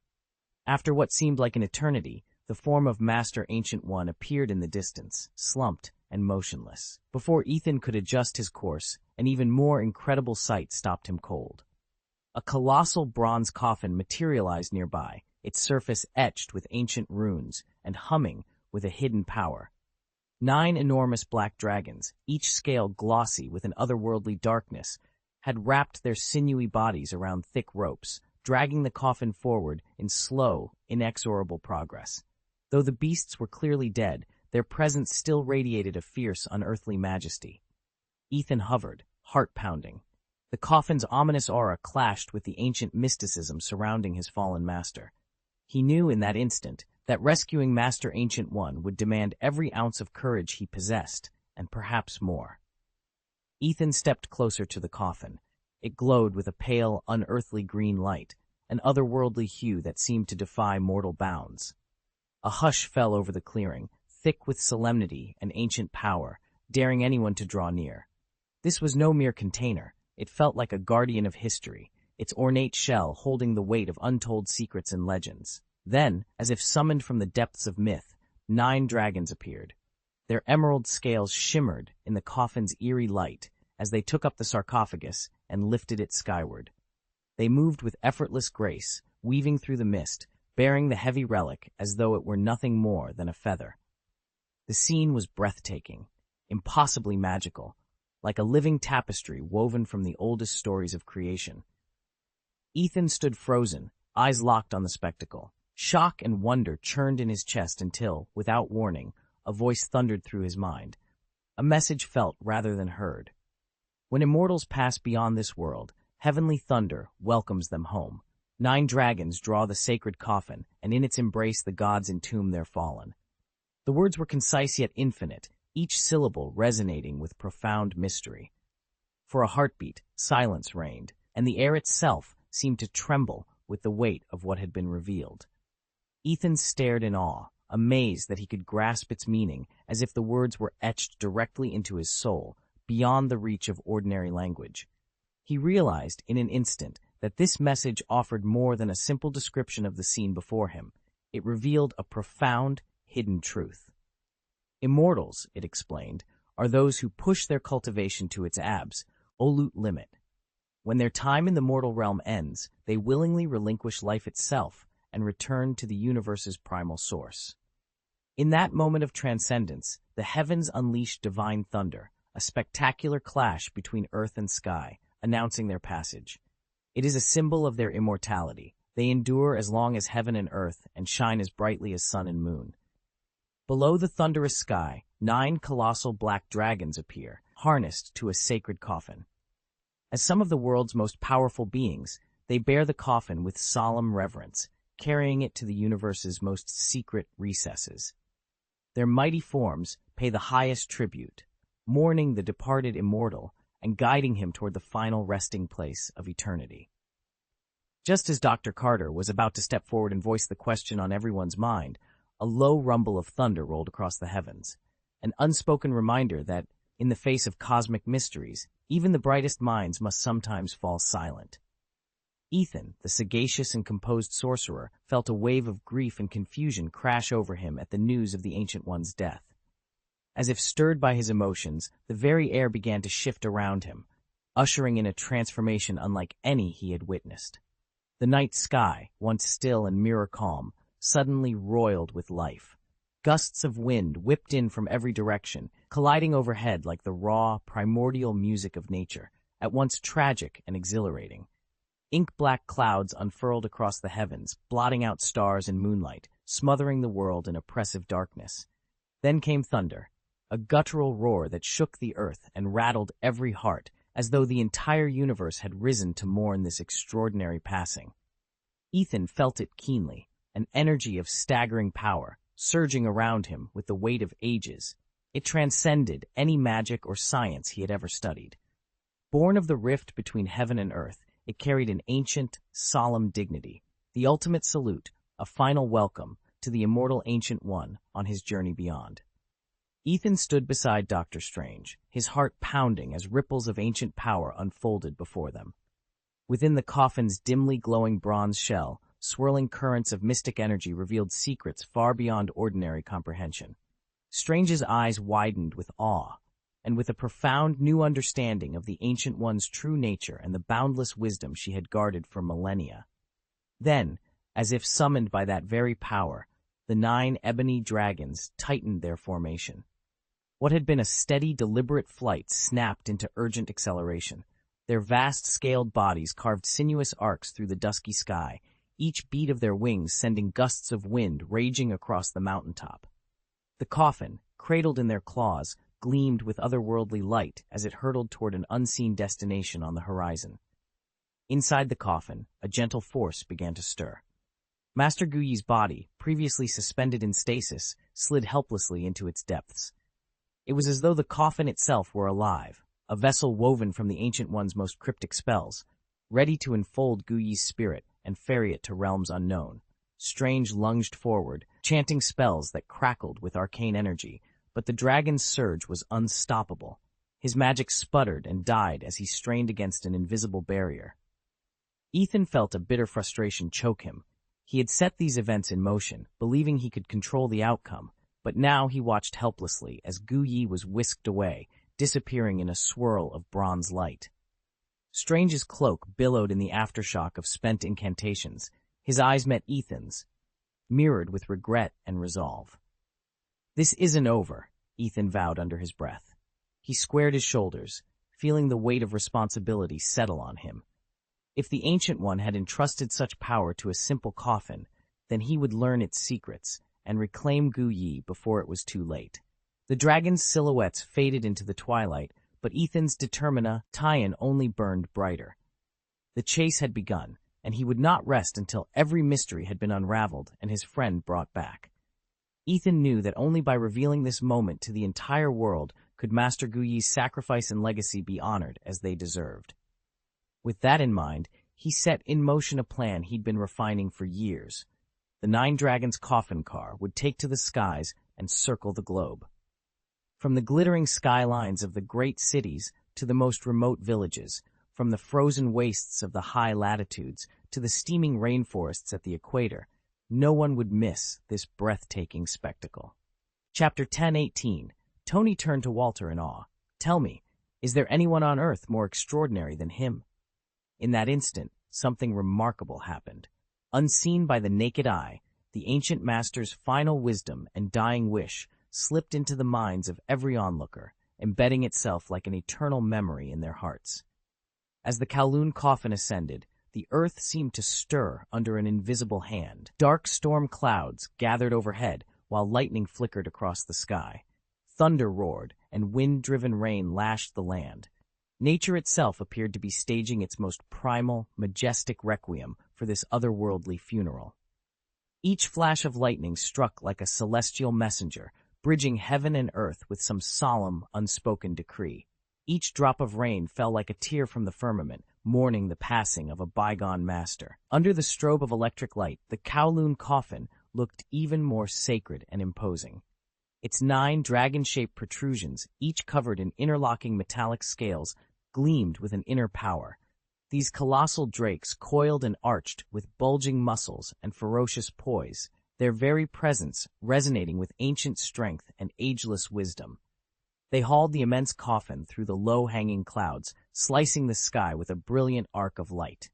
After what seemed like an eternity, the form of Master Ancient One appeared in the distance, slumped and motionless. Before Ethan could adjust his course, an even more incredible sight stopped him cold. A colossal bronze coffin materialized nearby, its surface etched with ancient runes and humming with a hidden power. 9 enormous black dragons, each scale glossy with an otherworldly darkness, had wrapped their sinewy bodies around thick ropes, dragging the coffin forward in slow, inexorable progress. Though the beasts were clearly dead, their presence still radiated a fierce, unearthly majesty. Ethan hovered, heart pounding. The coffin's ominous aura clashed with the ancient mysticism surrounding his fallen master. He knew in that instant that rescuing Master Ancient One would demand every ounce of courage he possessed, and perhaps more. Ethan stepped closer to the coffin. It glowed with a pale, unearthly green light, an otherworldly hue that seemed to defy mortal bounds. A hush fell over the clearing, thick with solemnity and ancient power, daring anyone to draw near. This was no mere container. It felt like a guardian of history, its ornate shell holding the weight of untold secrets and legends. Then, as if summoned from the depths of myth, 9 dragons appeared. Their emerald scales shimmered in the coffin's eerie light as they took up the sarcophagus and lifted it skyward. They moved with effortless grace, weaving through the mist, bearing the heavy relic as though it were nothing more than a feather. The scene was breathtaking, impossibly magical, like a living tapestry woven from the oldest stories of creation. Ethan stood frozen, eyes locked on the spectacle. Shock and wonder churned in his chest until, without warning, a voice thundered through his mind. A message felt rather than heard. When immortals pass beyond this world, heavenly thunder welcomes them home. 9 dragons draw the sacred coffin, and in its embrace the gods entomb their fallen. The words were concise yet infinite, each syllable resonating with profound mystery. For a heartbeat, silence reigned, and the air itself seemed to tremble with the weight of what had been revealed. Ethan stared in awe, amazed that he could grasp its meaning as if the words were etched directly into his soul, beyond the reach of ordinary language. He realized in an instant that this message offered more than a simple description of the scene before him. It revealed a profound, hidden truth. Immortals, it explained, are those who push their cultivation to its absolute limit. When their time in the mortal realm ends, they willingly relinquish life itself and return to the universe's primal source. In that moment of transcendence, the heavens unleashed divine thunder, a spectacular clash between earth and sky, announcing their passage. It is a symbol of their immortality. They endure as long as heaven and earth and shine as brightly as sun and moon. Below the thunderous sky, 9 colossal black dragons appear, harnessed to a sacred coffin. As some of the world's most powerful beings, they bear the coffin with solemn reverence, carrying it to the universe's most secret recesses. Their mighty forms pay the highest tribute, mourning the departed immortal and guiding him toward the final resting place of eternity. Just as Dr. Carter was about to step forward and voice the question on everyone's mind, a low rumble of thunder rolled across the heavens, an unspoken reminder that, in the face of cosmic mysteries, even the brightest minds must sometimes fall silent. Ethan, the sagacious and composed sorcerer, felt a wave of grief and confusion crash over him at the news of the Ancient One's death. As if stirred by his emotions, the very air began to shift around him, ushering in a transformation unlike any he had witnessed. The night sky, once still and mirror calm, suddenly roiled with life. Gusts of wind whipped in from every direction, colliding overhead like the raw, primordial music of nature, at once tragic and exhilarating. Ink-black clouds unfurled across the heavens, blotting out stars and moonlight, smothering the world in oppressive darkness. Then came thunder, a guttural roar that shook the earth and rattled every heart, as though the entire universe had risen to mourn this extraordinary passing. Ethan felt it keenly, an energy of staggering power, surging around him with the weight of ages. It transcended any magic or science he had ever studied. Born of the rift between heaven and earth, it carried an ancient, solemn dignity, the ultimate salute, a final welcome to the immortal Ancient One on his journey beyond. Ethan stood beside Dr. Strange, his heart pounding as ripples of ancient power unfolded before them. Within the coffin's dimly glowing bronze shell, swirling currents of mystic energy revealed secrets far beyond ordinary comprehension. Strange's eyes widened with awe, and with a profound new understanding of the Ancient One's true nature and the boundless wisdom she had guarded for millennia. Then, as if summoned by that very power, the 9 ebony dragons tightened their formation. What had been a steady, deliberate flight snapped into urgent acceleration. Their vast-scaled bodies carved sinuous arcs through the dusky sky, each beat of their wings sending gusts of wind raging across the mountaintop. The coffin, cradled in their claws, gleamed with otherworldly light as it hurtled toward an unseen destination on the horizon. Inside the coffin, a gentle force began to stir. Master Guyi's body, previously suspended in stasis, slid helplessly into its depths. It was as though the coffin itself were alive, a vessel woven from the Ancient One's most cryptic spells, ready to enfold Guyi's spirit and ferry it to realms unknown. Strange lunged forward, chanting spells that crackled with arcane energy, but the dragon's surge was unstoppable. His magic sputtered and died as he strained against an invisible barrier. Ethan felt a bitter frustration choke him. He had set these events in motion, believing he could control the outcome, but now he watched helplessly as Guyi was whisked away, disappearing in a swirl of bronze light. Strange's cloak billowed in the aftershock of spent incantations. His eyes met Ethan's, mirrored with regret and resolve. "This isn't over," Ethan vowed under his breath. He squared his shoulders, feeling the weight of responsibility settle on him. If the Ancient One had entrusted such power to a simple coffin, then he would learn its secrets and reclaim Guyi before it was too late. The dragon's silhouettes faded into the twilight, but Ethan's determination only burned brighter. The chase had begun, and he would not rest until every mystery had been unraveled and his friend brought back. Ethan knew that only by revealing this moment to the entire world could Master Guyi's sacrifice and legacy be honored as they deserved. With that in mind, he set in motion a plan he'd been refining for years. The 9 Dragons coffin car would take to the skies and circle the globe. From the glittering skylines of the great cities to the most remote villages, from the frozen wastes of the high latitudes to the steaming rainforests at the equator, no one would miss this breathtaking spectacle. Chapter 10:18. Tony turned to Walter in awe. "Tell me, is there anyone on Earth more extraordinary than him?" In that instant, something remarkable happened. Unseen by the naked eye, the ancient master's final wisdom and dying wish slipped into the minds of every onlooker, embedding itself like an eternal memory in their hearts. As the Kowloon coffin ascended, the earth seemed to stir under an invisible hand. Dark storm clouds gathered overhead while lightning flickered across the sky. Thunder roared, and wind-driven rain lashed the land. Nature itself appeared to be staging its most primal, majestic requiem for this otherworldly funeral. Each flash of lightning struck like a celestial messenger, bridging heaven and earth with some solemn, unspoken decree. Each drop of rain fell like a tear from the firmament, mourning the passing of a bygone master. Under the strobe of electric light, the Kowloon coffin looked even more sacred and imposing. Its 9 dragon-shaped protrusions, each covered in interlocking metallic scales, gleamed with an inner power. These colossal drakes coiled and arched with bulging muscles and ferocious poise, their very presence resonating with ancient strength and ageless wisdom. They hauled the immense coffin through the low-hanging clouds, slicing the sky with a brilliant arc of light.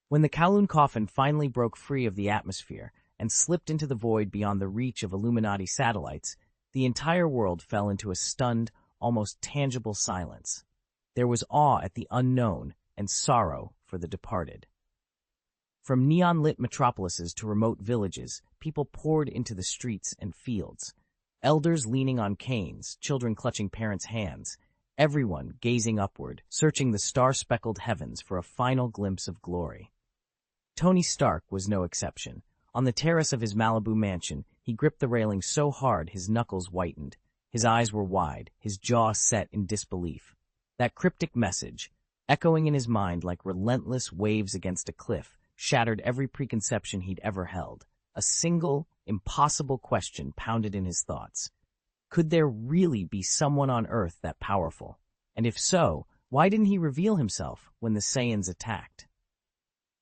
When the Kowloon coffin finally broke free of the atmosphere and slipped into the void beyond the reach of Illuminati satellites, the entire world fell into a stunned, almost tangible silence. There was awe at the unknown and sorrow for the departed. From neon-lit metropolises to remote villages, people poured into the streets and fields. Elders leaning on canes, children clutching parents' hands, everyone gazing upward, searching the star-speckled heavens for a final glimpse of glory. Tony Stark was no exception. On the terrace of his Malibu mansion, he gripped the railing so hard his knuckles whitened. His eyes were wide, his jaw set in disbelief. That cryptic message, echoing in his mind like relentless waves against a cliff, shattered every preconception he'd ever held. A single, impossible question pounded in his thoughts. Could there really be someone on Earth that powerful? And if so, why didn't he reveal himself when the Saiyans attacked?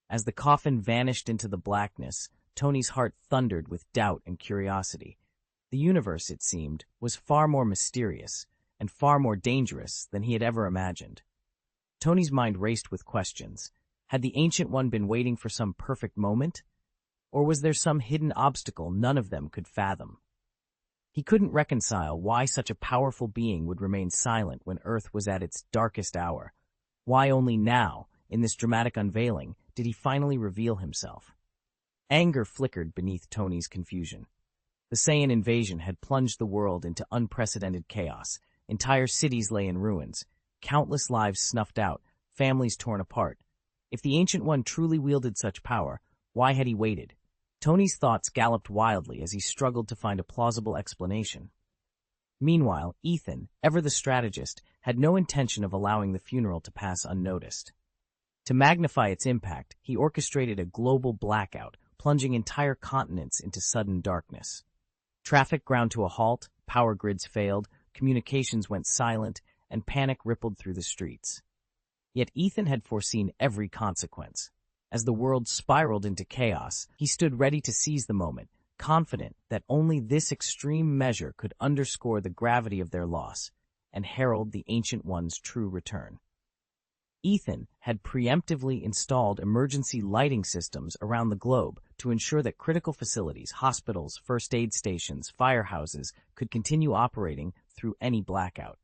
As the coffin vanished into the blackness, Tony's heart thundered with doubt and curiosity. The universe, it seemed, was far more mysterious and far more dangerous than he had ever imagined. Tony's mind raced with questions. Had the Ancient One been waiting for some perfect moment? Or was there some hidden obstacle none of them could fathom? He couldn't reconcile why such a powerful being would remain silent when Earth was at its darkest hour. Why only now, in this dramatic unveiling, did he finally reveal himself? Anger flickered beneath Tony's confusion. The Saiyan invasion had plunged the world into unprecedented chaos. Entire cities lay in ruins, countless lives snuffed out, families torn apart. If the Ancient One truly wielded such power, why had he waited? Tony's thoughts galloped wildly as he struggled to find a plausible explanation. Meanwhile, Ethan, ever the strategist, had no intention of allowing the funeral to pass unnoticed. To magnify its impact, he orchestrated a global blackout, plunging entire continents into sudden darkness. Traffic ground to a halt, power grids failed, communications went silent, and panic rippled through the streets. Yet Ethan had foreseen every consequence. As the world spiraled into chaos, he stood ready to seize the moment, confident that only this extreme measure could underscore the gravity of their loss and herald the Ancient One's true return. Ethan had preemptively installed emergency lighting systems around the globe to ensure that critical facilities, hospitals, first aid stations, firehouses could continue operating through any blackout.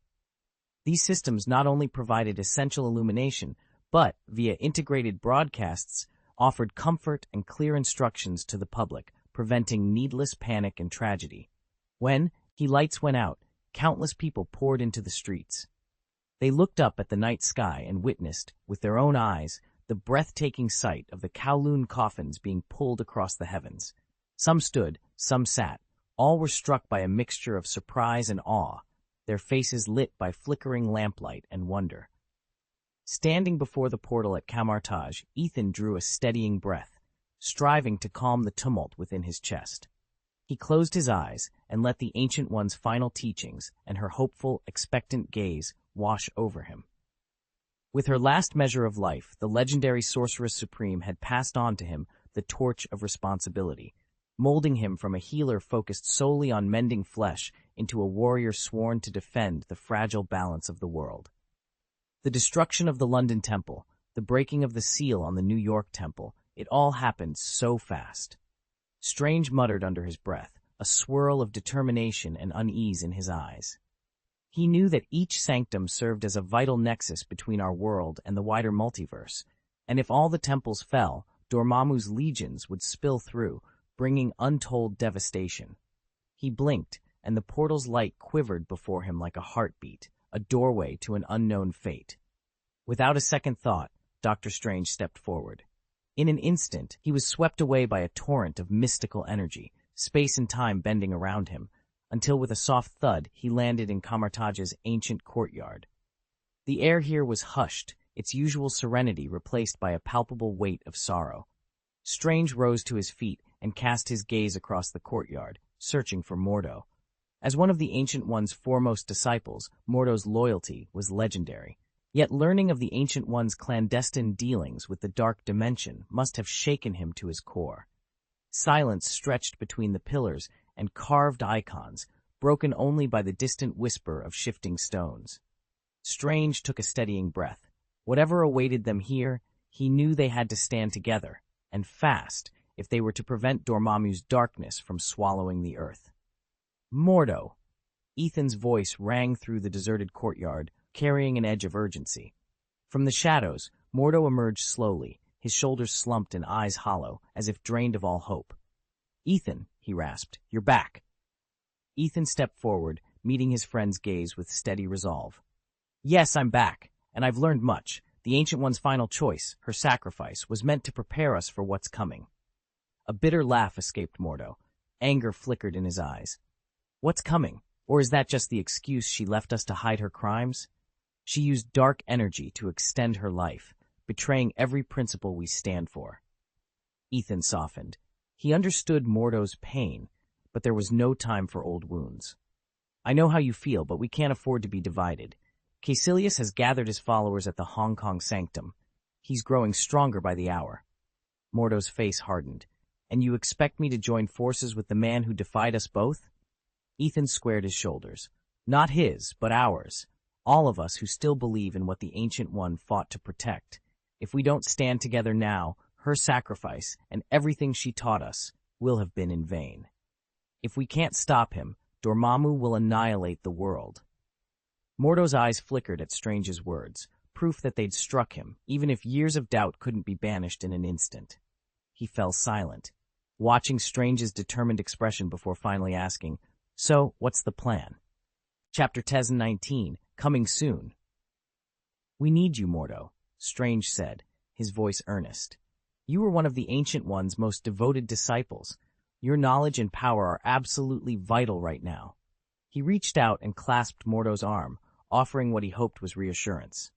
These systems not only provided essential illumination, but, via integrated broadcasts, offered comfort and clear instructions to the public, preventing needless panic and tragedy. When lights went out, countless people poured into the streets. They looked up at the night sky and witnessed, with their own eyes, the breathtaking sight of the Kowloon coffins being pulled across the heavens. Some stood, some sat. All were struck by a mixture of surprise and awe, their faces lit by flickering lamplight and wonder. Standing before the portal at Camartage, Ethan drew a steadying breath, striving to calm the tumult within his chest. He closed his eyes and let the Ancient One's final teachings and her hopeful, expectant gaze wash over him. With her last measure of life, the legendary Sorceress Supreme had passed on to him the torch of responsibility, molding him from a healer focused solely on mending flesh into a warrior sworn to defend the fragile balance of the world. The destruction of the London Temple, the breaking of the seal on the New York Temple, it all happened so fast. Strange muttered under his breath, a swirl of determination and unease in his eyes. He knew that each sanctum served as a vital nexus between our world and the wider multiverse, and if all the temples fell, Dormammu's legions would spill through, bringing untold devastation. He blinked, and the portal's light quivered before him like a heartbeat, a doorway to an unknown fate. Without a second thought, Dr. Strange stepped forward. In an instant, he was swept away by a torrent of mystical energy, space and time bending around him, until with a soft thud he landed in Camartage's ancient courtyard. The air here was hushed, its usual serenity replaced by a palpable weight of sorrow. Strange rose to his feet and cast his gaze across the courtyard, searching for Mordo. As one of the Ancient One's foremost disciples, Mordo's loyalty was legendary. Yet learning of the Ancient One's clandestine dealings with the dark dimension must have shaken him to his core. Silence stretched between the pillars and carved icons, broken only by the distant whisper of shifting stones. Strange took a steadying breath. Whatever awaited them here, he knew they had to stand together, and fast, if they were to prevent Dormammu's darkness from swallowing the earth. Mordo! Ethan's voice rang through the deserted courtyard, carrying an edge of urgency. From the shadows, Mordo emerged slowly, his shoulders slumped and eyes hollow, as if drained of all hope. "Ethan," he rasped, "you're back." Ethan stepped forward, meeting his friend's gaze with steady resolve. "Yes, I'm back, and I've learned much. The Ancient One's final choice, her sacrifice, was meant to prepare us for what's coming." A bitter laugh escaped Mordo. Anger flickered in his eyes. "What's coming? Or is that just the excuse she left us to hide her crimes? She used dark energy to extend her life, betraying every principle we stand for." Ethan softened. He understood Mordo's pain, but there was no time for old wounds. "I know how you feel, but we can't afford to be divided. Caecilius has gathered his followers at the Hong Kong Sanctum. He's growing stronger by the hour." Mordo's face hardened. "And you expect me to join forces with the man who defied us both?" Ethan squared his shoulders. "Not his, but ours. All of us who still believe in what the Ancient One fought to protect. If we don't stand together now, her sacrifice and everything she taught us will have been in vain. If we can't stop him, Dormammu will annihilate the world." Mordo's eyes flickered at Strange's words, proof that they'd struck him, even if years of doubt couldn't be banished in an instant. He fell silent, watching Strange's determined expression before finally asking, "So, what's the plan?" Chapter 19, coming soon. "We need you, Mordo," Strange said, his voice earnest. "You were one of the Ancient One's most devoted disciples. Your knowledge and power are absolutely vital right now." He reached out and clasped Mordo's arm, offering what he hoped was reassurance.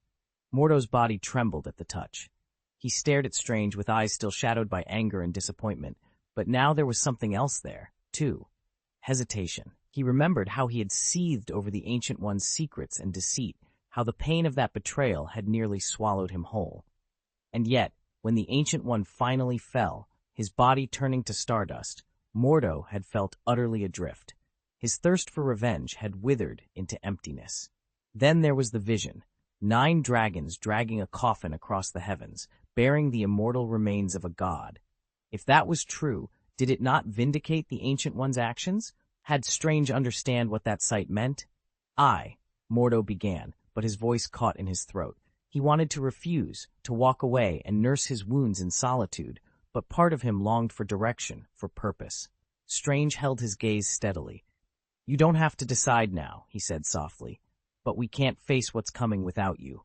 Mordo's body trembled at the touch. He stared at Strange with eyes still shadowed by anger and disappointment, but now there was something else there, too. Hesitation. He remembered how he had seethed over the Ancient One's secrets and deceit, how the pain of that betrayal had nearly swallowed him whole. And yet, when the Ancient One finally fell, his body turning to stardust, Mordo had felt utterly adrift. His thirst for revenge had withered into emptiness. Then there was the vision, 9 dragons dragging a coffin across the heavens, bearing the immortal remains of a god. If that was true, did it not vindicate the Ancient One's actions? Had Strange understand what that sight meant? Mordo began, but his voice caught in his throat. He wanted to refuse, to walk away and nurse his wounds in solitude, but part of him longed for direction, for purpose. Strange held his gaze steadily. "You don't have to decide now," he said softly, "but we can't face what's coming without you."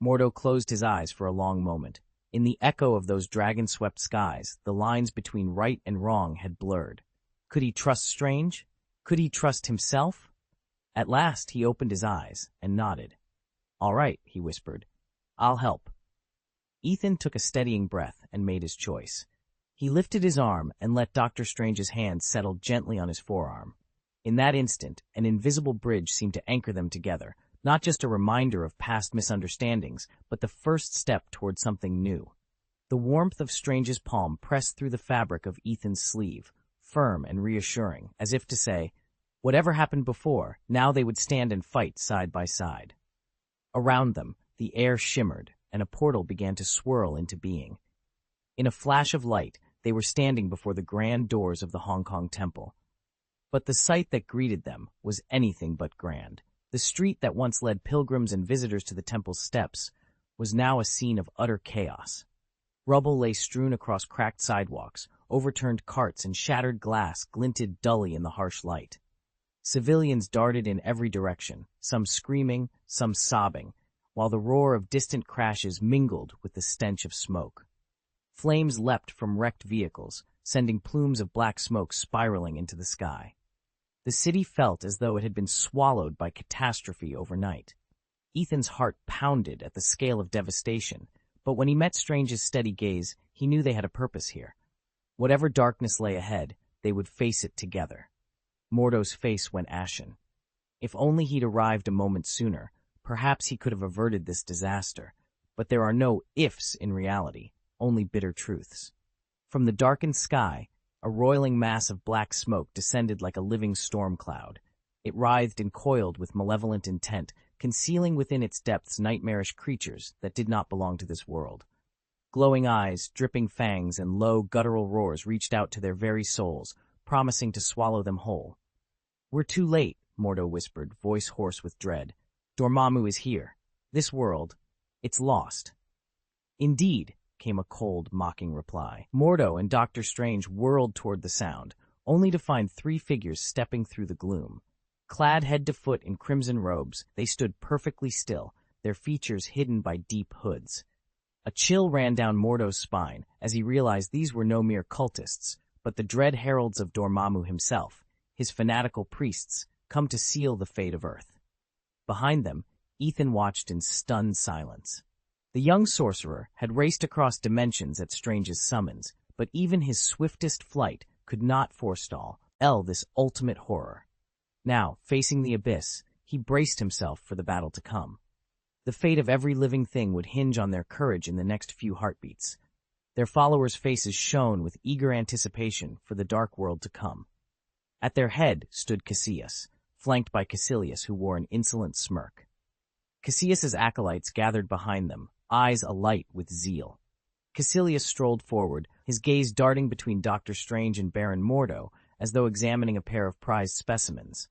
Mordo closed his eyes for a long moment. In the echo of those dragon-swept skies, the lines between right and wrong had blurred. Could he trust Strange? Could he trust himself? At last he opened his eyes and nodded. "All right," he whispered. "I'll help." Ethan took a steadying breath and made his choice. He lifted his arm and let Dr. Strange's hand settle gently on his forearm. In that instant, an invisible bridge seemed to anchor them together, not just a reminder of past misunderstandings, but the first step toward something new. The warmth of Strange's palm pressed through the fabric of Ethan's sleeve, firm and reassuring, as if to say, whatever happened before, now they would stand and fight side by side. Around them, the air shimmered, and a portal began to swirl into being. In a flash of light, they were standing before the grand doors of the Hong Kong Temple. But the sight that greeted them was anything but grand. The street that once led pilgrims and visitors to the temple's steps was now a scene of utter chaos. Rubble lay strewn across cracked sidewalks, overturned carts and shattered glass glinted dully in the harsh light. Civilians darted in every direction, some screaming, some sobbing, while the roar of distant crashes mingled with the stench of smoke. Flames leapt from wrecked vehicles, sending plumes of black smoke spiraling into the sky. The city felt as though it had been swallowed by catastrophe overnight. Ethan's heart pounded at the scale of devastation, but when he met Strange's steady gaze, he knew they had a purpose here. Whatever darkness lay ahead, they would face it together. Mordo's face went ashen. If only he'd arrived a moment sooner, perhaps he could have averted this disaster. But there are no ifs in reality, only bitter truths. From the darkened sky, a roiling mass of black smoke descended like a living storm cloud. It writhed and coiled with malevolent intent, concealing within its depths nightmarish creatures that did not belong to this world. Glowing eyes, dripping fangs, and low, guttural roars reached out to their very souls, promising to swallow them whole. "We're too late," Mordo whispered, voice hoarse with dread. "Dormammu is here. This world, it's lost." "Indeed," came a cold, mocking reply. Mordo and Doctor Strange whirled toward the sound, only to find three figures stepping through the gloom. Clad head to foot in crimson robes, they stood perfectly still, their features hidden by deep hoods. A chill ran down Mordo's spine as he realized these were no mere cultists, but the dread heralds of Dormammu himself, his fanatical priests, come to seal the fate of Earth. Behind them, Ethan watched in stunned silence. The young sorcerer had raced across dimensions at Strange's summons, but even his swiftest flight could not forestall this ultimate horror. Now, facing the abyss, he braced himself for the battle to come. The fate of every living thing would hinge on their courage in the next few heartbeats. Their followers' faces shone with eager anticipation for the dark world to come. At their head stood Cassius, flanked by Caecilius, who wore an insolent smirk. Cassius's acolytes gathered behind them, eyes alight with zeal. Caecilius strolled forward, his gaze darting between Doctor Strange and Baron Mordo, as though examining a pair of prized specimens.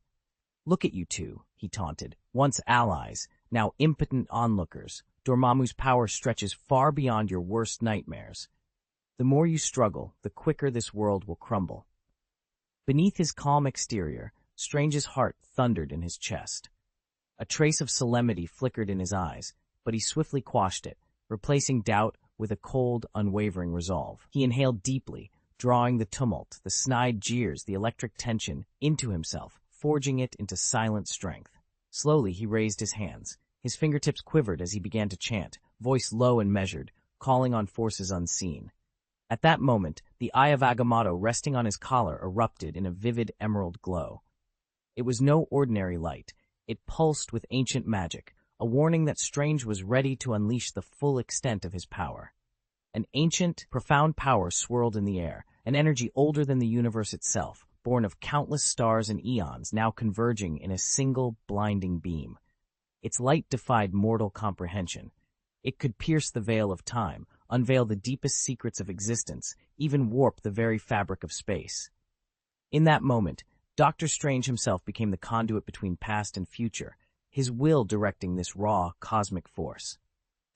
"Look at you two," he taunted, "once allies, now impotent onlookers. Dormammu's power stretches far beyond your worst nightmares. The more you struggle, the quicker this world will crumble." Beneath his calm exterior, Strange's heart thundered in his chest. A trace of solemnity flickered in his eyes, but he swiftly quashed it, replacing doubt with a cold, unwavering resolve. He inhaled deeply, drawing the tumult, the snide jeers, the electric tension into himself, forging it into silent strength. Slowly he raised his hands. His fingertips quivered as he began to chant, voice low and measured, calling on forces unseen. At that moment, the eye of Agamotto resting on his collar erupted in a vivid emerald glow. It was no ordinary light. It pulsed with ancient magic, a warning that Strange was ready to unleash the full extent of his power. An ancient, profound power swirled in the air, an energy older than the universe itself, born of countless stars and eons now converging in a single, blinding beam. Its light defied mortal comprehension. It could pierce the veil of time, unveil the deepest secrets of existence, even warp the very fabric of space. In that moment, Doctor Strange himself became the conduit between past and future, his will directing this raw, cosmic force.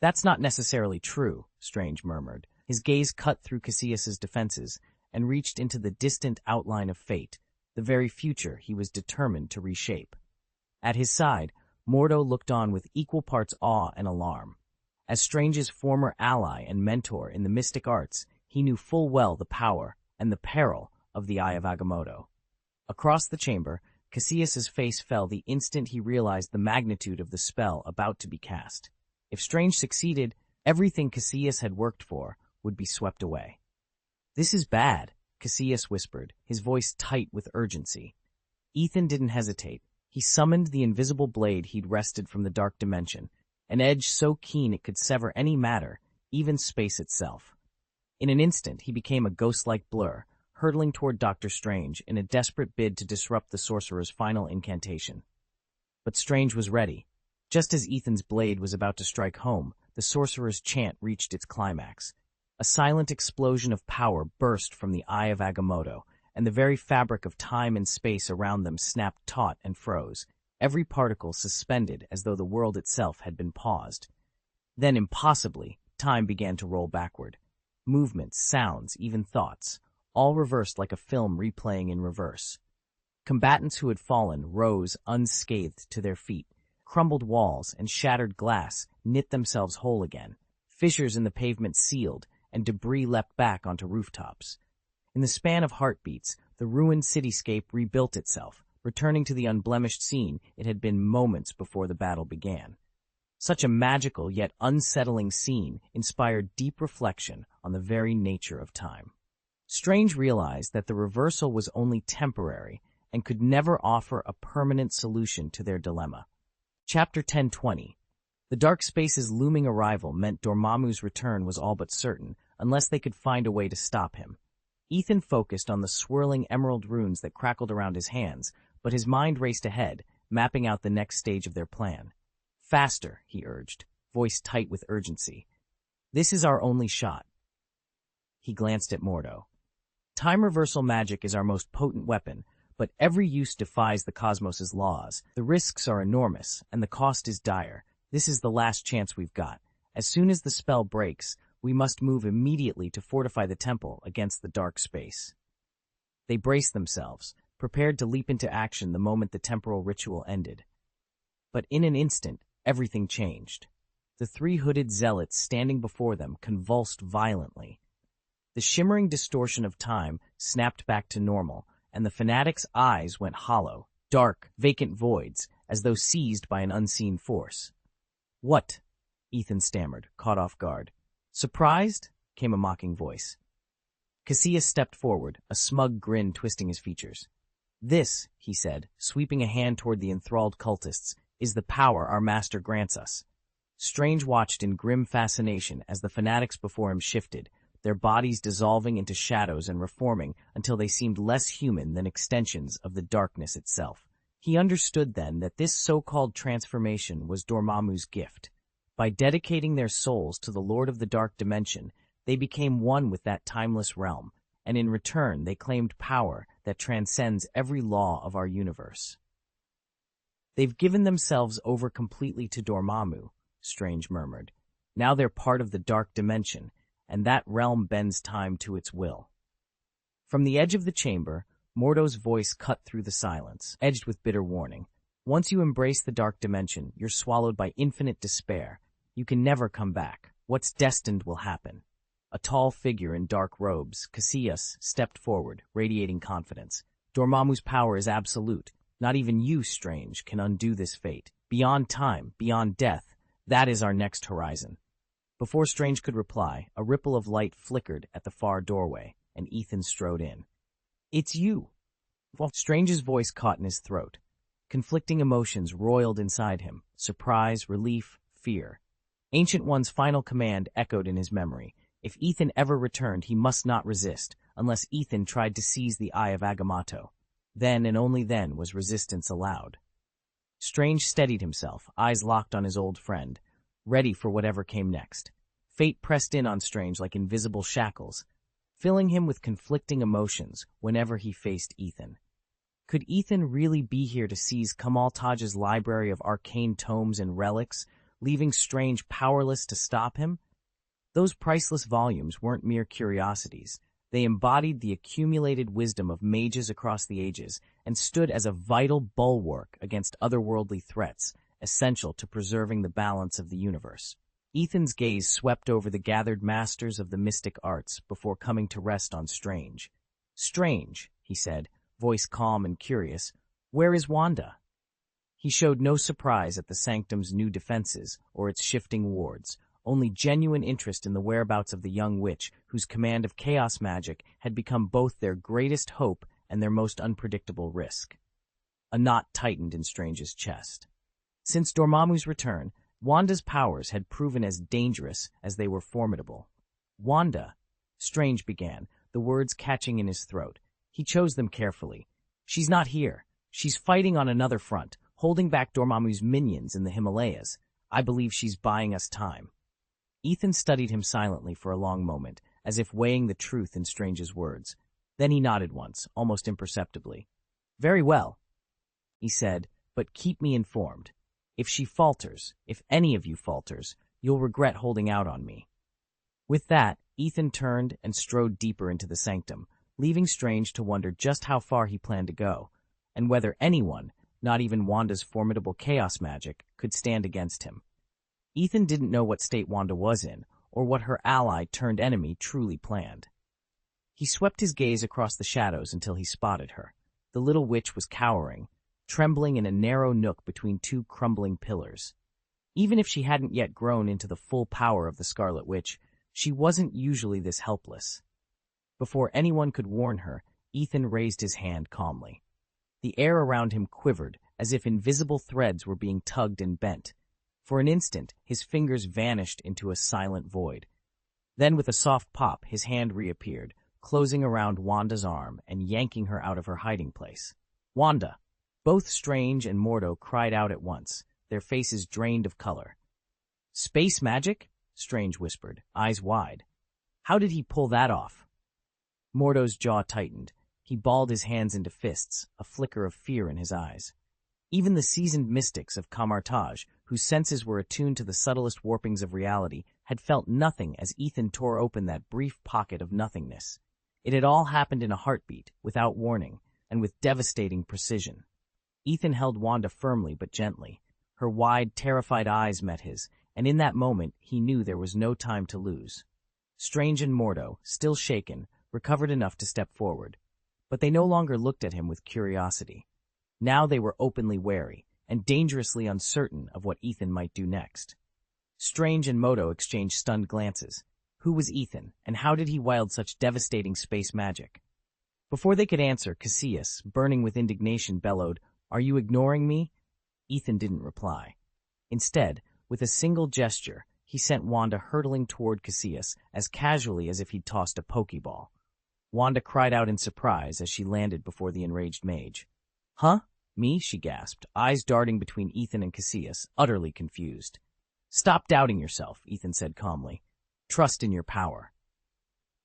"That's not necessarily true," Strange murmured. His gaze cut through Cassius's defenses and reached into the distant outline of fate, the very future he was determined to reshape. At his side, Mordo looked on with equal parts awe and alarm. As Strange's former ally and mentor in the mystic arts, he knew full well the power and the peril of the Eye of Agamotto. Across the chamber, Cassius's face fell the instant he realized the magnitude of the spell about to be cast. If Strange succeeded, everything Cassius had worked for would be swept away. "This is bad," Cassius whispered, his voice tight with urgency. Ethan didn't hesitate. He summoned the invisible blade he'd wrested from the dark dimension, an edge so keen it could sever any matter, even space itself. In an instant, he became a ghost-like blur, hurtling toward Doctor Strange in a desperate bid to disrupt the sorcerer's final incantation. But Strange was ready. Just as Ethan's blade was about to strike home, the sorcerer's chant reached its climax. A silent explosion of power burst from the Eye of Agamotto, and the very fabric of time and space around them snapped taut and froze, every particle suspended as though the world itself had been paused. Then, impossibly, time began to roll backward. Movements, sounds, even thoughts, all reversed like a film replaying in reverse. Combatants who had fallen rose unscathed to their feet. Crumbled walls and shattered glass knit themselves whole again. Fissures in the pavement sealed, and debris leapt back onto rooftops. In the span of heartbeats, the ruined cityscape rebuilt itself, returning to the unblemished scene it had been moments before the battle began. Such a magical yet unsettling scene inspired deep reflection on the very nature of time. Strange realized that the reversal was only temporary and could never offer a permanent solution to their dilemma. Chapter 1020. The dark space's looming arrival meant Dormammu's return was all but certain, unless they could find a way to stop him. Ethan focused on the swirling emerald runes that crackled around his hands, but his mind raced ahead, mapping out the next stage of their plan. "Faster," he urged, voice tight with urgency. This is our only shot. He glanced at Mordo. Time reversal magic is our most potent weapon, but every use defies the cosmos's laws. The risks are enormous, and the cost is dire. This is the last chance we've got. As soon as the spell breaks, we must move immediately to fortify the temple against the dark space. They braced themselves, prepared to leap into action the moment the temporal ritual ended. But in an instant, everything changed. The three hooded zealots standing before them convulsed violently. The shimmering distortion of time snapped back to normal, and the fanatic's eyes went hollow, dark, vacant voids, as though seized by an unseen force. "What?" Ethan stammered, caught off guard. "Surprised?" came a mocking voice. Cassius stepped forward, a smug grin twisting his features. "This," he said, sweeping a hand toward the enthralled cultists, "is the power our master grants us." Strange watched in grim fascination as the fanatics before him shifted, their bodies dissolving into shadows and reforming until they seemed less human than extensions of the darkness itself. He understood then that this so-called transformation was Dormammu's gift. By dedicating their souls to the Lord of the Dark Dimension, they became one with that timeless realm, and in return they claimed power that transcends every law of our universe. "They've given themselves over completely to Dormammu," Strange murmured. "Now they're part of the Dark Dimension, and that realm bends time to its will." From the edge of the chamber, Mordo's voice cut through the silence, edged with bitter warning. "Once you embrace the Dark Dimension, you're swallowed by infinite despair. You can never come back. What's destined will happen." A tall figure in dark robes, Cassius, stepped forward, radiating confidence. "Dormammu's power is absolute. Not even you, Strange, can undo this fate. Beyond time, beyond death, that is our next horizon." Before Strange could reply, a ripple of light flickered at the far doorway, and Ethan strode in. "It's you!" Strange's voice caught in his throat. Conflicting emotions roiled inside him, surprise, relief, fear. Ancient One's final command echoed in his memory. If Ethan ever returned, he must not resist, unless Ethan tried to seize the Eye of Agamotto. Then and only then was resistance allowed. Strange steadied himself, eyes locked on his old friend, ready for whatever came next. Fate pressed in on Strange like invisible shackles, filling him with conflicting emotions whenever he faced Ethan. Could Ethan really be here to seize Kamal Taj's library of arcane tomes and relics, leaving Strange powerless to stop him? Those priceless volumes weren't mere curiosities. They embodied the accumulated wisdom of mages across the ages and stood as a vital bulwark against otherworldly threats, essential to preserving the balance of the universe. Ethan's gaze swept over the gathered masters of the mystic arts before coming to rest on Strange. "Strange," he said, voice calm and curious, "where is Wanda?" He showed no surprise at the sanctum's new defenses or its shifting wards, only genuine interest in the whereabouts of the young witch whose command of chaos magic had become both their greatest hope and their most unpredictable risk. A knot tightened in Strange's chest. Since Dormammu's return, Wanda's powers had proven as dangerous as they were formidable. "Wanda," Strange began, the words catching in his throat. He chose them carefully. "She's not here. She's fighting on another front, holding back Dormammu's minions in the Himalayas. I believe she's buying us time." Ethan studied him silently for a long moment, as if weighing the truth in Strange's words. Then he nodded once, almost imperceptibly. "Very well," he said, "but keep me informed. If she falters, if any of you falters, you'll regret holding out on me." With that, Ethan turned and strode deeper into the sanctum, leaving Strange to wonder just how far he planned to go, and whether anyone, not even Wanda's formidable chaos magic, could stand against him. Ethan didn't know what state Wanda was in, or what her ally-turned-enemy truly planned. He swept his gaze across the shadows until he spotted her. The little witch was cowering, trembling in a narrow nook between two crumbling pillars. Even if she hadn't yet grown into the full power of the Scarlet Witch, she wasn't usually this helpless. Before anyone could warn her, Ethan raised his hand calmly. The air around him quivered, as if invisible threads were being tugged and bent. For an instant, his fingers vanished into a silent void. Then, with a soft pop, his hand reappeared, closing around Wanda's arm and yanking her out of her hiding place. "Wanda!" Both Strange and Mordo cried out at once, their faces drained of color. "Space magic?" Strange whispered, eyes wide. How did he pull that off? Mordo's jaw tightened. He balled his hands into fists, a flicker of fear in his eyes. Even the seasoned mystics of Camartage, whose senses were attuned to the subtlest warpings of reality, had felt nothing as Ethan tore open that brief pocket of nothingness. It had all happened in a heartbeat, without warning, and with devastating precision. Ethan held Wanda firmly but gently. Her wide, terrified eyes met his, and in that moment he knew there was no time to lose. Strange and Mordo, still shaken, recovered enough to step forward. But they no longer looked at him with curiosity. Now they were openly wary, and dangerously uncertain of what Ethan might do next. Strange and Mordo exchanged stunned glances. Who was Ethan, and how did he wield such devastating space magic? Before they could answer, Cassius, burning with indignation, bellowed, "Are you ignoring me?" Ethan didn't reply. Instead, with a single gesture, he sent Wanda hurtling toward Cassius as casually as if he'd tossed a pokeball. Wanda cried out in surprise as she landed before the enraged mage. "Huh? Me?" she gasped, eyes darting between Ethan and Cassius, utterly confused. "Stop doubting yourself," Ethan said calmly. "Trust in your power."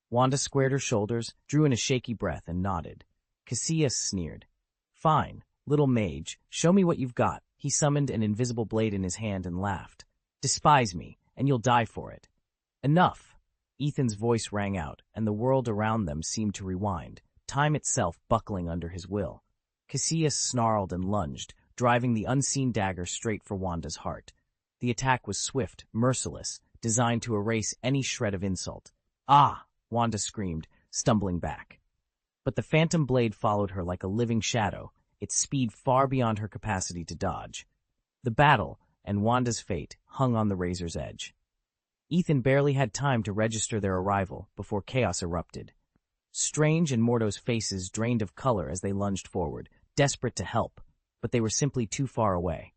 Wanda squared her shoulders, drew in a shaky breath, and nodded. Cassius sneered. "Fine, little mage, show me what you've got." He summoned an invisible blade in his hand and laughed. "Despise me, and you'll die for it." "Enough!" Ethan's voice rang out, and the world around them seemed to rewind, time itself buckling under his will. Cassius snarled and lunged, driving the unseen dagger straight for Wanda's heart. The attack was swift, merciless, designed to erase any shred of insult. "Ah!" Wanda screamed, stumbling back. But the phantom blade followed her like a living shadow, its speed far beyond her capacity to dodge. The battle, and Wanda's fate, hung on the razor's edge. Ethan barely had time to register their arrival before chaos erupted. Strange and Mordo's faces drained of color as they lunged forward, desperate to help, but they were simply too far away.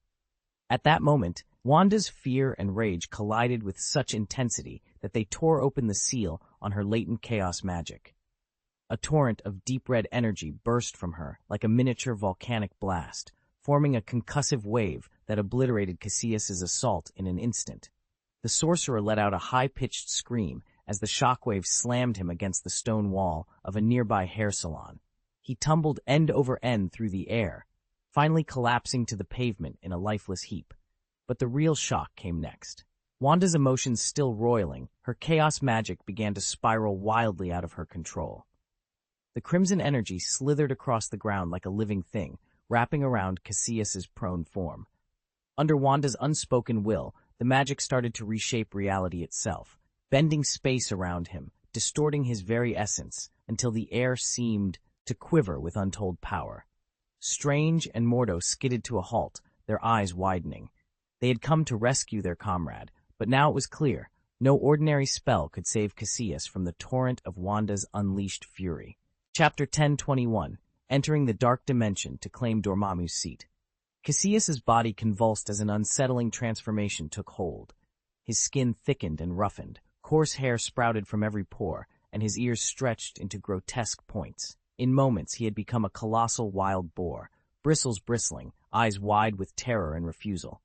At that moment, Wanda's fear and rage collided with such intensity that they tore open the seal on her latent chaos magic. A torrent of deep red energy burst from her like a miniature volcanic blast, forming a concussive wave that obliterated Cassius's assault in an instant. The sorcerer let out a high-pitched scream as the shockwave slammed him against the stone wall of a nearby hair salon. He tumbled end over end through the air, finally collapsing to the pavement in a lifeless heap. But the real shock came next. Wanda's emotions still roiling, her chaos magic began to spiral wildly out of her control. The crimson energy slithered across the ground like a living thing, wrapping around Cassius's prone form. Under Wanda's unspoken will, the magic started to reshape reality itself, bending space around him, distorting his very essence, until the air seemed to quiver with untold power. Strange and Mordo skidded to a halt, their eyes widening. They had come to rescue their comrade, but now it was clear, no ordinary spell could save Cassius from the torrent of Wanda's unleashed fury. Chapter 1021, Entering the Dark Dimension to Claim Dormammu's Seat. Cassius's body convulsed as an unsettling transformation took hold. His skin thickened and roughened, coarse hair sprouted from every pore, and his ears stretched into grotesque points. In moments he had become a colossal wild boar, bristles bristling, eyes wide with terror and refusal.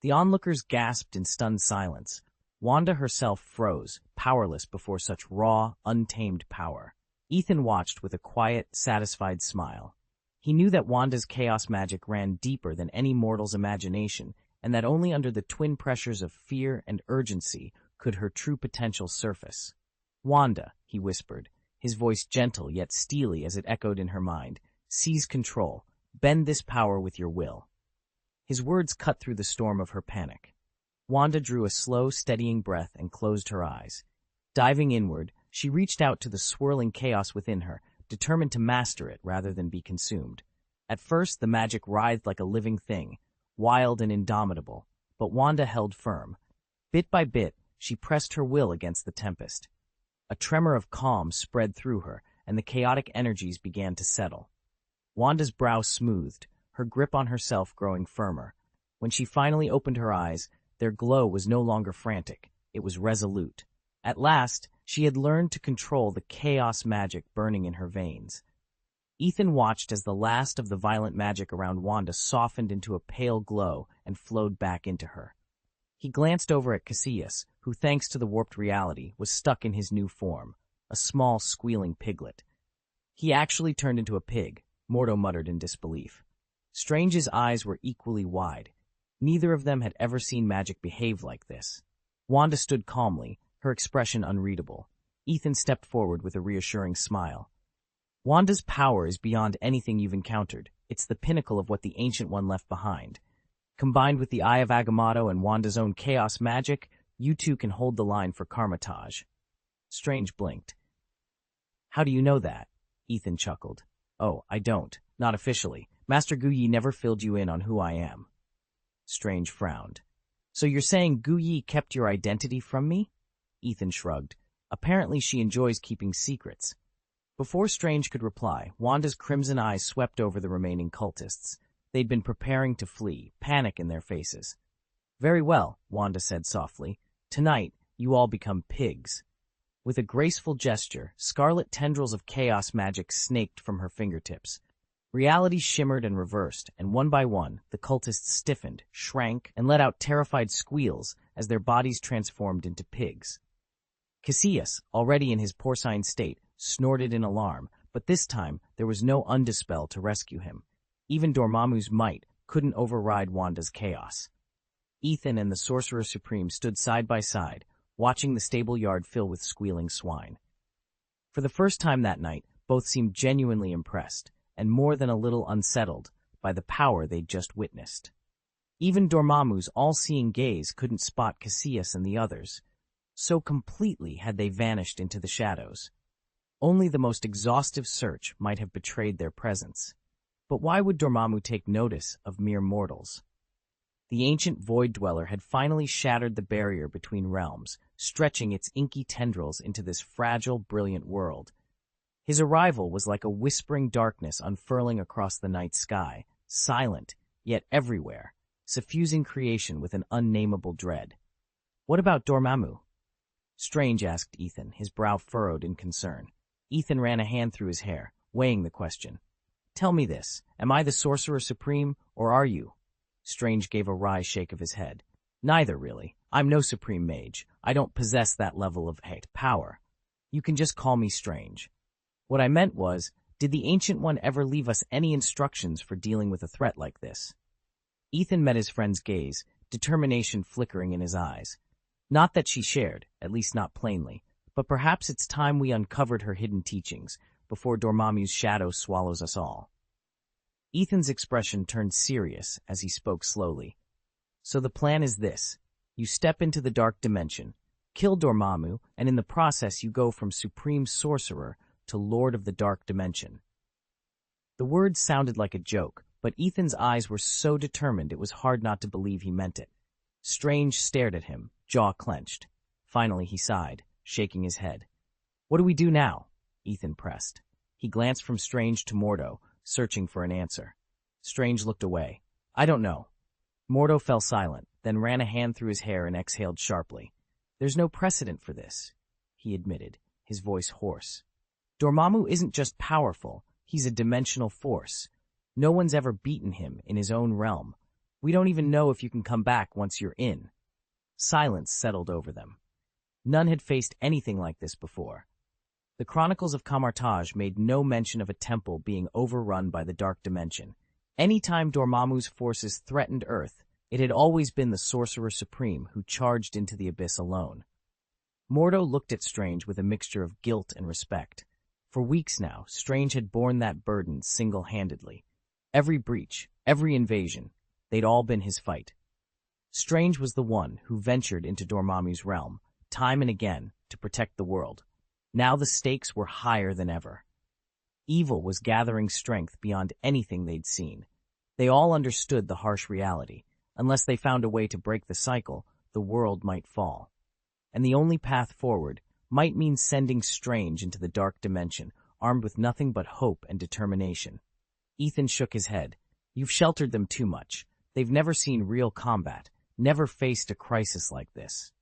The onlookers gasped in stunned silence. Wanda herself froze, powerless before such raw, untamed power. Ethan watched with a quiet, satisfied smile. He knew that Wanda's chaos magic ran deeper than any mortal's imagination, and that only under the twin pressures of fear and urgency could her true potential surface. "Wanda," he whispered, his voice gentle yet steely as it echoed in her mind, "seize control. Bend this power with your will." His words cut through the storm of her panic. Wanda drew a slow, steadying breath and closed her eyes. Diving inward, she reached out to the swirling chaos within her, determined to master it rather than be consumed. At first, the magic writhed like a living thing, wild and indomitable, but Wanda held firm. Bit by bit, she pressed her will against the tempest. A tremor of calm spread through her, and the chaotic energies began to settle. Wanda's brow smoothed, her grip on herself growing firmer. When she finally opened her eyes, their glow was no longer frantic, it was resolute. At last, she had learned to control the chaos magic burning in her veins. Ethan watched as the last of the violent magic around Wanda softened into a pale glow and flowed back into her. He glanced over at Casillas, who, thanks to the warped reality, was stuck in his new form, a small, squealing piglet. He actually turned into a pig, Mordo muttered in disbelief. Strange's eyes were equally wide. Neither of them had ever seen magic behave like this. Wanda stood calmly, her expression unreadable. Ethan stepped forward with a reassuring smile. Wanda's power is beyond anything you've encountered. It's the pinnacle of what the Ancient One left behind. Combined with the Eye of Agamotto and Wanda's own chaos magic, you two can hold the line for Karmatage. Strange blinked. How do you know that? Ethan chuckled. Oh, I don't. Not officially. Master Guyi never filled you in on who I am. Strange frowned. So you're saying Guyi kept your identity from me? Ethan shrugged. Apparently she enjoys keeping secrets. Before Strange could reply, Wanda's crimson eyes swept over the remaining cultists. They'd been preparing to flee, panic in their faces. Very well, Wanda said softly. Tonight, you all become pigs. With a graceful gesture, scarlet tendrils of chaos magic snaked from her fingertips. Reality shimmered and reversed, and one by one, the cultists stiffened, shrank, and let out terrified squeals as their bodies transformed into pigs. Casillas, already in his porcine state, snorted in alarm, but this time there was no undispel to rescue him. Even Dormammu's might couldn't override Wanda's chaos. Ethan and the Sorcerer Supreme stood side by side, watching the stable yard fill with squealing swine. For the first time that night, both seemed genuinely impressed, and more than a little unsettled, by the power they'd just witnessed. Even Dormammu's all-seeing gaze couldn't spot Casillas and the others. So completely had they vanished into the shadows. Only the most exhaustive search might have betrayed their presence. But why would Dormammu take notice of mere mortals? The ancient Void Dweller had finally shattered the barrier between realms, stretching its inky tendrils into this fragile, brilliant world. His arrival was like a whispering darkness unfurling across the night sky, silent, yet everywhere, suffusing creation with an unnameable dread. What about Dormammu? Strange asked Ethan, his brow furrowed in concern. Ethan ran a hand through his hair, weighing the question. Tell me this, am I the Sorcerer Supreme, or are you? Strange gave a wry shake of his head. Neither, really. I'm no supreme mage. I don't possess that level of power. You can just call me Strange. What I meant was, did the Ancient One ever leave us any instructions for dealing with a threat like this? Ethan met his friend's gaze, determination flickering in his eyes. Not that she shared, at least not plainly, but perhaps it's time we uncovered her hidden teachings, before Dormammu's shadow swallows us all. Ethan's expression turned serious as he spoke slowly. So the plan is this. You step into the dark dimension, kill Dormammu, and in the process you go from Supreme Sorcerer to Lord of the Dark Dimension. The words sounded like a joke, but Ethan's eyes were so determined it was hard not to believe he meant it. Strange stared at him, jaw clenched. Finally he sighed, shaking his head. What do we do now? Ethan pressed. He glanced from Strange to Mordo, searching for an answer. Strange looked away. I don't know. Mordo fell silent, then ran a hand through his hair and exhaled sharply. There's no precedent for this, he admitted, his voice hoarse. Dormammu isn't just powerful, he's a dimensional force. No one's ever beaten him in his own realm. We don't even know if you can come back once you're in. Silence settled over them. None had faced anything like this before. The Chronicles of Kamar-Taj made no mention of a temple being overrun by the Dark Dimension. Any time Dormammu's forces threatened Earth, it had always been the Sorcerer Supreme who charged into the abyss alone. Mordo looked at Strange with a mixture of guilt and respect. For weeks now, Strange had borne that burden single-handedly. Every breach, every invasion, they'd all been his fight. Strange was the one who ventured into Dormammu's realm, time and again, to protect the world. Now the stakes were higher than ever. Evil was gathering strength beyond anything they'd seen. They all understood the harsh reality. Unless they found a way to break the cycle, the world might fall. And the only path forward might mean sending Strange into the Dark Dimension, armed with nothing but hope and determination. Ethan shook his head. You've sheltered them too much. They've never seen real combat, never faced a crisis like this.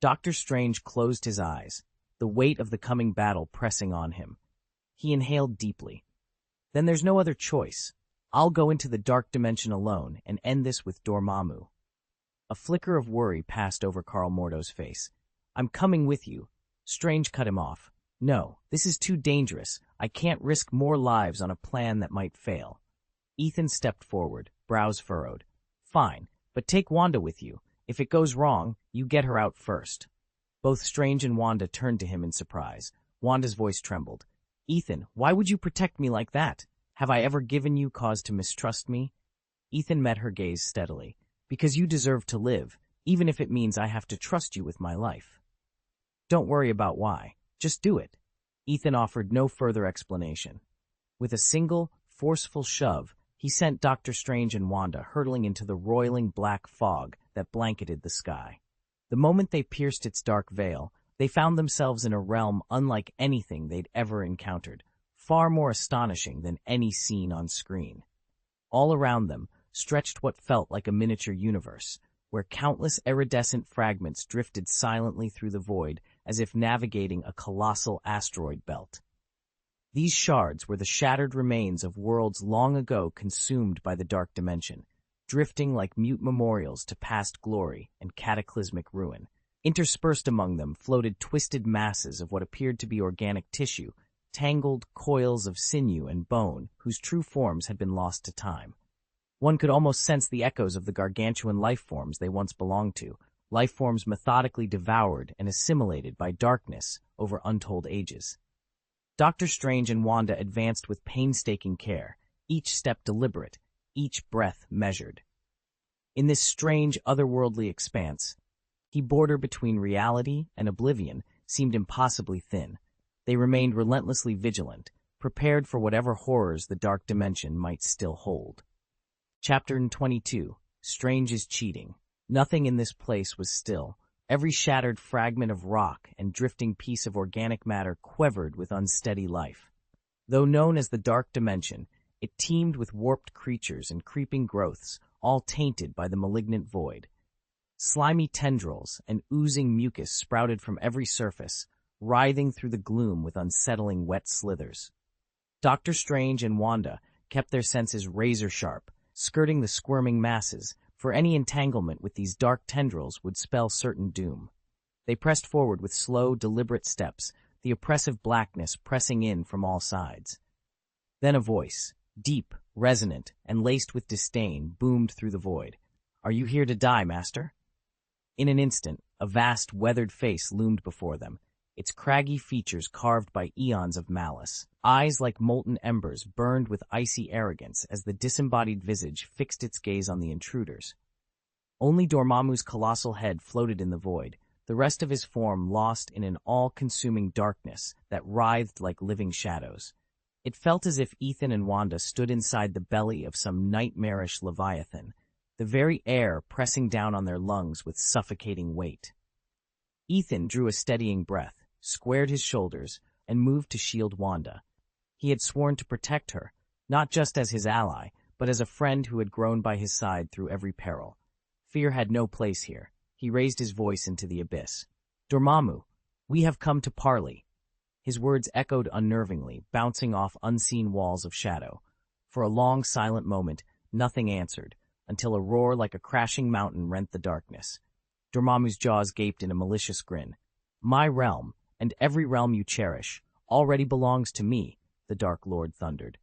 Dr. Strange closed his eyes, the weight of the coming battle pressing on him. He inhaled deeply. Then there's no other choice. I'll go into the Dark Dimension alone and end this with Dormammu. A flicker of worry passed over Carl Mordo's face. "I'm coming with you." Strange cut him off. "No, this is too dangerous. I can't risk more lives on a plan that might fail." Ethan stepped forward, brows furrowed. "Fine, but take Wanda with you. If it goes wrong, you get her out first." Both Strange and Wanda turned to him in surprise. Wanda's voice trembled. "Ethan, why would you protect me like that? Have I ever given you cause to mistrust me?" Ethan met her gaze steadily. "Because you deserve to live, even if it means I have to trust you with my life." "Don't worry about why. Just do it." Ethan offered no further explanation. With a single, forceful shove, he sent Dr. Strange and Wanda hurtling into the roiling black fog that blanketed the sky. The moment they pierced its dark veil, they found themselves in a realm unlike anything they'd ever encountered, far more astonishing than any scene on screen. All around them stretched what felt like a miniature universe, where countless iridescent fragments drifted silently through the void as if navigating a colossal asteroid belt. These shards were the shattered remains of worlds long ago consumed by the dark dimension, drifting like mute memorials to past glory and cataclysmic ruin. Interspersed among them floated twisted masses of what appeared to be organic tissue, tangled coils of sinew and bone whose true forms had been lost to time. One could almost sense the echoes of the gargantuan life forms they once belonged to, life forms methodically devoured and assimilated by darkness over untold ages. Dr. Strange and Wanda advanced with painstaking care, each step deliberate, each breath measured. In this strange, otherworldly expanse, the border between reality and oblivion seemed impossibly thin. They remained relentlessly vigilant, prepared for whatever horrors the dark dimension might still hold. Chapter 22. Strange is Cheating. Nothing in this place was still. Every shattered fragment of rock and drifting piece of organic matter quivered with unsteady life. Though known as the Dark Dimension, it teemed with warped creatures and creeping growths, all tainted by the malignant void. Slimy tendrils and oozing mucus sprouted from every surface, writhing through the gloom with unsettling wet slithers. Dr. Strange and Wanda kept their senses razor-sharp, skirting the squirming masses, for any entanglement with these dark tendrils would spell certain doom. They pressed forward with slow, deliberate steps, the oppressive blackness pressing in from all sides. Then a voice, deep, resonant, and laced with disdain, boomed through the void. "Are you here to die, Master?" In an instant, a vast, weathered face loomed before them, its craggy features carved by eons of malice. Eyes like molten embers burned with icy arrogance as the disembodied visage fixed its gaze on the intruders. Only Dormammu's colossal head floated in the void, the rest of his form lost in an all-consuming darkness that writhed like living shadows. It felt as if Ethan and Wanda stood inside the belly of some nightmarish leviathan, the very air pressing down on their lungs with suffocating weight. Ethan drew a steadying breath, squared his shoulders, and moved to shield Wanda. He had sworn to protect her, not just as his ally, but as a friend who had grown by his side through every peril. Fear had no place here. He raised his voice into the abyss. "Dormammu, we have come to parley." His words echoed unnervingly, bouncing off unseen walls of shadow. For a long, silent moment, nothing answered, until a roar like a crashing mountain rent the darkness. Dormammu's jaws gaped in a malicious grin. "My realm, and every realm you cherish, already belongs to me," the Dark Lord thundered.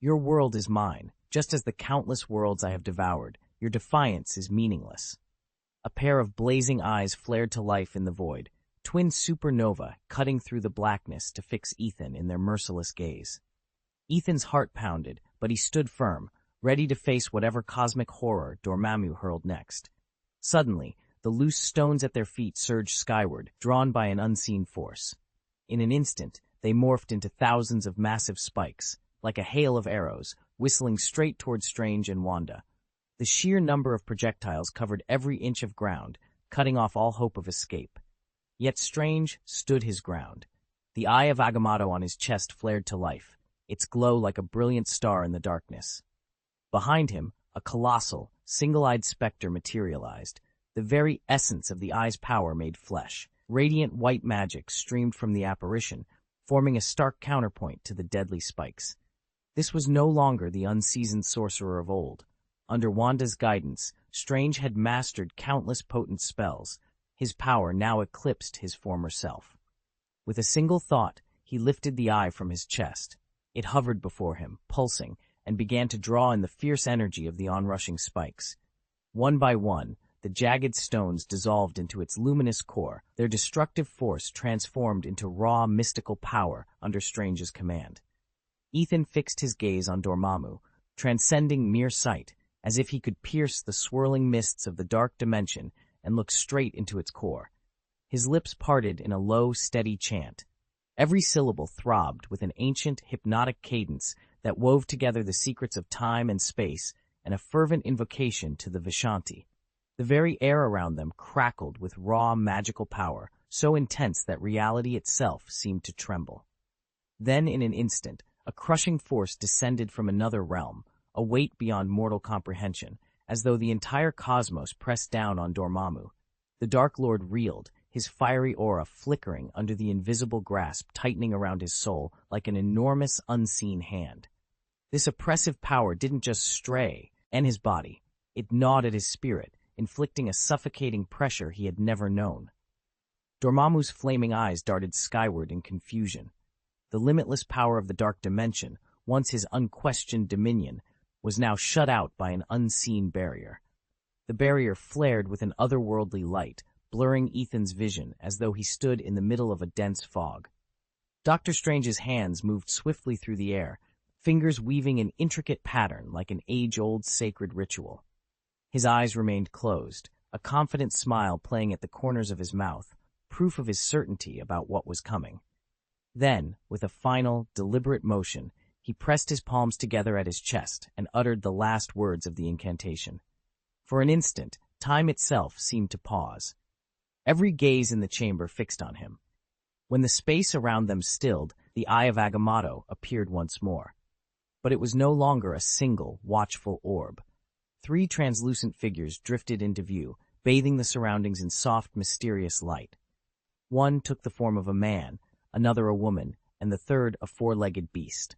"Your world is mine, just as the countless worlds I have devoured. Your defiance is meaningless." A pair of blazing eyes flared to life in the void, twin supernova cutting through the blackness to fix Ethan in their merciless gaze. Ethan's heart pounded, but he stood firm, ready to face whatever cosmic horror Dormammu hurled next. Suddenly, the loose stones at their feet surged skyward, drawn by an unseen force. In an instant, they morphed into thousands of massive spikes, like a hail of arrows, whistling straight toward Strange and Wanda. The sheer number of projectiles covered every inch of ground, cutting off all hope of escape. Yet Strange stood his ground. The eye of Agamotto on his chest flared to life, its glow like a brilliant star in the darkness. Behind him, a colossal, single-eyed specter materialized, the very essence of the eye's power made flesh. Radiant white magic streamed from the apparition, forming a stark counterpoint to the deadly spikes. This was no longer the unseasoned sorcerer of old. Under Wanda's guidance, Strange had mastered countless potent spells. His power now eclipsed his former self. With a single thought, he lifted the eye from his chest. It hovered before him, pulsing, and began to draw in the fierce energy of the onrushing spikes. One by one, the jagged stones dissolved into its luminous core, their destructive force transformed into raw, mystical power under Strange's command. Ethan fixed his gaze on Dormammu, transcending mere sight, as if he could pierce the swirling mists of the dark dimension and look straight into its core. His lips parted in a low, steady chant. Every syllable throbbed with an ancient, hypnotic cadence that wove together the secrets of time and space and a fervent invocation to the Vishanti. The very air around them crackled with raw, magical power, so intense that reality itself seemed to tremble. Then, in an instant, a crushing force descended from another realm, a weight beyond mortal comprehension, as though the entire cosmos pressed down on Dormammu. The Dark Lord reeled, his fiery aura flickering under the invisible grasp tightening around his soul like an enormous, unseen hand. This oppressive power didn't just stray and his body. It gnawed at his spirit, inflicting a suffocating pressure he had never known. Dormammu's flaming eyes darted skyward in confusion. The limitless power of the dark dimension, once his unquestioned dominion, was now shut out by an unseen barrier. The barrier flared with an otherworldly light, blurring Ethan's vision as though he stood in the middle of a dense fog. Doctor Strange's hands moved swiftly through the air, fingers weaving an intricate pattern like an age-old sacred ritual. His eyes remained closed, a confident smile playing at the corners of his mouth, proof of his certainty about what was coming. Then, with a final, deliberate motion, he pressed his palms together at his chest and uttered the last words of the incantation. For an instant, time itself seemed to pause. Every gaze in the chamber fixed on him. When the space around them stilled, the eye of Agamotto appeared once more. But it was no longer a single, watchful orb. 3 translucent figures drifted into view, bathing the surroundings in soft, mysterious light. One took the form of a man, another a woman, and the third a 4-legged beast.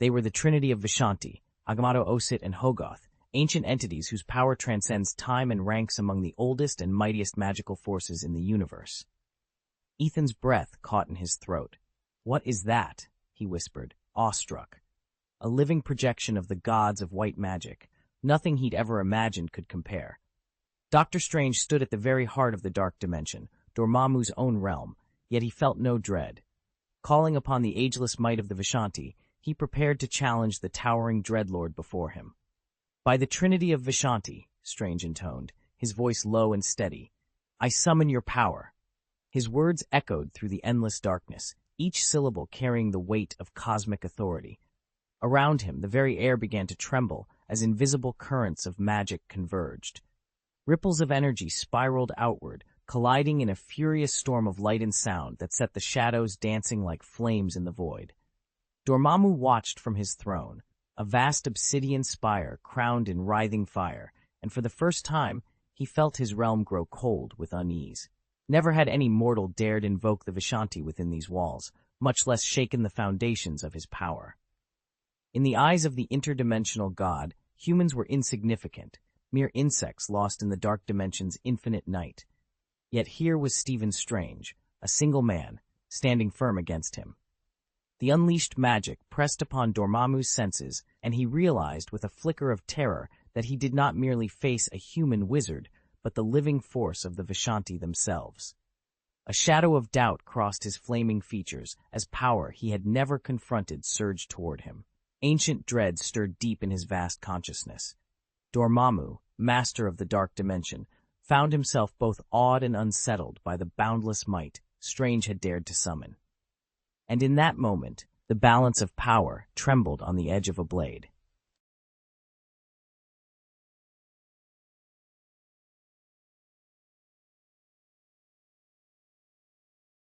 They were the Trinity of Vishanti, Agamotto, Osit, and Hogoth, ancient entities whose power transcends time and ranks among the oldest and mightiest magical forces in the universe. Ethan's breath caught in his throat. "What is that?" he whispered, awestruck. A living projection of the gods of white magic. Nothing he'd ever imagined could compare. Doctor Strange stood at the very heart of the dark dimension, Dormammu's own realm, yet he felt no dread. Calling upon the ageless might of the Vishanti, he prepared to challenge the towering dreadlord before him. "By the Trinity of Vishanti," Strange intoned, his voice low and steady, "I summon your power." His words echoed through the endless darkness, each syllable carrying the weight of cosmic authority. Around him, the very air began to tremble as invisible currents of magic converged. Ripples of energy spiraled outward, colliding in a furious storm of light and sound that set the shadows dancing like flames in the void. Dormammu watched from his throne, a vast obsidian spire crowned in writhing fire, and for the first time he felt his realm grow cold with unease. Never had any mortal dared invoke the Vishanti within these walls, much less shaken the foundations of his power. In the eyes of the interdimensional god, humans were insignificant, mere insects lost in the dark dimension's infinite night. Yet here was Stephen Strange, a single man, standing firm against him. The unleashed magic pressed upon Dormammu's senses, and he realized with a flicker of terror that he did not merely face a human wizard, but the living force of the Vishanti themselves. A shadow of doubt crossed his flaming features as power he had never confronted surged toward him. Ancient dread stirred deep in his vast consciousness. Dormammu, master of the dark dimension, found himself both awed and unsettled by the boundless might Strange had dared to summon. And in that moment, the balance of power trembled on the edge of a blade.